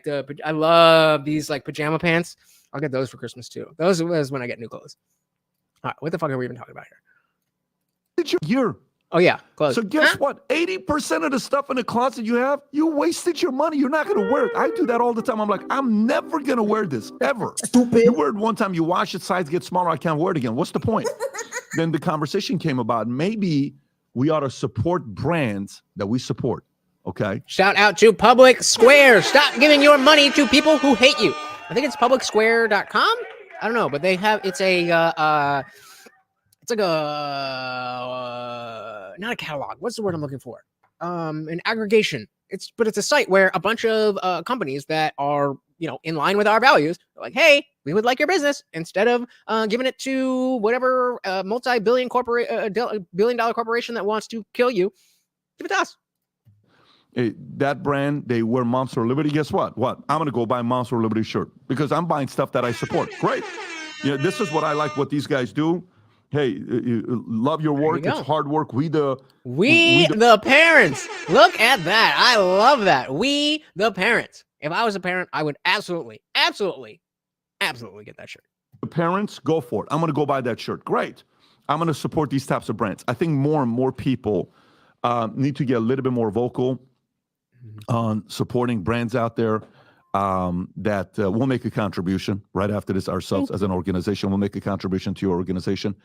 I love these like pajama pants. I'll get those for Christmas too. Those is when I get new clothes. All right, what the fuck are we even talking about here? It's your year. Oh yeah, clothes. So guess what? 80% of the stuff in the closet you have, you wasted your money. You're not gonna wear it. I do that all the time. I'm like, I'm never gonna wear this ever. Stupid. You wear it one time, you wash it, size gets smaller. I can't wear it again. What's the point? Then the conversation came about maybe we ought to support brands that we support. Okay. Shout out to Public Square. Stop giving your money to people who hate you. I think it's publicsquare.com. I don't know, but they have, it's like a, not a catalog. What's the word I'm looking for? An aggregation. It's a site where a bunch of companies that are, in line with our values are like, hey, we would like your business. Instead of giving it to whatever multi-billion billion-dollar corporation that wants to kill you, give it to us. That brand, they wear Moms for Liberty. Guess what? I'm going to go buy Moms for Liberty shirt because I'm buying stuff that I support. Great. This is what I like, what these guys do. Hey, love your work. You it's hard work. We the parents. Look at that. I love that. We the parents. If I was a parent, I would absolutely get that shirt. The parents, go for it. I'm going to go buy that shirt. Great. I'm going to support these types of brands. I think more and more people need to get a little bit more vocal on supporting brands out there that will make a contribution right after this ourselves as an organization. We'll make a contribution to your organization.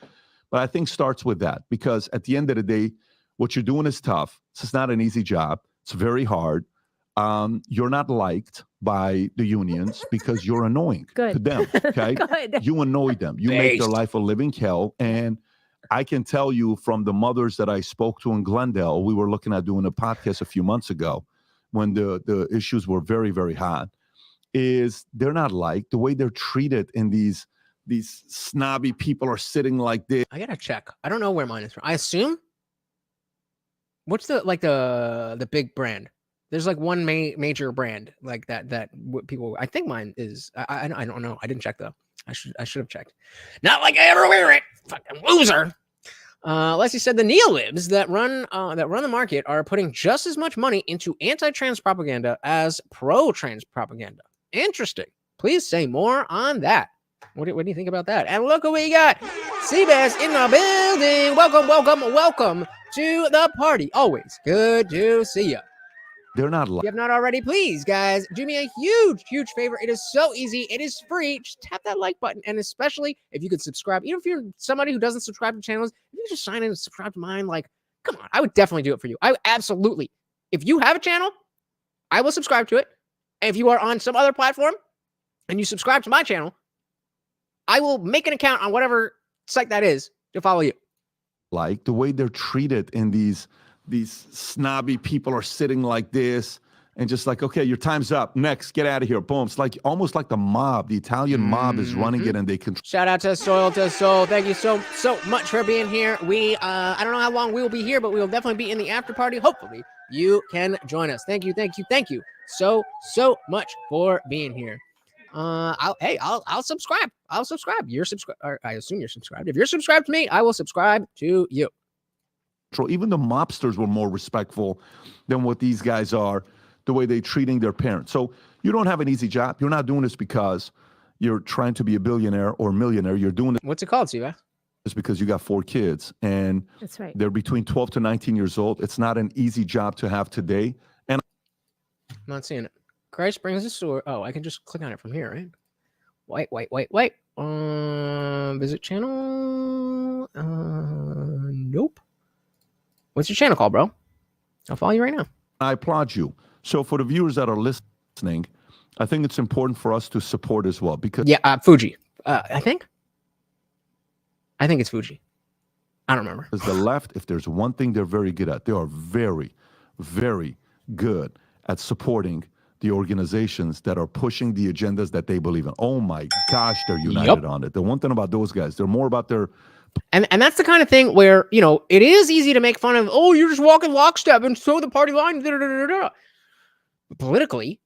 But I think starts with that, because at the end of the day, what you're doing is tough. It's not an easy job. It's very hard. You're not liked by the unions because you're annoying to them. Okay. You annoy them. You make their life a living hell. And I can tell you from the mothers that I spoke to in Glendale, we were looking at doing a podcast a few months ago when the issues were very, very hot. is they're not liked. The way they're treated in these snobby people are sitting like this. I gotta check. I don't know where mine is from. I assume. What's the big brand? There's like one major brand like that what people. I think mine is. I don't know. I didn't check though. I should have checked. Not like I ever wear it. Fucking loser. Leslie said the neolibs that run the market are putting just as much money into anti-trans propaganda as pro-trans propaganda. Interesting. Please say more on that. What do you think about that? And look who we got. Seabass in the building. Welcome to the party. Always good to see you. They're not If you have not already, please, guys, do me a huge favor. It is so easy. It is free. Just tap that like button. And especially if you could subscribe, even if you're somebody who doesn't subscribe to channels, if you just sign in and subscribe to mine, like, come on, I would definitely do it for you. I absolutely. If you have a channel, I will subscribe to it. And if you are on some other platform and you subscribe to my channel, I will make an account on whatever site that is to follow you. Like the way they're treated in these snobby people are sitting like this and just like, okay, your time's up. Next, get out of here. Boom. It's like almost like the mob. The Italian mob is running it and they control. Shout out to Soil to Soul. Thank you so much for being here. We I don't know how long we will be here, but we will definitely be in the after party. Hopefully you can join us. Thank you so much for being here. I'll subscribe. You're subscribed. I assume you're subscribed. If you're subscribed to me, I will subscribe to you. Even the mobsters were more respectful than what these guys are, the way they're treating their parents. So you don't have an easy job. You're not doing this because you're trying to be a billionaire or millionaire. You're doing it. What's it called, Siva? It's because you got 4 kids and That's right. They're between 12 to 19 years old. It's not an easy job to have today. And I'm not seeing it. Christ brings a sword. Oh, I can just click on it from here, right? Wait. Visit channel. Nope. What's your channel called, bro? I'll follow you right now. I applaud you. So for the viewers that are listening, I think it's important for us to support as well because Fuji. I think it's Fuji. I don't remember. Because the left, if there's one thing they're very good at, they are very, very good at supporting the organizations that are pushing the agendas that they believe in. Oh my gosh, they're united on it. The one thing about those guys, they're more about their... And that's the kind of thing where, it is easy to make fun of, oh, you're just walking lockstep and so the party line. But politically,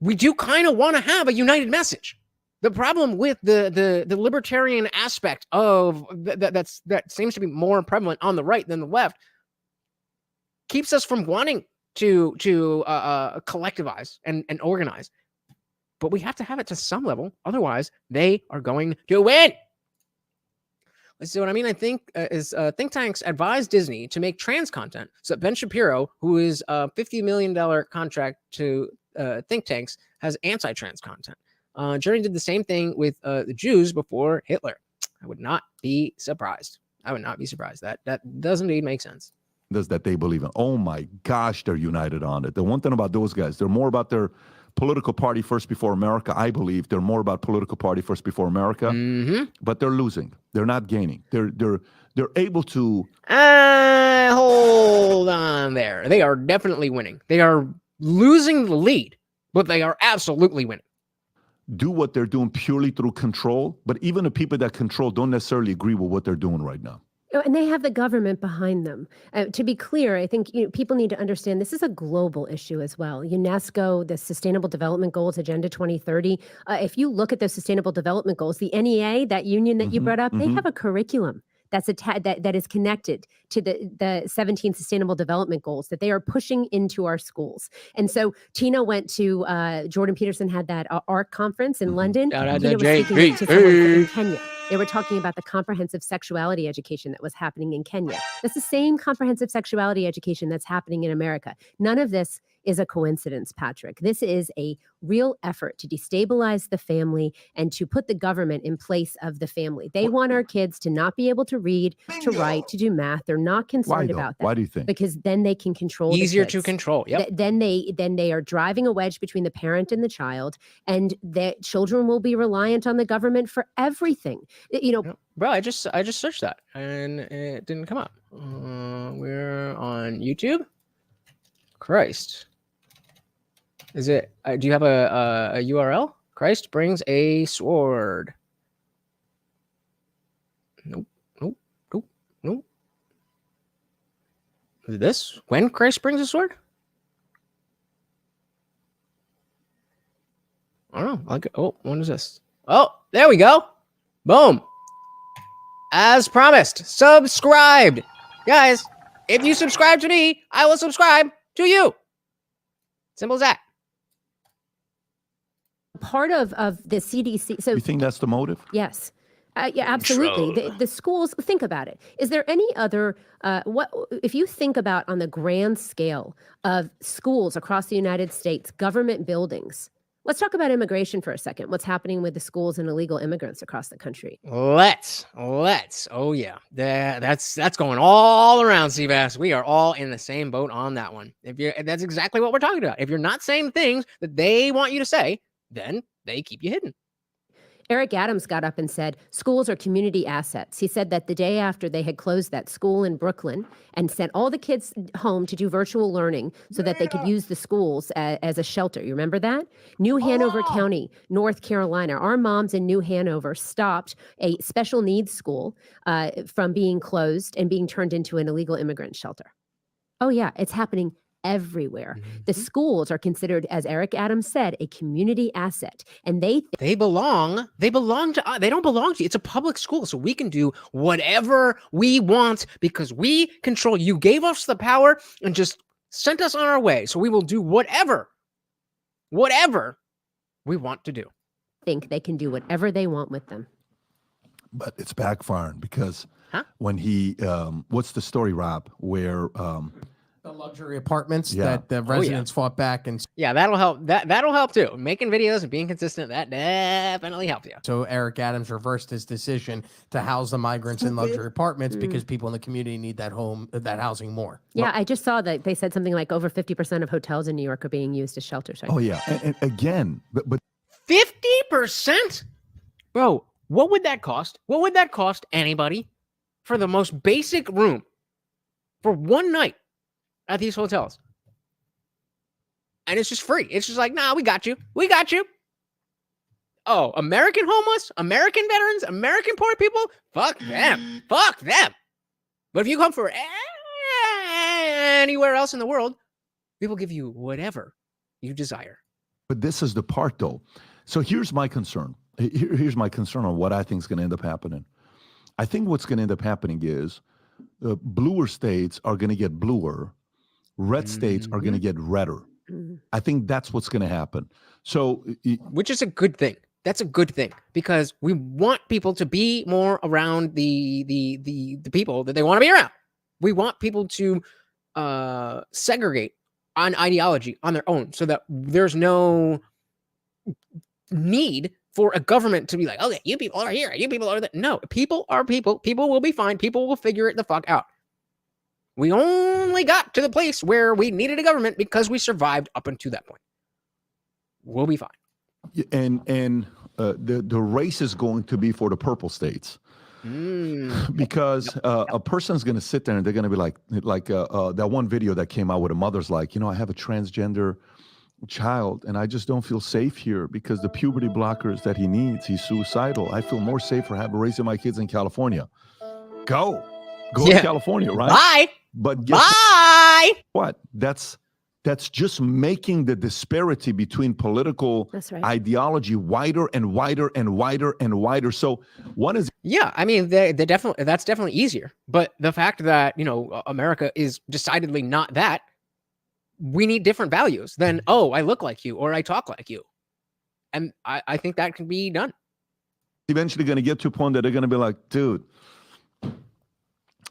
we do kind of want to have a united message. The problem with the libertarian aspect of that seems to be more prevalent on the right than the left keeps us from wanting to collectivize and organize. But we have to have it to some level. Otherwise, they are going to win. Let's see what I mean. I think think tanks advise Disney to make trans content so that Ben Shapiro, who is a $50 million contract to think tanks, has anti-trans content. Germany did the same thing with the Jews before Hitler. I would not be surprised. That does indeed make sense. That they believe in. Oh my gosh, they're united on it. The one thing about those guys, they're more about their political party first before America. I believe they're more about political party first before America, but they're losing. They're not gaining. They're able to. Hold on there. They are definitely winning. They are losing the lead, but they are absolutely winning. Do what they're doing purely through control, but even the people that control don't necessarily agree with what they're doing right now. And they have the government behind them. To be clear, I think people need to understand this is a global issue as well. UNESCO, the Sustainable Development Goals, Agenda 2030. If you look at those Sustainable Development Goals, the NEA, that union that you brought up, they have a curriculum that's that is connected to the 17 Sustainable Development Goals that they are pushing into our schools. And so Tina went to Jordan Peterson had that ARC conference in London. Tina was speaking to someone in Kenya. They were talking about the comprehensive sexuality education that was happening in Kenya. That's the same comprehensive sexuality education that's happening in America. None of this is a coincidence, Patrick. This is a real effort to destabilize the family and to put the government in place of the family. They want our kids to not be able to read, to write, to do math. They're not concerned about that. Why do you think? Because then they can control Easier the to kids. control. Yep. Then they are driving a wedge between the parent and the child, and the children will be reliant on the government for everything. Bro, I just searched that and it didn't come up. We're on YouTube. Christ. Is it? Do you have a URL? Christ brings a sword. Nope. Nope. Nope. Nope. Is this when Christ brings a sword? I don't know. Oh, what is this? Oh, there we go. Boom. As promised, subscribed. Guys, if you subscribe to me, I will subscribe to you. Simple as that. Part of the CDC. So You think that's the motive? yes. Yeah, absolutely. The schools, think about it. Is there any other, what if you think about on the grand scale of schools across the United States, government buildings? Let's talk about immigration for a second. What's happening with the schools and illegal immigrants across the country? Let's. Oh yeah, that's going all around, Seabass. We are all in the same boat on that one. That's exactly what we're talking about. If you're not saying things that they want you to say, then they keep you hidden. Eric Adams got up and said, schools are community assets. He said that the day after they had closed that school in Brooklyn and sent all the kids home to do virtual learning so that they could use the schools as a shelter. You remember that? New Hanover County, North Carolina. Our moms in New Hanover stopped a special needs school from being closed and being turned into an illegal immigrant shelter. Oh yeah, it's happening everywhere. The schools are considered, as Eric Adams said, a community asset, and they belong to they don't belong to you. It's a public school, so we can do whatever we want because we control. You gave us the power and just sent us on our way, so we will do whatever we want to do. think they can do whatever they want with them. But it's backfiring because when he, what's the story, Rob, where the luxury apartments that the residents fought back, and that'll help. That'll help too. Making videos and being consistent, that definitely helps you. So Eric Adams reversed his decision to house the migrants in luxury apartments because people in the community need that housing more. Yeah, I just saw that they said something like over 50% of hotels in New York are being used as shelters. Oh yeah, and again, but 50%, bro. What would that cost? What would that cost anybody for the most basic room for one night at these hotels? And it's just free. It's just like, nah, we got you. We got you. Oh, American homeless, American veterans, American poor people, fuck them. Fuck them. But if you come for anywhere else in the world, we will give you whatever you desire. But this is the part, though. So here's my concern. Here's my concern on what I think is going to end up happening. I think what's going to end up happening is bluer states are going to get bluer. Red states are going to get redder. I think that's what's going to happen. So, which is a good thing. That's a good thing because we want people to be more around the people that they want to be around. We want people to segregate on ideology on their own so that there's no need for a government to be like, okay, you people are here, you people are there. No, people are people. People will be fine. People will figure it the fuck out. We only got to the place where we needed a government because we survived up until that point. We'll be fine. And the race is going to be for the purple states. Because a person's going to sit there and they're going to be like that one video that came out where the mother's like, I have a transgender child and I just don't feel safe here because the puberty blockers that he needs, he's suicidal. I feel more safe for raising my kids in California. Go to California, right? Bye. But bye. What? That's just making the disparity between political ideology wider and wider and wider and wider. So one is I mean, they definitely, that's definitely easier. But the fact that America is decidedly not that. We need different values than, oh, I look like you or I talk like you. And I think that can be done. Eventually going to get to a point that they're going to be like, dude,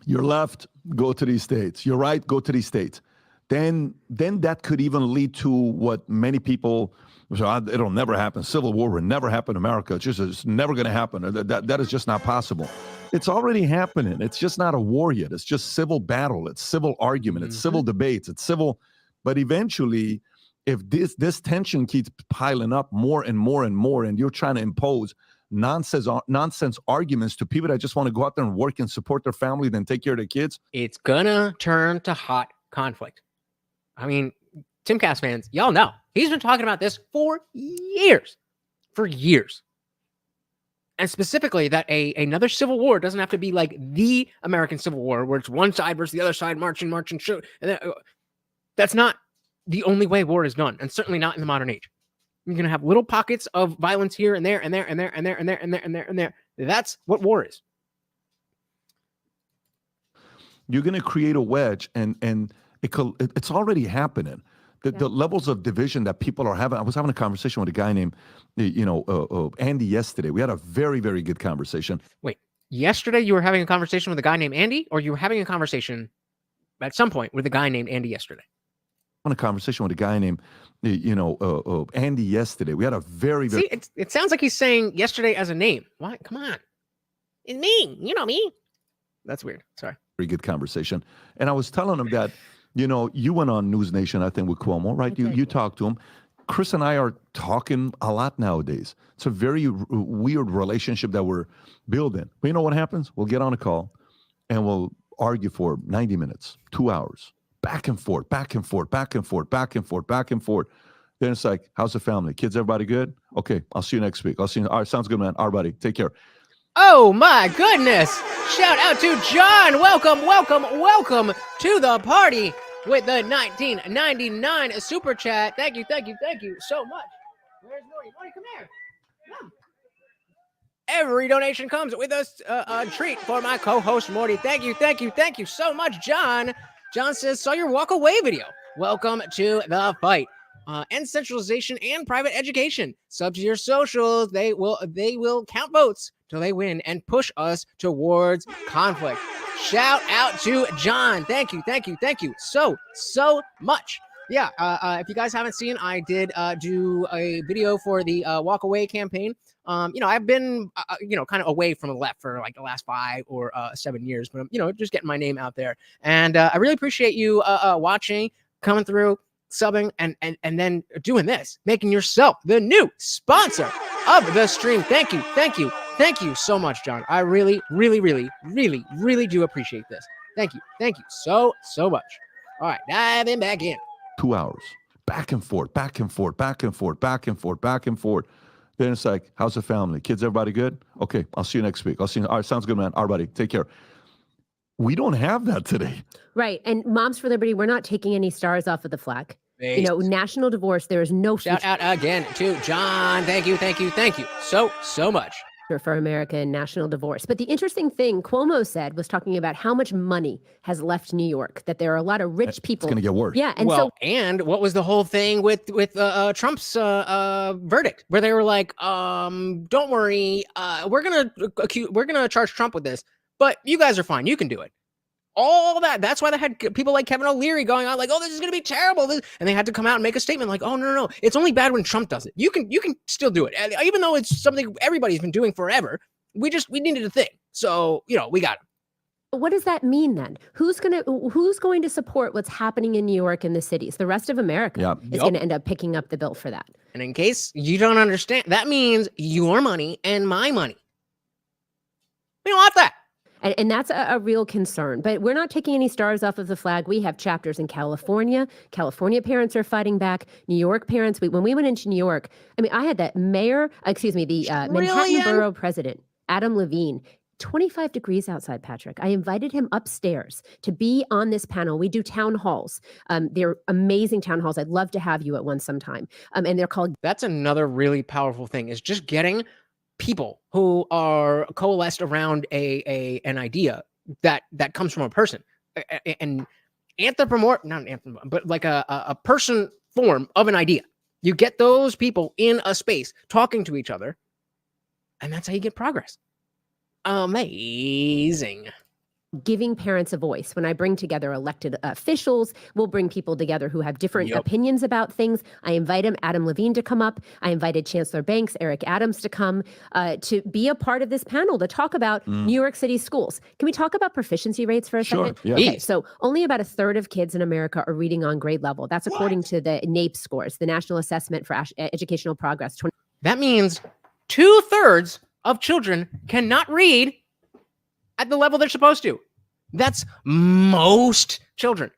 you're left, go to these states. You're right, go to these states. Then that could even lead to what many people, it'll never happen. Civil war will never happen in America. It's never going to happen. That is just not possible. It's already happening. It's just not a war yet. It's just civil battle. It's civil argument. It's civil debates. It's civil. But eventually, if this tension keeps piling up more and more and more, and you're trying to impose nonsense arguments to people that just want to go out there and work and support their family, then take care of their kids, it's gonna turn to hot conflict. I mean, Timcast fans, y'all know he's been talking about this for years. And specifically that another civil war doesn't have to be like the American Civil War where it's one side versus the other side marching, shoot. And that's not the only way war is done, and certainly not in the modern age. You're going to have little pockets of violence here and there and there and there and there and there and there and there and there. That's what war is. You're going to create a wedge, and it's already happening. The levels of division that people are having. I was having a conversation with a guy named, Andy yesterday. We had a very, very good conversation. Wait, yesterday you were having a conversation with a guy named Andy, or you were having a conversation at some point with a guy named Andy yesterday? On a conversation with a guy named, Andy yesterday. We had a very, very. See, it sounds like he's saying yesterday as a name. What? Come on, it's me. You know me. That's weird. Sorry. Very good conversation, and I was telling him that. You went on News Nation, I think, with Cuomo, right? You talked to him. Chris and I are talking a lot nowadays. It's a very weird relationship that we're building. But you know what happens? We'll get on a call, and we'll argue for 90 minutes, 2 hours, back and forth, back and forth, back and forth, back and forth, back and forth. Then it's like, how's the family? Kids, everybody good? Okay, I'll see you next week. All right, sounds good, man. All right, buddy, take care. Oh my goodness! Shout out to John. Welcome to the party with the 1999 super chat. Thank you so much. Where's Morty? Morty, come here. Come. Every donation comes with a treat for my co-host Morty. Thank you so much, John. John says, saw your walk away video. Welcome to the fight. End centralization and private education. Sub to your socials. They will count votes till they win and push us towards conflict. Shout out to John. Thank you so much. Yeah, if you guys haven't seen, I did do a video for the Walk Away campaign. I've been, kind of away from the left for like the last 5 or 7 years, but I'm, just getting my name out there. And I really appreciate you watching, coming through, subbing, and then doing this, making yourself the new sponsor of the stream. Thank you so much, John. I really do appreciate this. Thank you so much. All right, diving back in. 2 hours, back and forth, back and forth, back and forth, back and forth, back and forth. Then it's like, how's the family? Kids, everybody good? Okay, I'll see you next week. All right, sounds good, man. All right, buddy, take care. We don't have that today. Right. And Moms for Liberty, we're not taking any stars off of the flag. National divorce, there is no shout out again to John. Thank you so much for America and national divorce. But the interesting thing Cuomo said was talking about how much money has left New York, that there are a lot of rich people. It's going to get worse. Yeah. And what was the whole thing with Trump's verdict where they were like, don't worry, we're going to charge Trump with this, but you guys are fine. You can do it. All that's why they had people like Kevin O'Leary going on like, oh, this is going to be terrible. And they had to come out and make a statement like, oh, no. It's only bad when Trump does it. You can still do it. And even though it's something everybody's been doing forever, we needed a thing. So, we got it. What does that mean then? Who's going to support what's happening in New York and the cities? The rest of America is going to end up picking up the bill for that. And in case you don't understand, that means your money and my money. We don't want that. And that's a real concern. But we're not taking any stars off of the flag. We have chapters in California. California parents are fighting back. New York parents, when we went into New York, I had that Manhattan Borough president, Adam Levine, 25 degrees outside, Patrick. I invited him upstairs to be on this panel. We do town halls. They're amazing town halls. I'd love to have you at one sometime. And they're called. That's another really powerful thing is just getting people who are coalesced around an idea that comes from a person, an but like a person form of an idea. You get those people in a space talking to each other, and that's how you get progress. Amazing. Giving parents a voice. When I bring together elected officials, we'll bring people together who have different opinions about things. I invite Adam Levine to come up. I invited Chancellor Banks, Eric Adams to come to be a part of this panel to talk about New York City schools. Can we talk about proficiency rates for a second? Yeah. Okay, so only about a third of kids in America are reading on grade level. That's according to the NAEP scores, the National Assessment for Educational Progress. That means 2/3 of children cannot read at the level they're supposed to. That's most children.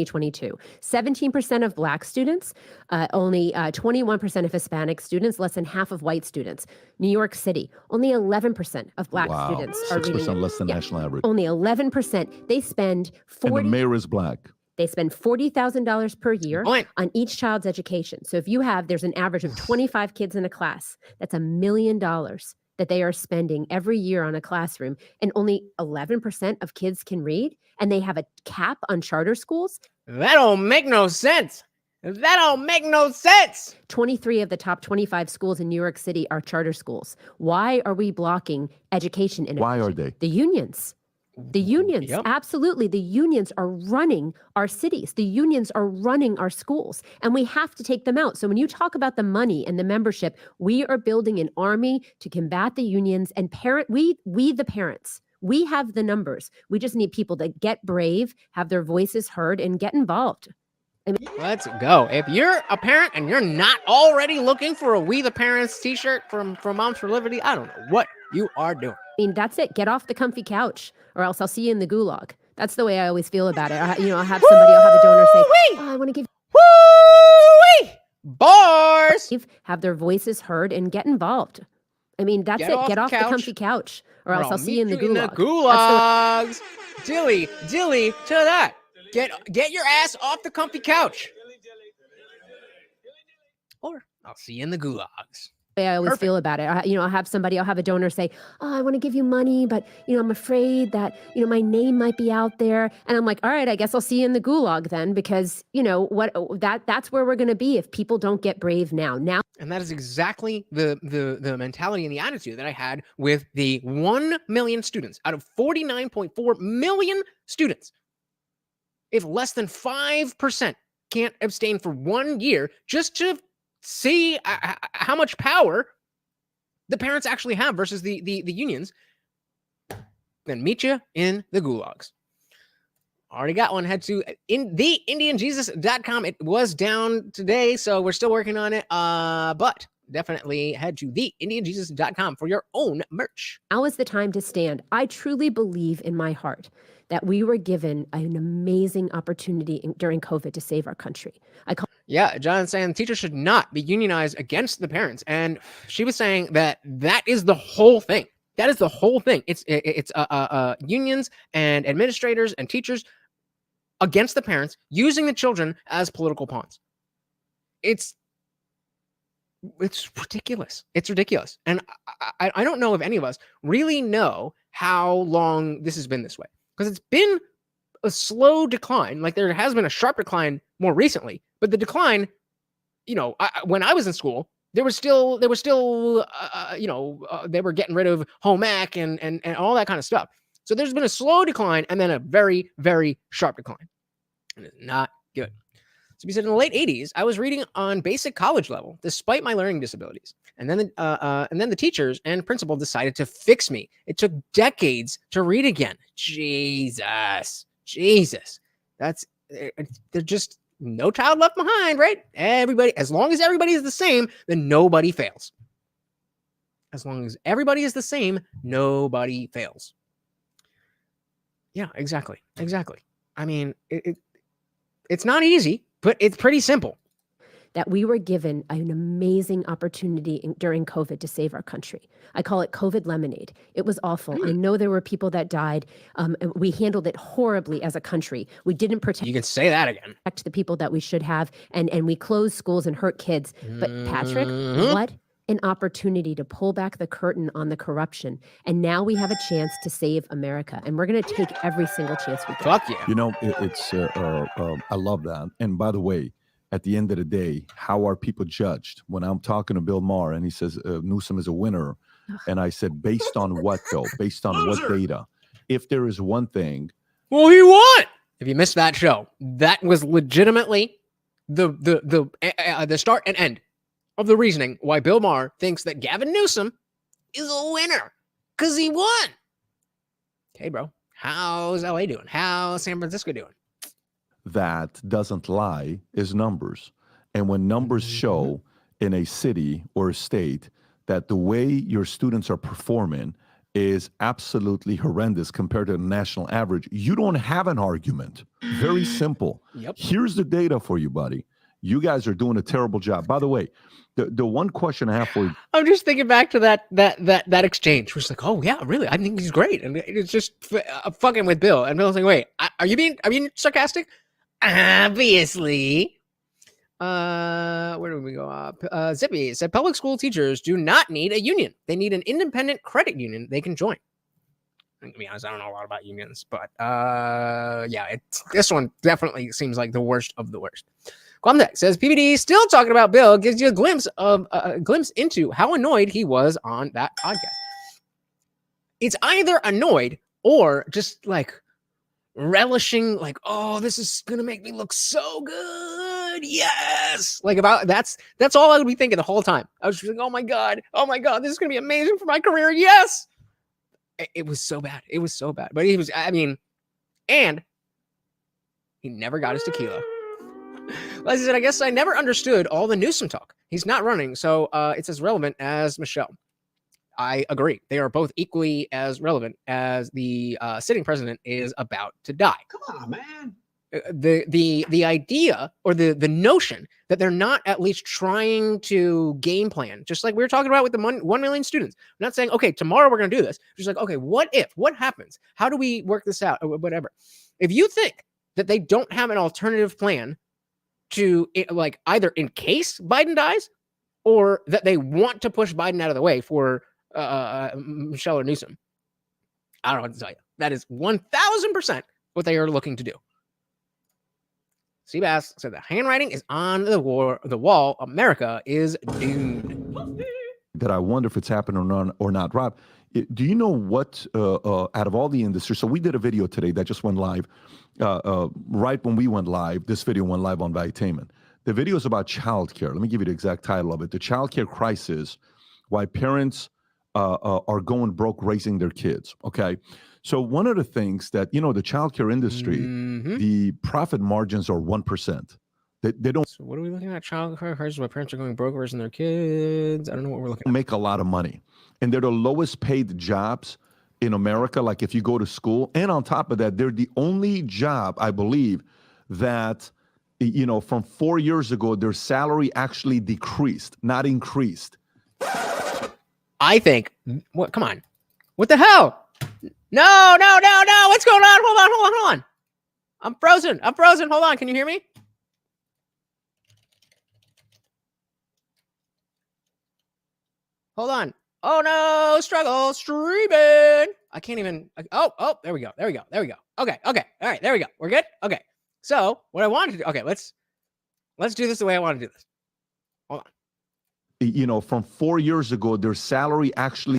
2022. 17% of Black students, only 21% of Hispanic students, less than half of white students. New York City, only 11% of Black students are reading. 6% less than national average. Only 11%. They spend And the mayor is Black. They spend $40,000 per year on each child's education. So if there's an average of 25 kids in a class, that's $1 million that they are spending every year on a classroom, and only 11% of kids can read, and they have a cap on charter schools. That don't make no sense. That don't make no sense. 23 of the top 25 schools in New York City are charter schools. Why are we blocking education innovation? Why are they? The unions. The unions, absolutely. The unions are running our cities. The unions are running our schools, and we have to take them out. So when you talk about the money and the membership, we are building an army to combat the unions and we the parents. We have the numbers. We just need people that get brave, have their voices heard, and get involved. Let's go. If you're a parent and you're not already looking for a We the Parents t-shirt from Moms for Liberty, I don't know what you are doing. I mean, that's it. Get off the comfy couch, or else I'll see you in the gulag. That's the way I always feel about it. I'll have a donor say, I want to give bars. Have their voices heard and get involved. I mean, that's it. Get off the comfy couch, or else I'll see you in the gulag. Gulags. Dilly to that. Get your ass off the comfy couch. Or I'll see you in the gulags. I always feel about it. I'll have a donor say, I want to give you money, but, I'm afraid that, my name might be out there. And I'm like, all right, I guess I'll see you in the gulag then, because, that's where we're going to be if people don't get brave now. And that is exactly the mentality and the attitude that I had with the 1 million students out of 49.4 million students. If less than 5% can't abstain for 1 year just to see how much power the parents actually have versus the unions, then meet you in the gulags. Already got one. Head to theindianjesus.com. It was down today, so we're still working on it. But definitely head to theindianjesus.com for your own merch. Now is the time to stand. I truly believe in my heart that we were given an amazing opportunity during COVID to save our country. John's saying teachers should not be unionized against the parents. And she was saying that is the whole thing. That is the whole thing. It's unions and administrators and teachers against the parents, using the children as political pawns. It's ridiculous. It's ridiculous. And I don't know if any of us really know how long this has been this way, because it's been a slow decline. Like, there has been a sharp decline more recently, but the decline, when I was in school, they were getting rid of home ec and all that kind of stuff. So there's been a slow decline and then a very, very sharp decline. And it's not good. So he said, in the late 80s, I was reading on basic college level, despite my learning disabilities. And then the teachers and principal decided to fix me. It took decades to read again. Jesus. They're just no child left behind, right? Everybody, as long as everybody is the same, then nobody fails. As long as everybody is the same, nobody fails. Yeah, exactly. I mean, it's not easy, but it's pretty simple. That we were given an amazing opportunity during COVID to save our country. I call it COVID lemonade. It was awful. I know there were people that died. We handled it horribly as a country. We didn't protect. You can say that again. Protect the people that we should have, and we closed schools and hurt kids. But Patrick, what an opportunity to pull back the curtain on the corruption. And now we have a chance to save America. And we're going to take every single chance we get. Fuck yeah. I love that. And by the way, at the end of the day, how are people judged? When I'm talking to Bill Maher and he says Newsom is a winner, and I said, based on what though? Based on what data? If there is one thing. Well, he won. If you missed that show, that was legitimately the start and end of the reasoning why Bill Maher thinks that Gavin Newsom is a winner, because he won. Okay, bro. How's LA doing? How's San Francisco doing? That doesn't lie is numbers. And when numbers show in a city or a state that the way your students are performing is absolutely horrendous compared to the national average, you don't have an argument. Very simple. Yep. Here's the data for you, buddy. You guys are doing a terrible job. By the way, the one question I have for you. I'm just thinking back to that exchange. We're just like, oh yeah, really? I think he's great, and it's just fucking with Bill. And Bill's like, wait, are you being sarcastic? Obviously. Where do we go up? Zippy said public school teachers do not need a union. They need an independent credit union they can join. To be honest, I don't know a lot about unions, but yeah, this one definitely seems like the worst of the worst. Quamdeck says PBD still talking about Bill gives you a glimpse into how annoyed he was on that podcast. It's either annoyed or just like relishing, like, oh, this is gonna make me look so good. Yes, like that's all I would be thinking the whole time. I was just like, oh my god, this is gonna be amazing for my career. Yes, it was so bad. It was so bad. But he was, I mean, and he never got his tequila. Like I said, I guess I never understood all the Newsom talk. He's not running, so it's as relevant as Michelle. I agree. They are both equally as relevant as the sitting president is about to die. Come on, man. The idea or the notion that they're not at least trying to game plan, just like we were talking about with the 1 million students. I'm not saying, okay, tomorrow we're going to do this. Just like, okay, what happens? How do we work this out or whatever? If you think that they don't have an alternative plan to like either in case Biden dies or that they want to push Biden out of the way for Michelle or Newsom, I don't know what to tell you. That is 1000% what they are looking to do. Seabass said the handwriting is on the wall. America is doomed. That I wonder if it's happened or not. Rob, do you know what out of all the industries? So we did a video today that just went live. Right when we went live, this video went live on Valuetainment. The video is about childcare. Let me give you the exact title of it: "The Childcare Crisis: Why Parents are Going Broke Raising Their Kids." Okay, so one of the things that the childcare industry, the profit margins are 1%. They don't. So what are we looking at? Childcare crisis: Why Parents are Going Broke Raising Their Kids. I don't know what we're looking at. Make a lot of money, and they're the lowest paid jobs in America. Like if you go to school, and on top of that, they're the only job, I believe, that from 4 years ago, their salary actually decreased, not increased. I think, what? Come on. What the hell? No. What's going on? Hold on. I'm frozen. Hold on. Can you hear me? Hold on. Oh no, struggle, streaming. I can't even. Oh, there we go. Okay. All right, there we go. We're good. Okay. So what I wanted to do. Okay, let's do this the way I want to do this. Hold on. From 4 years ago, their salary actually.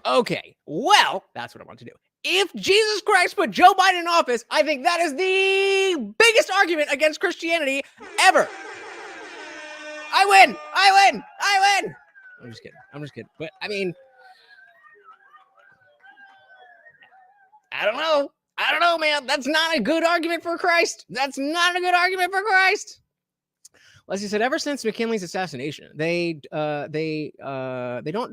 Okay. Well, that's what I want to do. If Jesus Christ put Joe Biden in office, I think that is the biggest argument against Christianity ever. I win. I'm just kidding. But I mean, I don't know, man. That's not a good argument for Christ. Leslie said, ever since McKinley's assassination, they don't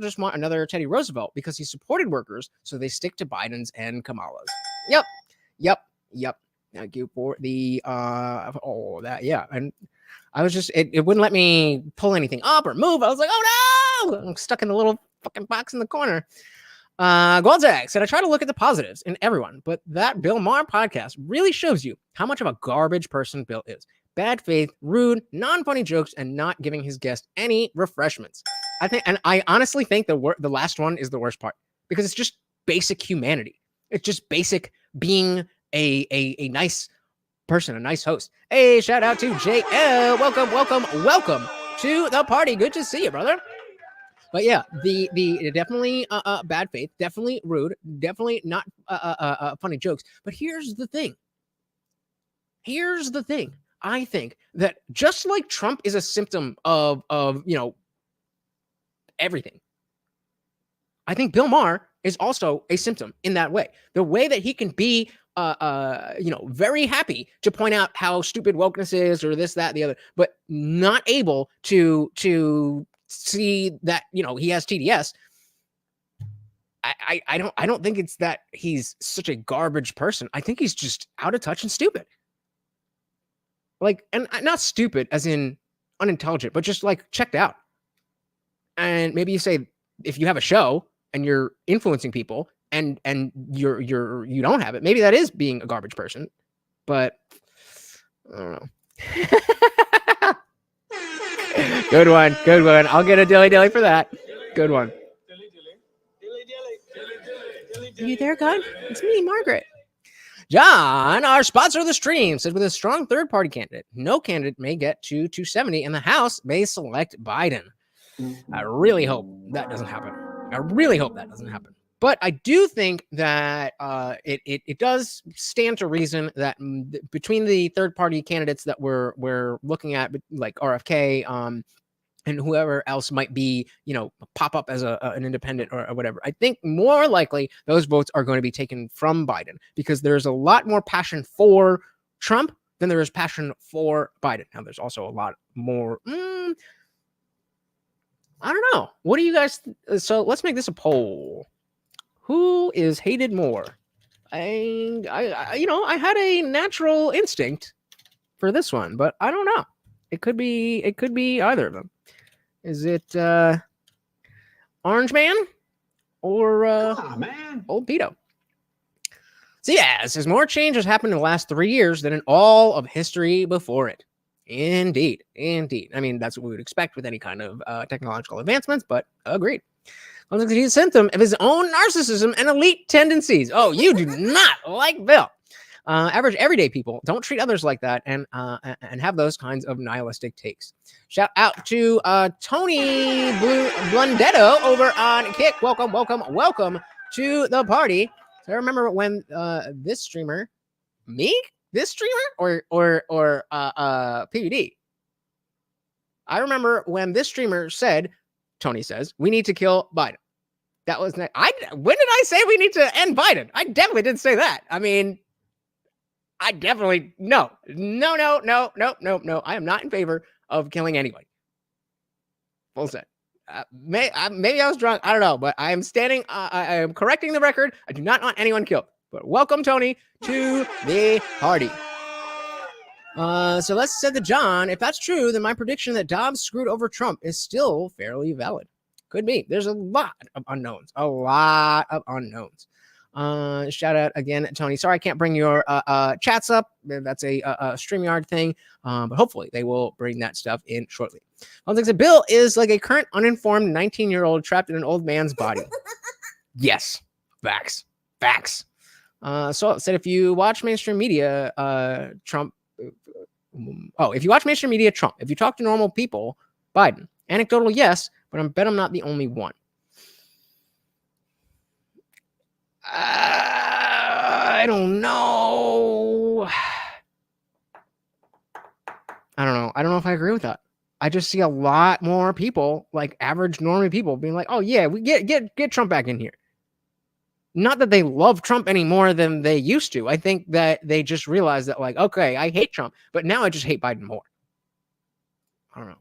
just want another Teddy Roosevelt because he supported workers, so they stick to Biden's and Kamala's. Yep. Thank you for the yeah. And I was just it wouldn't let me pull anything up or move. I was like, oh no, I'm stuck in the little fucking box in the corner. Goldzak said, I try to look at the positives in everyone, but that Bill Maher podcast really shows you how much of a garbage person Bill is. Bad faith, rude, non-funny jokes, and not giving his guest any refreshments. I honestly think the last one is the worst part because it's just basic humanity. It's just basic being a nice person, a nice host. Hey, shout out to JL. Welcome to the party. Good to see you, brother. But yeah, the definitely bad faith, definitely rude, definitely not funny jokes. But here's the thing. I think that just like Trump is a symptom of everything, I think Bill Maher is also a symptom in that way. The way that he can be very happy to point out how stupid wokeness is or this, that, the other, but not able to see that, he has TDS. I don't think it's that he's such a garbage person. I think he's just out of touch and stupid. Like, and not stupid as in unintelligent, but just like checked out. And maybe you say, if you have a show and you're influencing people and you don't have it, maybe that is being a garbage person. But I don't know. Good one. I'll get a dilly for that. Good one. Are you there, God? It's me, Margaret. John, our sponsor of the stream, says with a strong third-party candidate, no candidate may get to 270, and the House may select Biden. I really hope that doesn't happen. But I do think that it does stand to reason that between the third-party candidates that we're looking at, like RFK, and whoever else might be, pop up as an independent or whatever, I think more likely those votes are going to be taken from Biden because there's a lot more passion for Trump than there is passion for Biden. Now, there's also a lot more. I don't know. What do you guys? So let's make this a poll. Who is hated more? I had a natural instinct for this one, but I don't know. It could be either of them. Is it Orange Man or Old Beto? So yeah, it says more change has happened in the last 3 years than in all of history before it. Indeed. I mean, that's what we would expect with any kind of technological advancements, but agreed. He's a symptom of his own narcissism and elite tendencies. Oh, you do not like Bill. Average everyday people don't treat others like that and have those kinds of nihilistic takes. Shout out to Tony Blundetto over on Kick. Welcome to the party. So I remember when this streamer or PBD. I remember when this streamer said, Tony says, we need to kill Biden. That was when did I say we need to end Biden? I definitely didn't say that. I mean, I definitely no. I am not in favor of killing anybody. Full set. Maybe I was drunk. I don't know, but I am standing. I am correcting the record. I do not want anyone killed. But welcome, Tony, to the party. So let's say to John, if that's true, then my prediction that Dobbs screwed over Trump is still fairly valid. Could be. There's a lot of unknowns. Shout out again, Tony. Sorry, I can't bring your chats up. That's a StreamYard thing. But hopefully they will bring that stuff in shortly. One thing, Bill is like a current uninformed 19-year-old trapped in an old man's body. Yes. Facts. So it said if you watch mainstream media, Trump. If you watch mainstream media, Trump. If you talk to normal people, Biden. Anecdotal, yes, but I bet I'm not the only one. I don't know. I don't know if I agree with that. I just see a lot more people, like average normie people, being like, "Oh yeah, we get Trump back in here." Not that they love Trump any more than they used to. I think that they just realized that, like, okay, I hate Trump, but now I just hate Biden more. I don't know.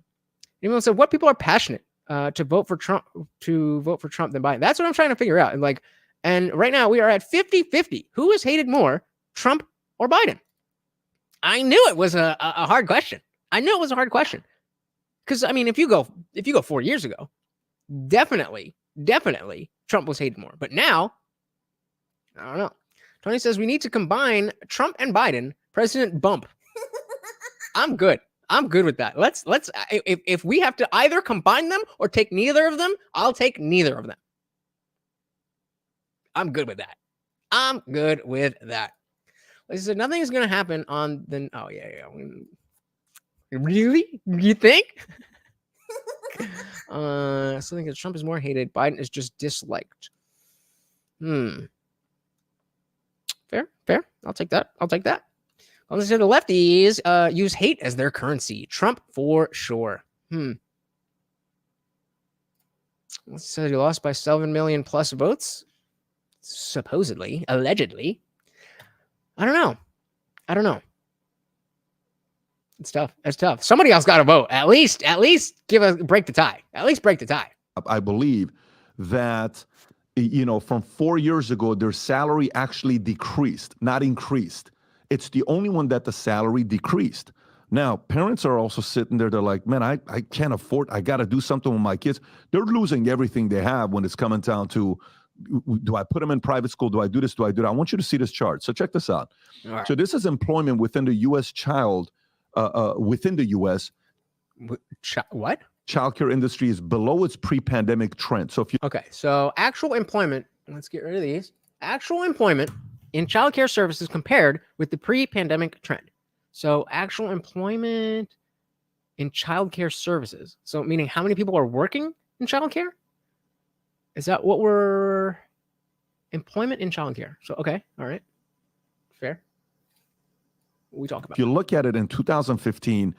Anyone said what people are passionate to vote for Trump than Biden? That's what I'm trying to figure out. And right now we are at 50-50. Who is hated more, Trump or Biden? I knew it was a hard question. Because I mean, if you go 4 years ago, definitely Trump was hated more. But now, I don't know. Tony says we need to combine Trump and Biden. President bump. I'm good with that. Let's if we have to either combine them or take neither of them, I'll take neither of them. I'm good with that. Like I said, nothing is going to happen on the. Oh yeah. Really? You think? Something that Trump is more hated. Biden is just disliked. Fair. I'll take that. On the lefties use hate as their currency. Trump for sure. So you lost by 7 million plus votes. Supposedly, allegedly. I don't know. It's tough. Somebody else got to vote. At least break the tie. I believe that from 4 years ago, their salary actually decreased, not increased. It's the only one that the salary decreased. Now, parents are also sitting there. They're like, man, I can't afford, I got to do something with my kids. They're losing everything they have when it's coming down to, do I put them in private school? Do I do this? Do I do that? I want you to see this chart. So check this out. Right. So this is employment within the U.S. within the U.S. What? Childcare industry is below its pre-pandemic trend. So if you Okay, so actual employment, let's get rid of these. Actual employment in childcare services compared with the pre-pandemic trend. So actual employment in childcare services. So meaning how many people are working in childcare? Is that what we're employment in childcare? So okay, all right. Fair. We talk about. If you look at it in 2015,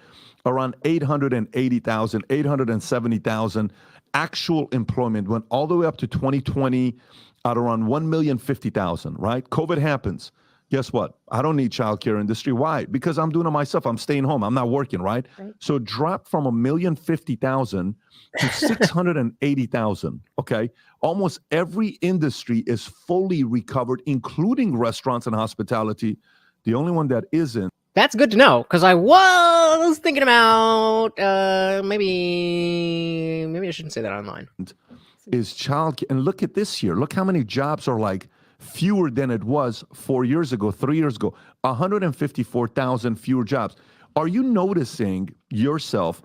around 880,000, 870,000 actual employment went all the way up to 2020 at around 1,050,000, right? COVID happens. Guess what? I don't need childcare industry. Why? Because I'm doing it myself. I'm staying home. I'm not working, right? So it dropped from 1,050,000 to 680,000. Okay. Almost every industry is fully recovered, including restaurants and hospitality. The only one that isn't. That's good to know, because I was thinking about maybe I shouldn't say that online. Is childcare. And look at this year. Look how many jobs are like fewer than it was 4 years ago, 3 years ago. 154,000 fewer jobs. Are you noticing yourself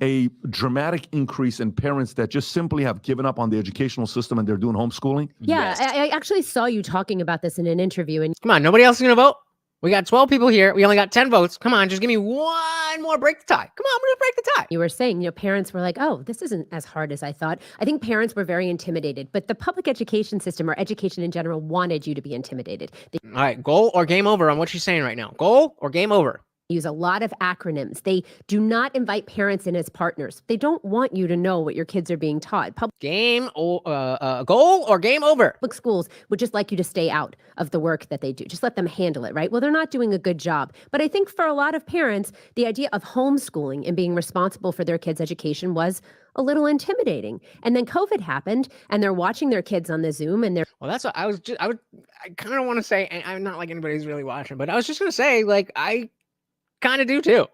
a dramatic increase in parents that just simply have given up on the educational system and they're doing homeschooling? Yeah, I actually saw you talking about this in an interview. And Come on, nobody else is going to vote? We got 12 people here. We only got 10 votes. Come on, just give me one more, break the tie. Come on, we're going to break the tie. you were saying, parents were like, oh, this isn't as hard as I thought. I think parents were very intimidated, but the public education system or education in general wanted you to be intimidated. They All right, goal or game over on what she's saying right now. Goal or game over? use a lot of acronyms. They do not invite parents in as partners. They don't want you to know what your kids are being taught. Game or goal or game over? Public schools would just like you to stay out of the work that they do. Just let them handle it, right? Well, they're not doing a good job. But I think for a lot of parents, the idea of homeschooling and being responsible for their kids' education was a little intimidating. And then COVID happened and they're watching their kids on the Zoom and they're Well, that's what I kind of want to say, and I'm not like anybody's really watching, but I was just going to say, like, I kind of do too.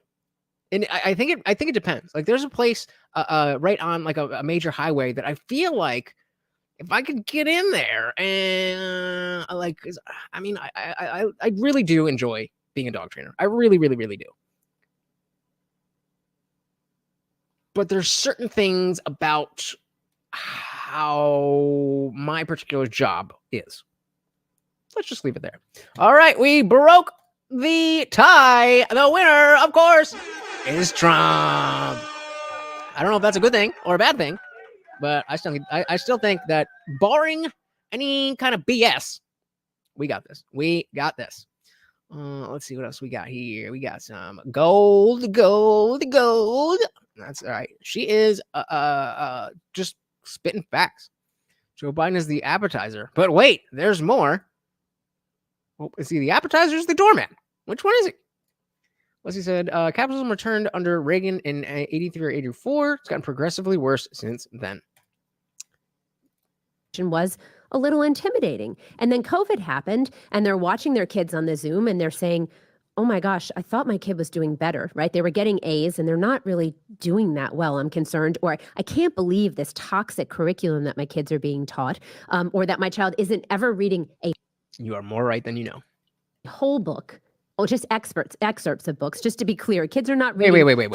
And I think it depends. Like, there's a place right on like a major highway that I feel like if I could get in there and I really do enjoy being a dog trainer. I really, really, really do. But there's certain things about how my particular job is. Let's just leave it there. All right, we broke the tie. The winner, of course, is Trump. I don't know if that's a good thing or a bad thing, but I still think that barring any kind of BS, we got this. We got this. Let's see what else we got here. We got some gold. That's all right. She is just spitting facts. Joe Biden is the appetizer. But wait, there's more. Oh, is he the appetizer or is the doormat? Which one is he? Leslie said, capitalism returned under Reagan in 83 or 84. It's gotten progressively worse since then. Was a little intimidating. And then COVID happened and they're watching their kids on the Zoom and they're saying, oh my gosh, I thought my kid was doing better, right? They were getting A's and they're not really doing that well. I'm concerned, or I can't believe this toxic curriculum that my kids are being taught, or that my child isn't ever reading a You are more right than you know. whole book, or just excerpts of books. Just to be clear, kids are not reading. Wait.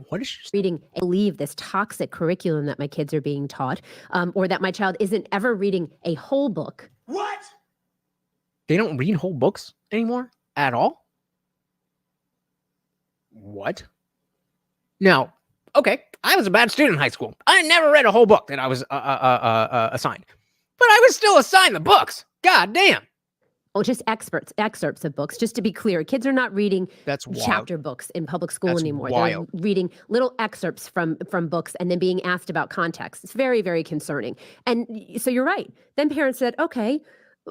What is she reading? I believe this toxic curriculum that my kids are being taught, or that my child isn't ever reading a whole book. What? They don't read whole books anymore at all? What? Now, okay, I was a bad student in high school. I never read a whole book that I was assigned, but I was still assigned the books. God damn. Oh, just excerpts of books. Just to be clear, kids are not reading That's wild. chapter books in public school That's anymore. wild. They're reading little excerpts from books and then being asked about context. It's very, very concerning. And so you're right. Then parents said, okay,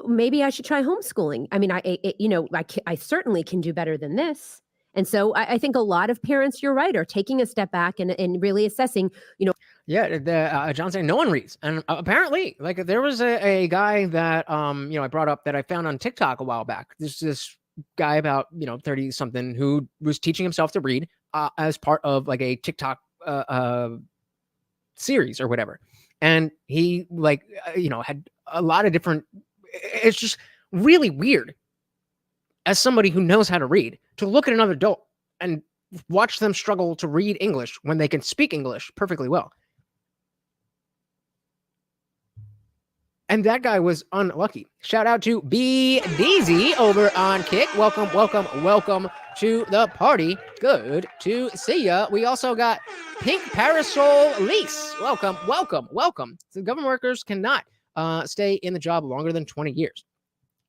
maybe I should try homeschooling. I mean, I certainly can do better than this. And so I think a lot of parents, you're right, are taking a step back and really assessing, Yeah, John saying no one reads, and apparently, like there was a guy that I brought up that I found on TikTok a while back. There's this guy about 30 something who was teaching himself to read as part of like a TikTok series or whatever, and he had a lot of different. It's just really weird as somebody who knows how to read to look at another adult and watch them struggle to read English when they can speak English perfectly well. And that guy was unlucky. Shout out to BDZ over on Kick. Welcome to the party. Good to see ya. We also got Pink Parasol Lease. Welcome. So government workers cannot stay in the job longer than 20 years.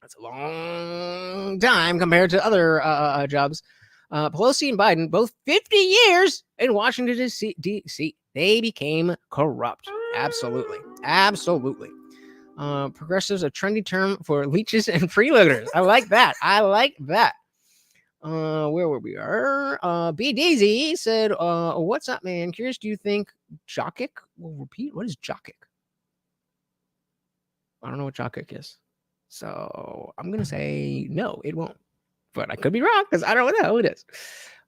That's a long time compared to other jobs. Pelosi and Biden, both 50 years in Washington, D.C. They became corrupt. Absolutely. Progressives, a trendy term for leeches and freeloaders. I like that. Where were we? BDZ said, what's up, man? Curious, do you think Jockic will repeat? What is Jockic? I don't know what Jockic is. So I'm going to say no, it won't. But I could be wrong because I don't know what the hell it is.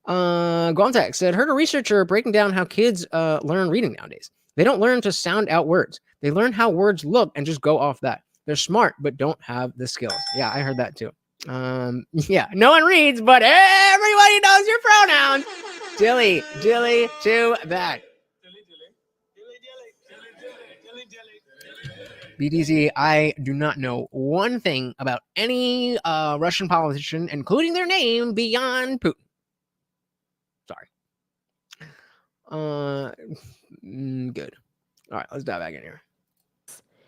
Gontek said, heard a researcher breaking down how kids learn reading nowadays. They don't learn to sound out words. They learn how words look and just go off that. They're smart, but don't have the skills. Yeah, I heard that too. Yeah, no one reads, but everybody knows your pronouns. Dilly to that. BDZ, I do not know one thing about any Russian politician, including their name, beyond Putin. Sorry. Good. All right, let's dive back in here.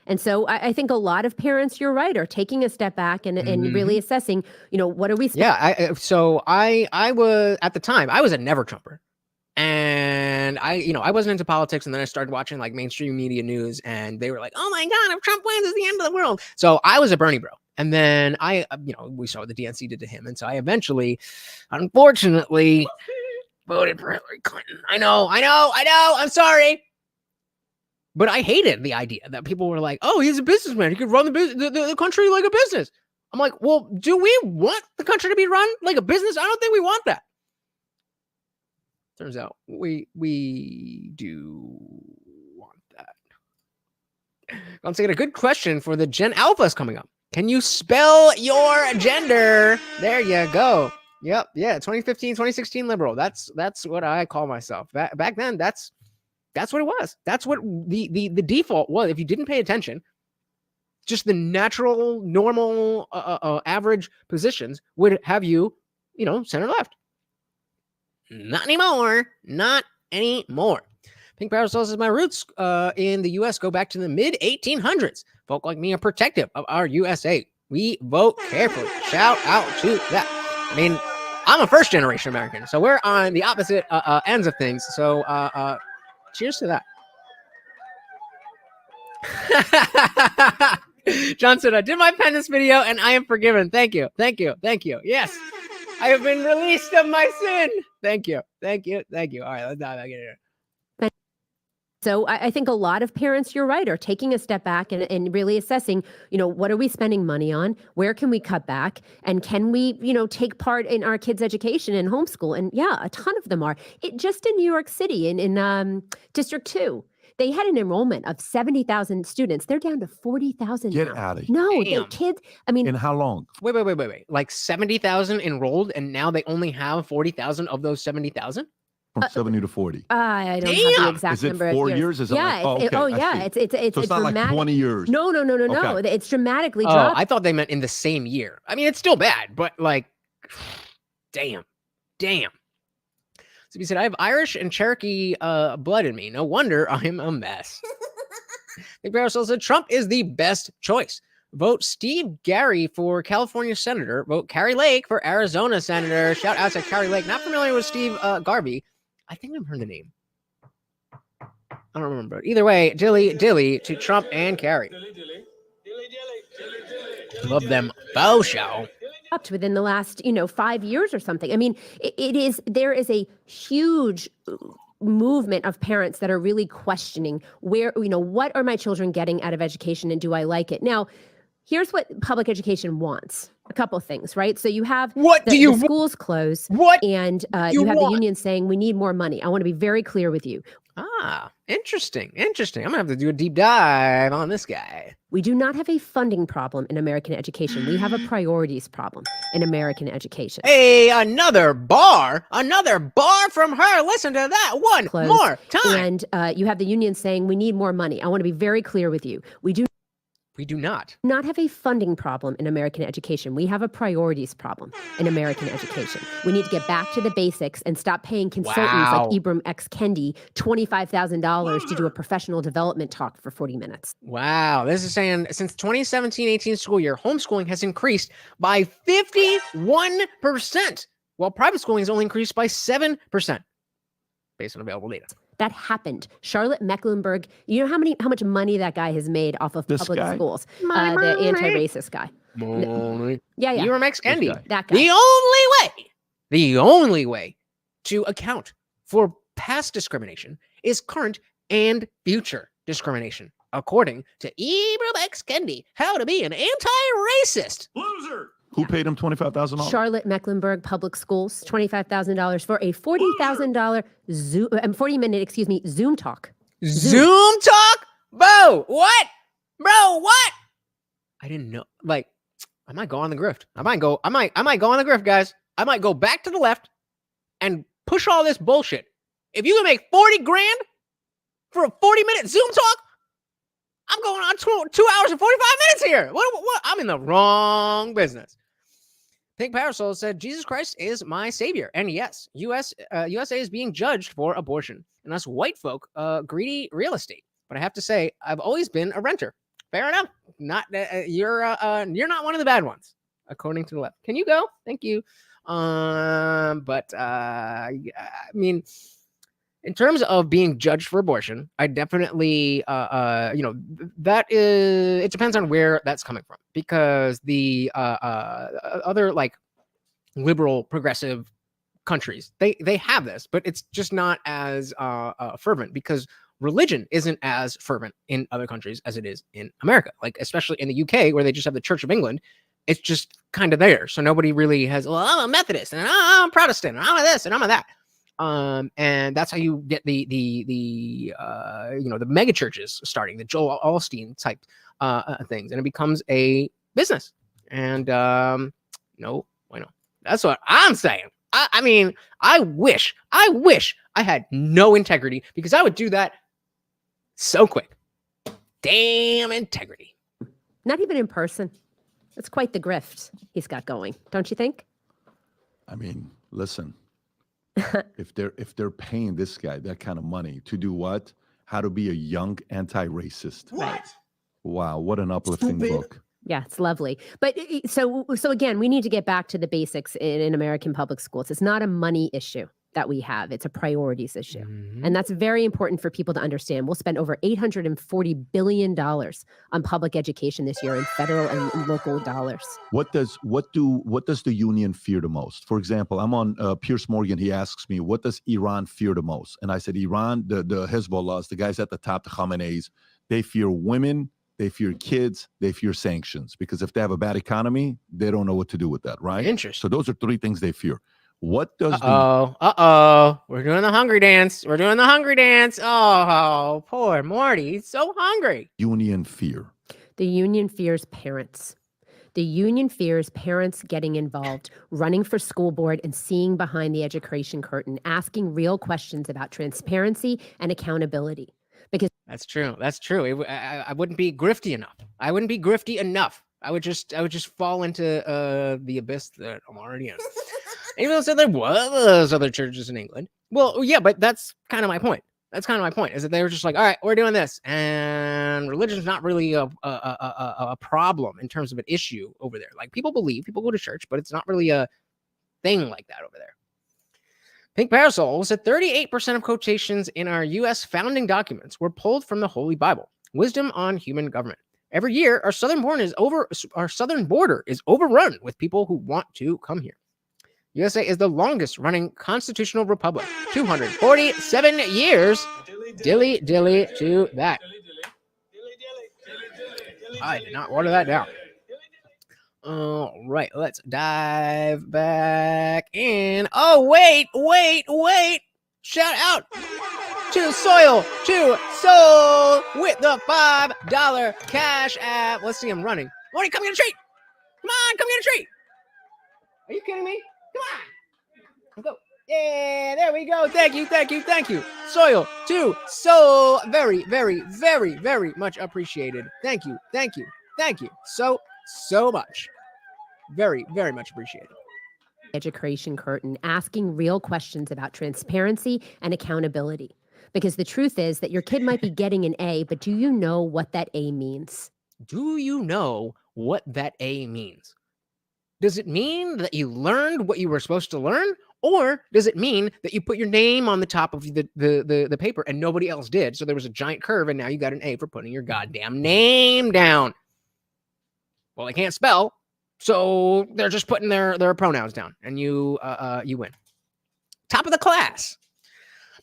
And so I think a lot of parents, you're right, are taking a step back and really assessing, what are we spending? Yeah, I was, at the time, I was a never Trumper. And I wasn't into politics, and then I started watching like mainstream media news, and they were like, "Oh my God, if Trump wins, it's the end of the world." So I was a Bernie bro, and then we saw what the DNC did to him, and so I eventually, unfortunately, voted for Hillary Clinton. I know. I'm sorry, but I hated the idea that people were like, "Oh, he's a businessman. He could run the country like a business." I'm like, well, do we want the country to be run like a business? I don't think we want that. Turns out we do want that. I'm saying a good question for the Gen Alphas coming up. Can you spell your gender? There you go. Yep. Yeah. 2015, 2016 liberal. That's what I call myself. Back then, that's what it was. That's what the default was. If you didn't pay attention, just the natural, normal, average positions would have you, center left. Not anymore. Pink Parasol says, my roots in the U.S. go back to the mid-1800s. Folk like me are protective of our USA. We vote carefully. Shout out to that. I mean, I'm a first-generation American, so we're on the opposite ends of things. So cheers to that. John said, I did my penance video, and I am forgiven. Thank you. Yes. I have been released of my sin. Thank you. All right, let's dive back in here. So I think a lot of parents, you're right, are taking a step back and really assessing, what are we spending money on? Where can we cut back? And can we, take part in our kids' education and homeschool? And yeah, a ton of them are. Just in New York City, in District 2, they had an enrollment of 70,000 students. They're down to 40,000 Get now. out of here. No, the kids, In how long? Wait. Like 70,000 enrolled, and now they only have 40,000 of those 70,000? From 70 to 40. I don't have the exact Is it number. 4 years? Is it yeah, like, it's so it's not like 20 years. No. Okay. It's dramatically dropped. I thought they meant in the same year. I mean, it's still bad, but like, damn. So he said, I have Irish and Cherokee blood in me. No wonder I'm a mess. Big Parasol said, Trump is the best choice. Vote Steve Gary for California Senator. Vote Carrie Lake for Arizona Senator. Shout out to Carrie Lake. Not familiar with Steve Garvey. I think I've heard the name. I don't remember. Either way, dilly to Trump and Carrie. Love them. Bow show. Up within the last 5 years or something. I mean, there is a huge movement of parents that are really questioning where, what are my children getting out of education and do I like it? Now, here's what public education wants. A couple things, right? So you have the schools close, and you have the union saying we need more money. I want to be very clear with you. Interesting. I'm gonna have to do a deep dive on this guy. We do not have a funding problem in American education. We have a priorities problem in American education. Hey, another bar from her. Listen to that one more time. And you have the union saying we need more money. I want to be very clear with you. We do not have a funding problem in American education. We have a priorities problem in American education. We need to get back to the basics and stop paying consultants like Ibram X. Kendi $25,000 to do a professional development talk for 40 minutes. Wow. This is saying since 2017-18 school year, homeschooling has increased by 51%, while private schooling has only increased by 7% based on available data. That happened. Charlotte Mecklenburg, you know how much money that guy has made off of public schools? The anti-racist guy. Yeah. Ibram X. Kendi. That guy. The only way to account for past discrimination is current and future discrimination, according to Ibram X. Kendi. How to be an anti-racist Loser. Who paid him $25,000? Charlotte Mecklenburg Public Schools, $25,000 for a $40,000 40-minute, Zoom talk. Zoom talk? Bro, what? I didn't know. Like, I might go on the grift. I might go on the grift, guys. I might go back to the left and push all this bullshit. If you can make 40 grand for a 40-minute Zoom talk, I'm going on 2 hours and 45 minutes here. What? I'm in the wrong business. Pink Parasol said, Jesus Christ is my savior. And yes, USA is being judged for abortion. And us white folk, greedy real estate. But I have to say, I've always been a renter. Fair enough. You're not one of the bad ones, according to the left. Can you go? Thank you. I mean, in terms of being judged for abortion, I definitely, it depends on where that's coming from, because the other like liberal progressive countries, they have this, but it's just not as fervent because religion isn't as fervent in other countries as it is in America. Like, especially in the UK, where they just have the Church of England, it's just kind of there. So nobody really has, well, I'm a Methodist and I'm a Protestant and I'm a this and I'm a that. And that's how you get the mega churches starting, the Joel Osteen type things, and it becomes a business. And why not? That's what I'm saying. I mean, I wish I had no integrity, because I would do that so quick. Damn integrity. Not even in person. It's quite the grift he's got going, don't you think? I mean, listen. if they're paying this guy that kind of money to do what? How to be a young anti-racist. What? Wow, what an uplifting book. Yeah, it's lovely. But so again, we need to get back to the basics in American public schools. It's not a money issue that we have. It's a priorities issue. Mm-hmm. And that's very important for people to understand. We'll spend over $840 billion on public education this year in federal and local dollars. What does the union fear the most? For example, I'm on Piers Morgan. He asks me, what does Iran fear the most? And I said, Iran, the Hezbollahs, the guys at the top, the Khamenei's, they fear women, they fear kids, they fear sanctions, because if they have a bad economy, they don't know what to do with that, right? Interesting. So those are three things they fear. What does we're doing the hungry dance. Oh, poor Morty. He's so hungry. Union fear? The union fears parents. The union fears parents getting involved, running for school board and seeing behind the education curtain, asking real questions about transparency and accountability. Because that's true. I wouldn't be grifty enough. I would just fall into the abyss that I'm already in. Even though there was other churches in England. Well, yeah, but that's kind of my point. Is that they were just like, all right, we're doing this, and religion's not really a problem in terms of an issue over there. Like, people go to church, but it's not really a thing like that over there. Pink Parasol said 38% of quotations in our U.S. founding documents were pulled from the Holy Bible. Wisdom on human government. Every year, our southern border is overrun with people who want to come here. USA is the longest running constitutional republic. 247 years. Dilly dilly to that. I did not water that down. All right, let's dive back in. Oh, wait. Shout out to Soil to Soul with the $5 cash app. Let's see him running. Morty, come get a treat. Come on, come get a treat. Are you kidding me? Come on. Let's go. Yeah, there we go. Thank you. Soil to Soul. Very, very, very, very much appreciated. Thank you. So much. Very, very much appreciated. Education curtain, asking real questions about transparency and accountability. Because the truth is that your kid might be getting an A, but do you know what that A means? Do you know what that A means? Does it mean that you learned what you were supposed to learn? Or does it mean that you put your name on the top of the paper and nobody else did? So there was a giant curve and now you got an A for putting your goddamn name down. Well, they can't spell, so they're just putting their pronouns down, and you win. Top of the class.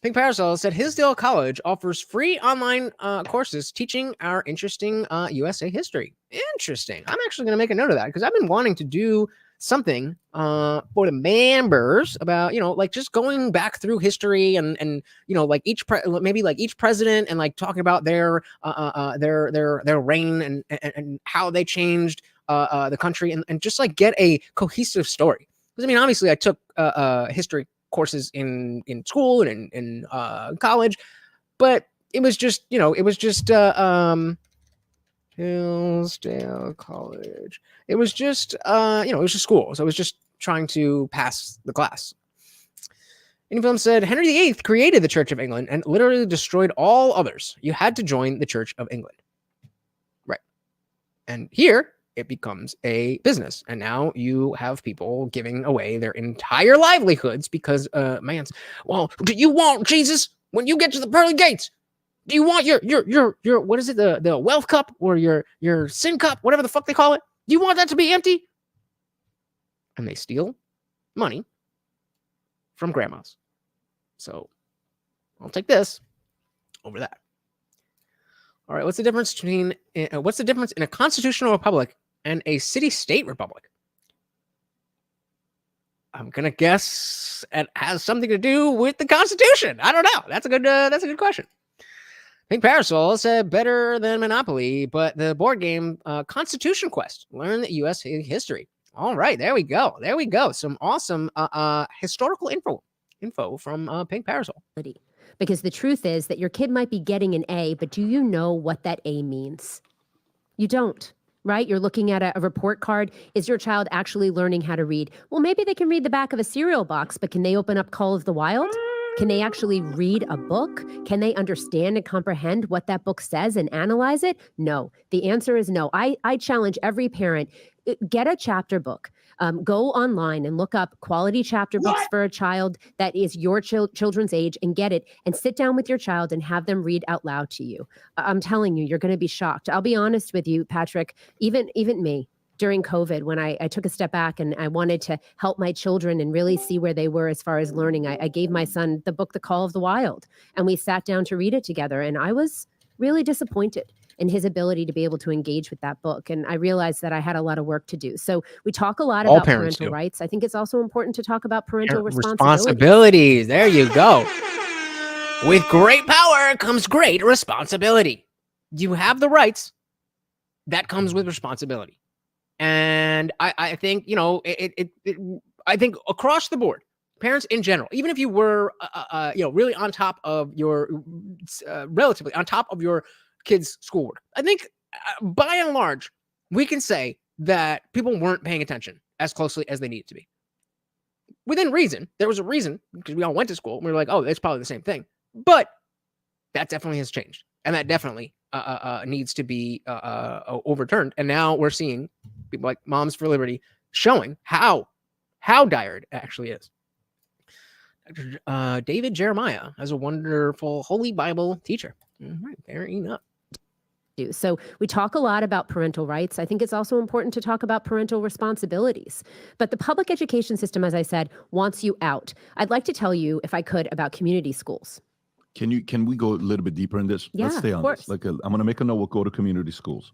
Pink Parasol said Hillsdale College offers free online courses teaching our interesting USA history. Interesting. I'm actually going to make a note of that because I've been wanting to do something for the members about, like just going back through history and like each president and like talking about their reign and how they changed the country and just like get a cohesive story. Because I mean, obviously I took history courses in school and in college, but it was just Hillsdale College. It was just it was just school. So it was just trying to pass the class. Film said Henry VIII created the Church of England and literally destroyed all others. You had to join the Church of England. Right. And here it becomes a business. And now you have people giving away their entire livelihoods because well, do you want Jesus when you get to the pearly gates? Do you want your what is it, the wealth cup or your sin cup, whatever the fuck they call it? Do you want that to be empty? And they steal money from grandmas. So I'll take this over that. All right, what's the difference in a constitutional republic and a city-state republic? I'm gonna guess it has something to do with the Constitution. I don't know. That's a good question. Pink Parasol said better than Monopoly, but the board game Constitution Quest. Learn the U.S. history. All right, there we go. Some awesome historical info from Pink Parasol. Because the truth is that your kid might be getting an A, but do you know what that A means? You don't, right? You're looking at a report card. Is your child actually learning how to read? Well, maybe they can read the back of a cereal box, but can they open up Call of the Wild? Can they actually read a book? Can they understand and comprehend what that book says and analyze it? No. The answer is no. I challenge every parent, get a chapter book. Go online and look up quality chapter books for a child that is your children's age and get it and sit down with your child and have them read out loud to you. I'm telling you, you're going to be shocked. I'll be honest with you, Patrick, even me. During COVID, when I took a step back and I wanted to help my children and really see where they were as far as learning, I gave my son the book, The Call of the Wild, and we sat down to read it together. And I was really disappointed in his ability to be able to engage with that book. And I realized that I had a lot of work to do. So we talk a lot about parental rights. I think it's also important to talk about parental responsibilities. There you go. With great power comes great responsibility. You have the rights. That comes with responsibility. And I think, I think across the board, parents in general, even if you were, really on top of your, relatively on top of your kids' schoolwork, I think by and large, we can say that people weren't paying attention as closely as they needed to be. Within reason, there was a reason because we all went to school and we were like, oh, it's probably the same thing. But that definitely has changed. And that definitely needs to be overturned. And now we're seeing people like Moms for Liberty showing how dire it actually is. David Jeremiah as a wonderful Holy Bible teacher. All right, fair enough. do. So we talk a lot about parental rights. I think it's also important to talk about parental responsibilities. But the public education system, as I said, wants you out. I'd like to tell you, if I could, about community schools. Can we go a little bit deeper in this? Yeah, Let's stay on this. I'm going to make a note. We'll go to community schools.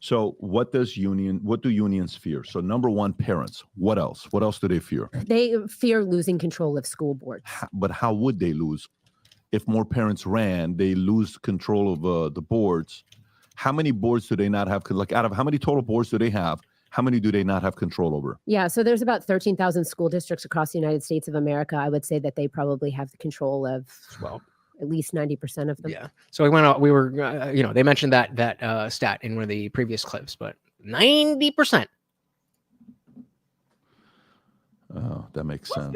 So what do unions fear? So number one, parents. What else? What else do they fear? They fear losing control of school boards. But how would they lose? If more parents ran, they lose control of the boards. How many boards do they not have? Like, out of how many total boards do they have? How many do they not have control over? Yeah, so there's about 13,000 school districts across the United States of America. I would say that they probably have the control of, well, at least 90% of them. Yeah. So we were, they mentioned that stat in one of the previous clips, but 90%. Oh, that makes sense.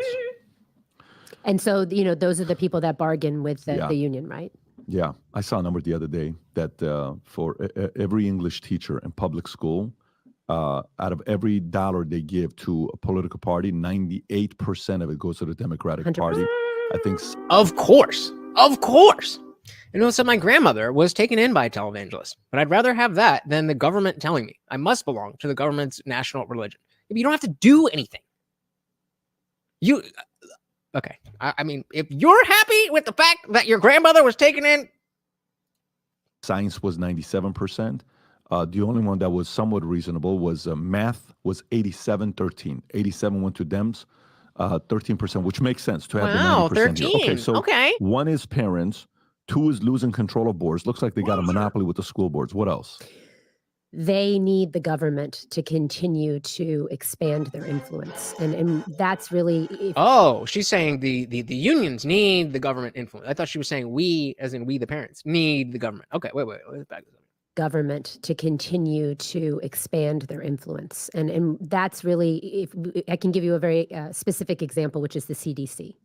And so, those are the people that bargain with the union, right? Yeah. I saw a number the other day that for every English teacher in public school, out of every dollar they give to a political party, 98% of it goes to the Democratic 100%. Party. I think. Of course. So my grandmother was taken in by a televangelist, but I'd rather have that than the government telling me I must belong to the government's national religion. You don't have to do anything. Okay. I mean, if you're happy with the fact that your grandmother was taken in. Science was 97%. The only one that was somewhat reasonable was math was 87-13. 87 went to Dems, 13%, which makes sense to have the 90% 13. Here. Okay, so okay. One is parents. Two is losing control of boards. Looks like they got a monopoly with the school boards. What else? They need the government to continue to expand their influence. And that's really... She's saying the unions need the government influence. I thought she was saying we, as in we the parents, need the government. Okay, wait. Let's back this up. Government to continue to expand their influence. And that's really, if I can give you a very specific example, which is the CDC.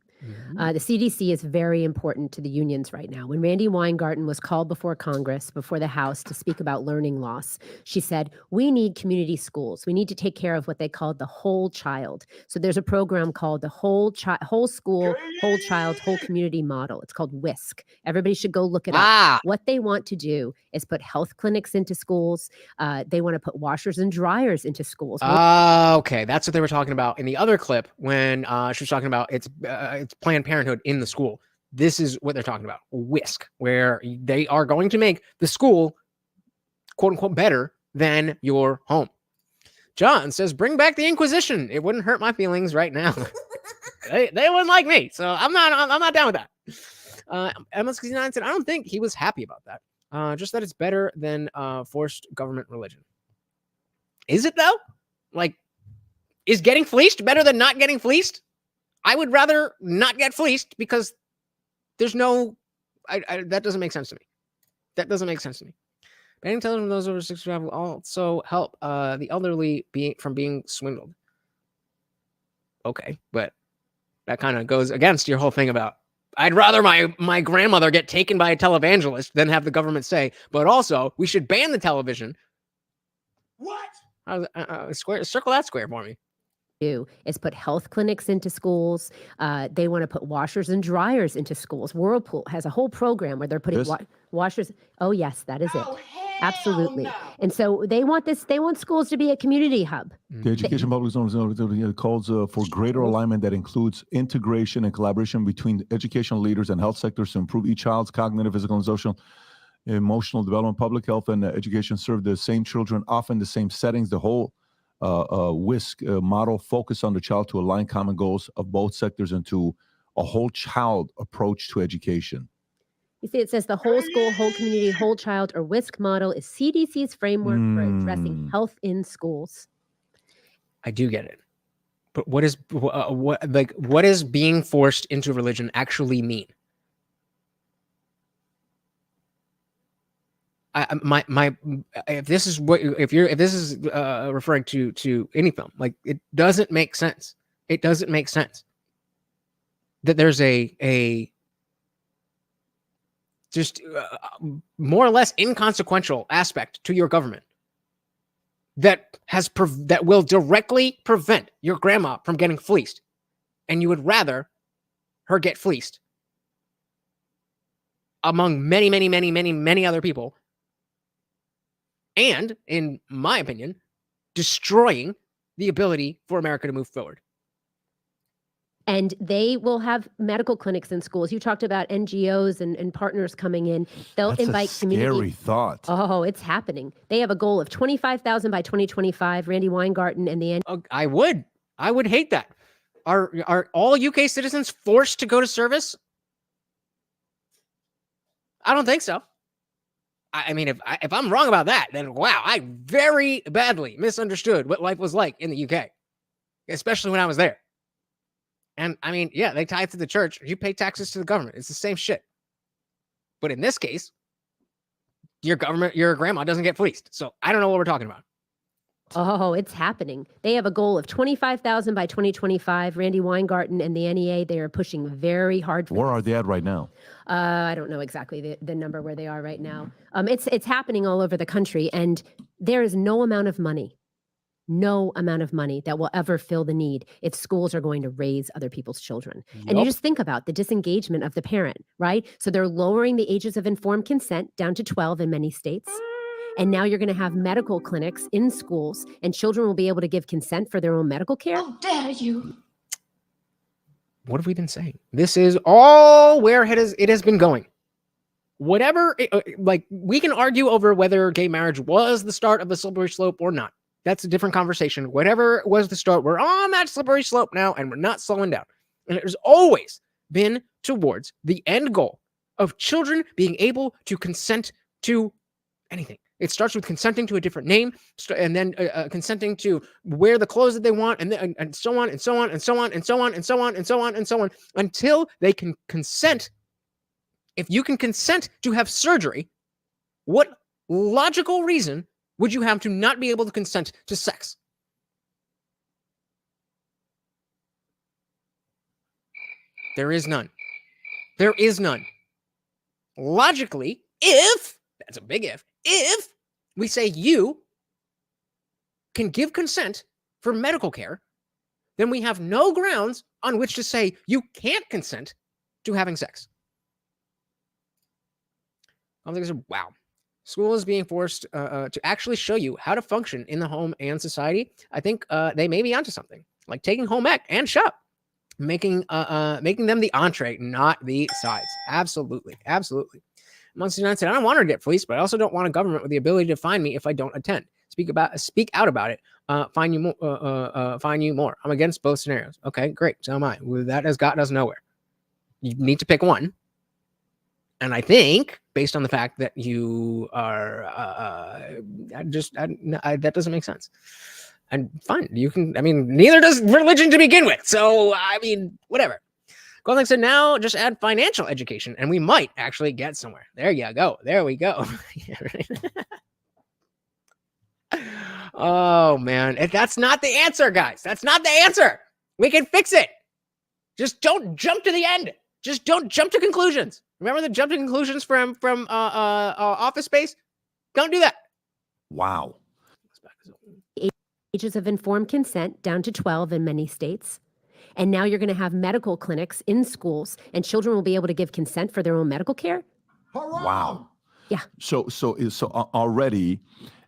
The CDC is very important to the unions right now. When Randy Weingarten was called before Congress, before the House, to speak about learning loss, she said, we need community schools. We need to take care of what they called the whole child. So there's a program called the whole school, whole child, whole community model. It's called WISC. Everybody should go look it up. What they want to do is put health clinics into schools. They want to put washers and dryers into schools. Okay. That's what they were talking about in the other clip when she was talking about it's Planned Parenthood in the school. This is what they're talking about. WISC, where they are going to make the school, quote unquote, better than your home. John says, bring back the Inquisition. It wouldn't hurt my feelings right now. they wouldn't like me. So I'm not down with that. MS69 said, I don't think he was happy about that. Just that it's better than forced government religion. Is it though? Like, is getting fleeced better than not getting fleeced? I would rather not get fleeced because there's no, that doesn't make sense to me. Banning television from those over 65 will also help the elderly from being swindled. Okay, but that kind of goes against your whole thing about I'd rather my grandmother get taken by a televangelist than have the government say, but also we should ban the television. What? Circle that square for me. Do is put health clinics into schools. They want to put washers and dryers into schools. Whirlpool has a whole program where they're putting washers. Oh, yes, that is it. Absolutely. No. And so they want schools to be a community hub. The Education Public Zone calls for greater alignment that includes integration and collaboration between educational leaders and health sectors to improve each child's cognitive, physical, and social, emotional development. Public health and education serve the same children, often the same settings. The whole WISC model focus on the child to align common goals of both sectors into a whole child approach to education. You see, it says the whole school, whole community, whole child, or WISC model is CDC's framework for addressing health in schools. I do get it, but what does being forced into religion actually mean? If this is referring to any film, like, it doesn't make sense. It doesn't make sense that there's a just more or less inconsequential aspect to your government that will directly prevent your grandma from getting fleeced, and you would rather her get fleeced among many other people and, in my opinion, destroying the ability for America to move forward. And they will have medical clinics in schools. You talked about NGOs and partners coming in. They'll That's invite a community. scary thought. Oh, it's happening. They have a goal of 25,000 by 2025. Randy Weingarten and the I would hate that. Are all UK citizens forced to go to service? I don't think so. I mean, if I'm wrong about that, then wow, I very badly misunderstood what life was like in the UK, especially when I was there. And I mean, yeah, they tithe to the church. You pay taxes to the government. It's the same shit. But in this case, your grandma doesn't get fleeced. So I don't know what we're talking about. Oh, it's happening. They have a goal of 25,000 by 2025. Randy Weingarten and the NEA, they are pushing very hard for Where this. are they at right now? I don't know exactly the number where they are right now. It's happening all over the country, and there is no amount of money that will ever fill the need if schools are going to raise other people's children. And you just think about the disengagement of the parent, right? So they're lowering the ages of informed consent down to 12 in many states. And now you're going to have medical clinics in schools, and children will be able to give consent for their own medical care. How dare you? What have we been saying? This is all where it has been going. Whatever, like, we can argue over whether gay marriage was the start of a slippery slope or not. That's a different conversation. Whatever was the start, we're on that slippery slope now, and we're not slowing down. And it has always been towards the end goal of children being able to consent to anything. It starts with consenting to a different name, and then consenting to wear the clothes that they want, and so on, and so on, and so on, and so on, and so on, and so on, and so on, until they can consent. If you can consent to have surgery, what logical reason would you have to not be able to consent to sex? There is none. There is none. Logically, that's a big if we say you can give consent for medical care, then we have no grounds on which to say you can't consent to having sex. I think it's wow. School is being forced to actually show you how to function in the home and society. I think they may be onto something, like taking home ec and shop, making them the entree, not the sides. Absolutely, absolutely. Amongst the United States, I don't want her to get fleeced, but I also don't want a government with the ability to fine me if I don't attend. Speak out about it. Fine you more. I'm against both scenarios. Okay, great. So am I. Well, that has gotten us nowhere. You need to pick one. And I think, based on the fact that you are, that doesn't make sense. And fine, you can. I mean, neither does religion to begin with. So I mean, whatever. Golding said, now just add financial education, and we might actually get somewhere. There you go. There we go. Oh man, that's not the answer, guys. That's not the answer. We can fix it. Just don't jump to the end. Just don't jump to conclusions. Remember the jump to conclusions from Office Space? Don't do that. Wow. Ages of informed consent down to 12 in many states. And now you're going to have medical clinics in schools, and children will be able to give consent for their own medical care. Wow. Yeah. So already,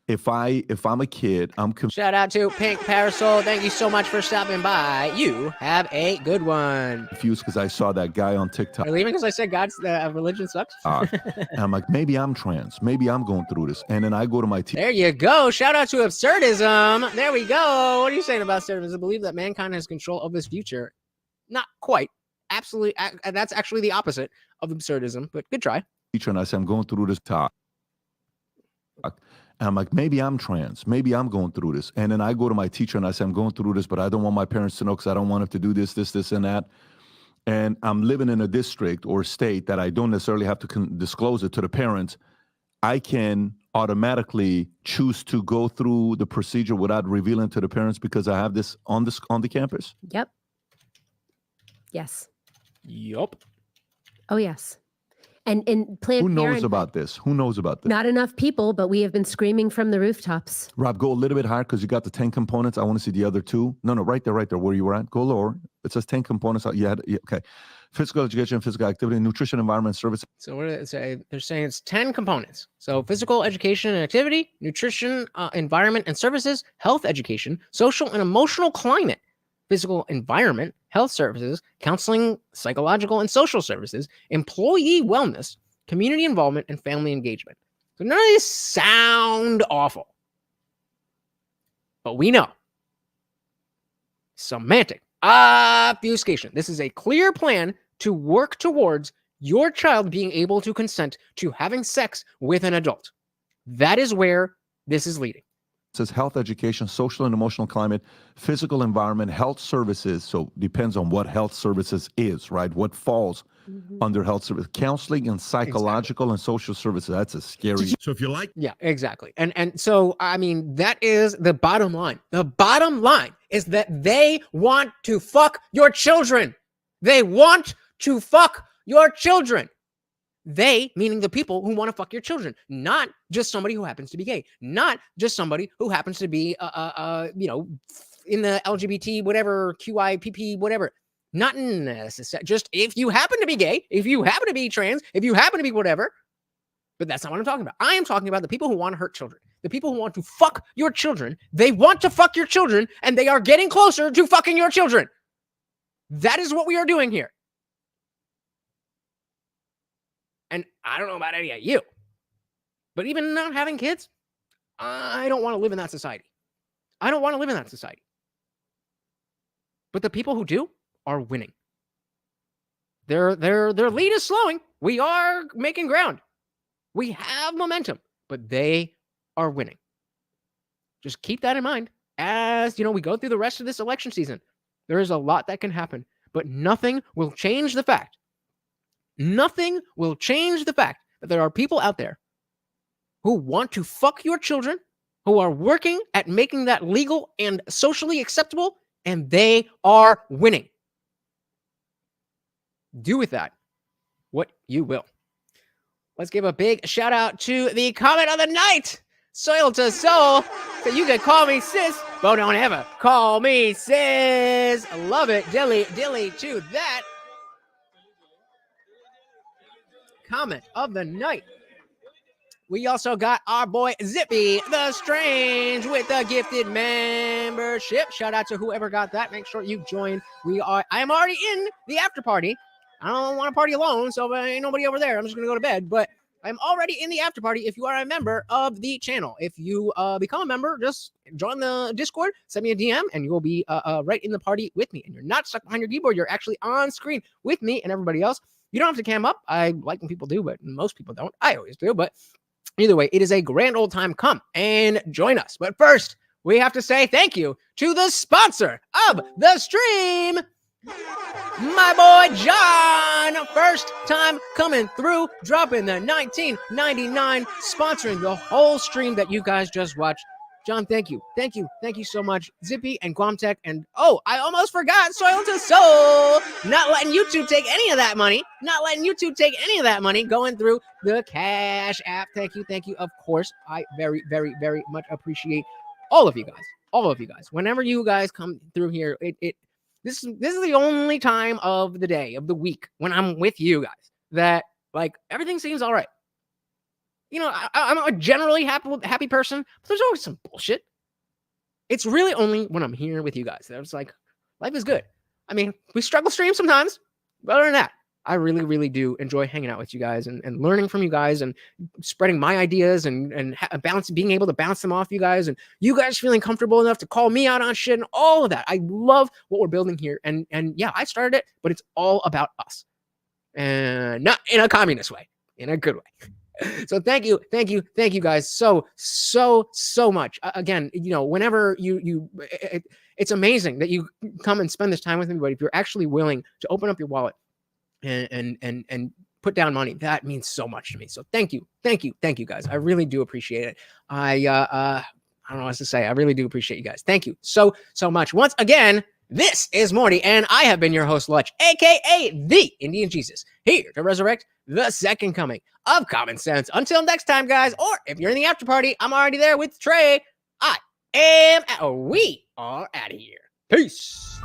if I'm a kid, Shout out to Pink Parasol. Thank you so much for stopping by. You have a good one. confused because I saw that guy on TikTok. Are you leaving because I said God's religion sucks? And I'm like, maybe I'm trans. Maybe I'm going through this. And then I go to my teacher. There you go. Shout out to absurdism. There we go. What are you saying about absurdism? I believe that mankind has control of his future. Not quite. Absolutely. That's actually the opposite of absurdism, but good try. And I said, I'm going through this talk. And I'm like, maybe I'm trans. Maybe I'm going through this. And then I go to my teacher and I say, I'm going through this, but I don't want my parents to know because I don't want them to do this, and that. And I'm living in a district or state that I don't necessarily have to disclose it to the parents. I can automatically choose to go through the procedure without revealing to the parents because I have this on the campus. Yep. Yes. Yup. Oh, yes. And Planned Who knows Parenthood, about this? Who knows about this? not enough people, but we have been screaming from the rooftops. Rob, go a little bit higher because you got the 10 components. I want to see the other two. No, right there, where you were at. Go lower. It says 10 components. Okay. physical education, physical activity, nutrition, environment, service. So what do they say? They're saying it's 10 components. So physical education and activity, nutrition, environment and services, health education, social and emotional climate, physical environment, health services, counseling, psychological and social services, employee wellness, community involvement, and family engagement. So none of these sound awful. But we know. Semantic obfuscation. This is a clear plan to work towards your child being able to consent to having sex with an adult. That is where this is leading. It says health education, social and emotional climate, physical environment, health services. So depends on what health services is, right? What falls under health service, counseling and psychological and social services. That's a scary. So if you like, yeah, exactly. And so, I mean, that is the bottom line. The bottom line is that they want to fuck your children. They want to fuck your children. They, meaning the people who want to fuck your children, not just somebody who happens to be gay, not just somebody who happens to be, in the LGBT, whatever, QIPP, whatever. Not necessarily. Just if you happen to be gay, if you happen to be trans, if you happen to be whatever. But that's not what I'm talking about. I am talking about the people who want to hurt children, the people who want to fuck your children. They want to fuck your children, and they are getting closer to fucking your children. That is what we are doing here. And I don't know about any of you, but even not having kids, I don't want to live in that society. I don't want to live in that society. But the people who do are winning. Their lead is slowing. We are making ground. We have momentum, but they are winning. Just keep that in mind as, we go through the rest of this election season. There is a lot that can happen, but nothing will change the fact. Nothing will change the fact that there are people out there who want to fuck your children, who are working at making that legal and socially acceptable, and they are winning. Do with that what you will. Let's give a big shout out to the comment of the night. Soil to Soul. So you can call me sis, but don't ever call me sis. I love it. Dilly to that. Comment of the night. We also got our boy Zippy the Strange with the gifted membership. Shout out to whoever got that. Make sure you join. I am already in the after party. I don't want to party alone, so ain't nobody over there. I'm just going to go to bed, but I'm already in the after party if you are a member of the channel. If you become a member, just join the Discord, send me a DM, and you will be right in the party with me. And you're not stuck behind your keyboard. You're actually on screen with me and everybody else. You don't have to cam up. I like when people do, but most people don't. I always do, but either way, it is a grand old time. Come and join us. But first, we have to say thank you to the sponsor of the stream, my boy John. First time coming through, dropping the 1999, sponsoring the whole stream that you guys just watched. John, thank you. Thank you so much. Zippy and Guamtech, and I almost forgot Soil to Soul. Not letting YouTube take any of that money. Going through the Cash App. Thank you. Of course, I very, very, very much appreciate all of you guys. Whenever you guys come through here, this is the only time of the day, of the week, when I'm with you guys that everything seems all right. I'm a generally happy person, but there's always some bullshit. It's really only when I'm here with you guys that it's like, life is good. I mean, we struggle stream sometimes, but other than that, I really, really do enjoy hanging out with you guys and learning from you guys and spreading my ideas and being able to bounce them off you guys, and you guys feeling comfortable enough to call me out on shit and all of that. I love what we're building here. And yeah, I started it, but it's all about us, and not in a communist way, in a good way. So thank you guys so much. Again, whenever it's amazing that you come and spend this time with me, but if you're actually willing to open up your wallet and put down money, that means so much to me. So thank you guys. I really do appreciate it. I don't know what to say. I really do appreciate you guys. Thank you so much. Once again, this is Morty, and I have been your host, Lutch, aka the Indian Jesus, here to resurrect the second coming of common sense. Until next time, guys, or if you're in the after party, I'm already there with Trey. We are out of here. Peace.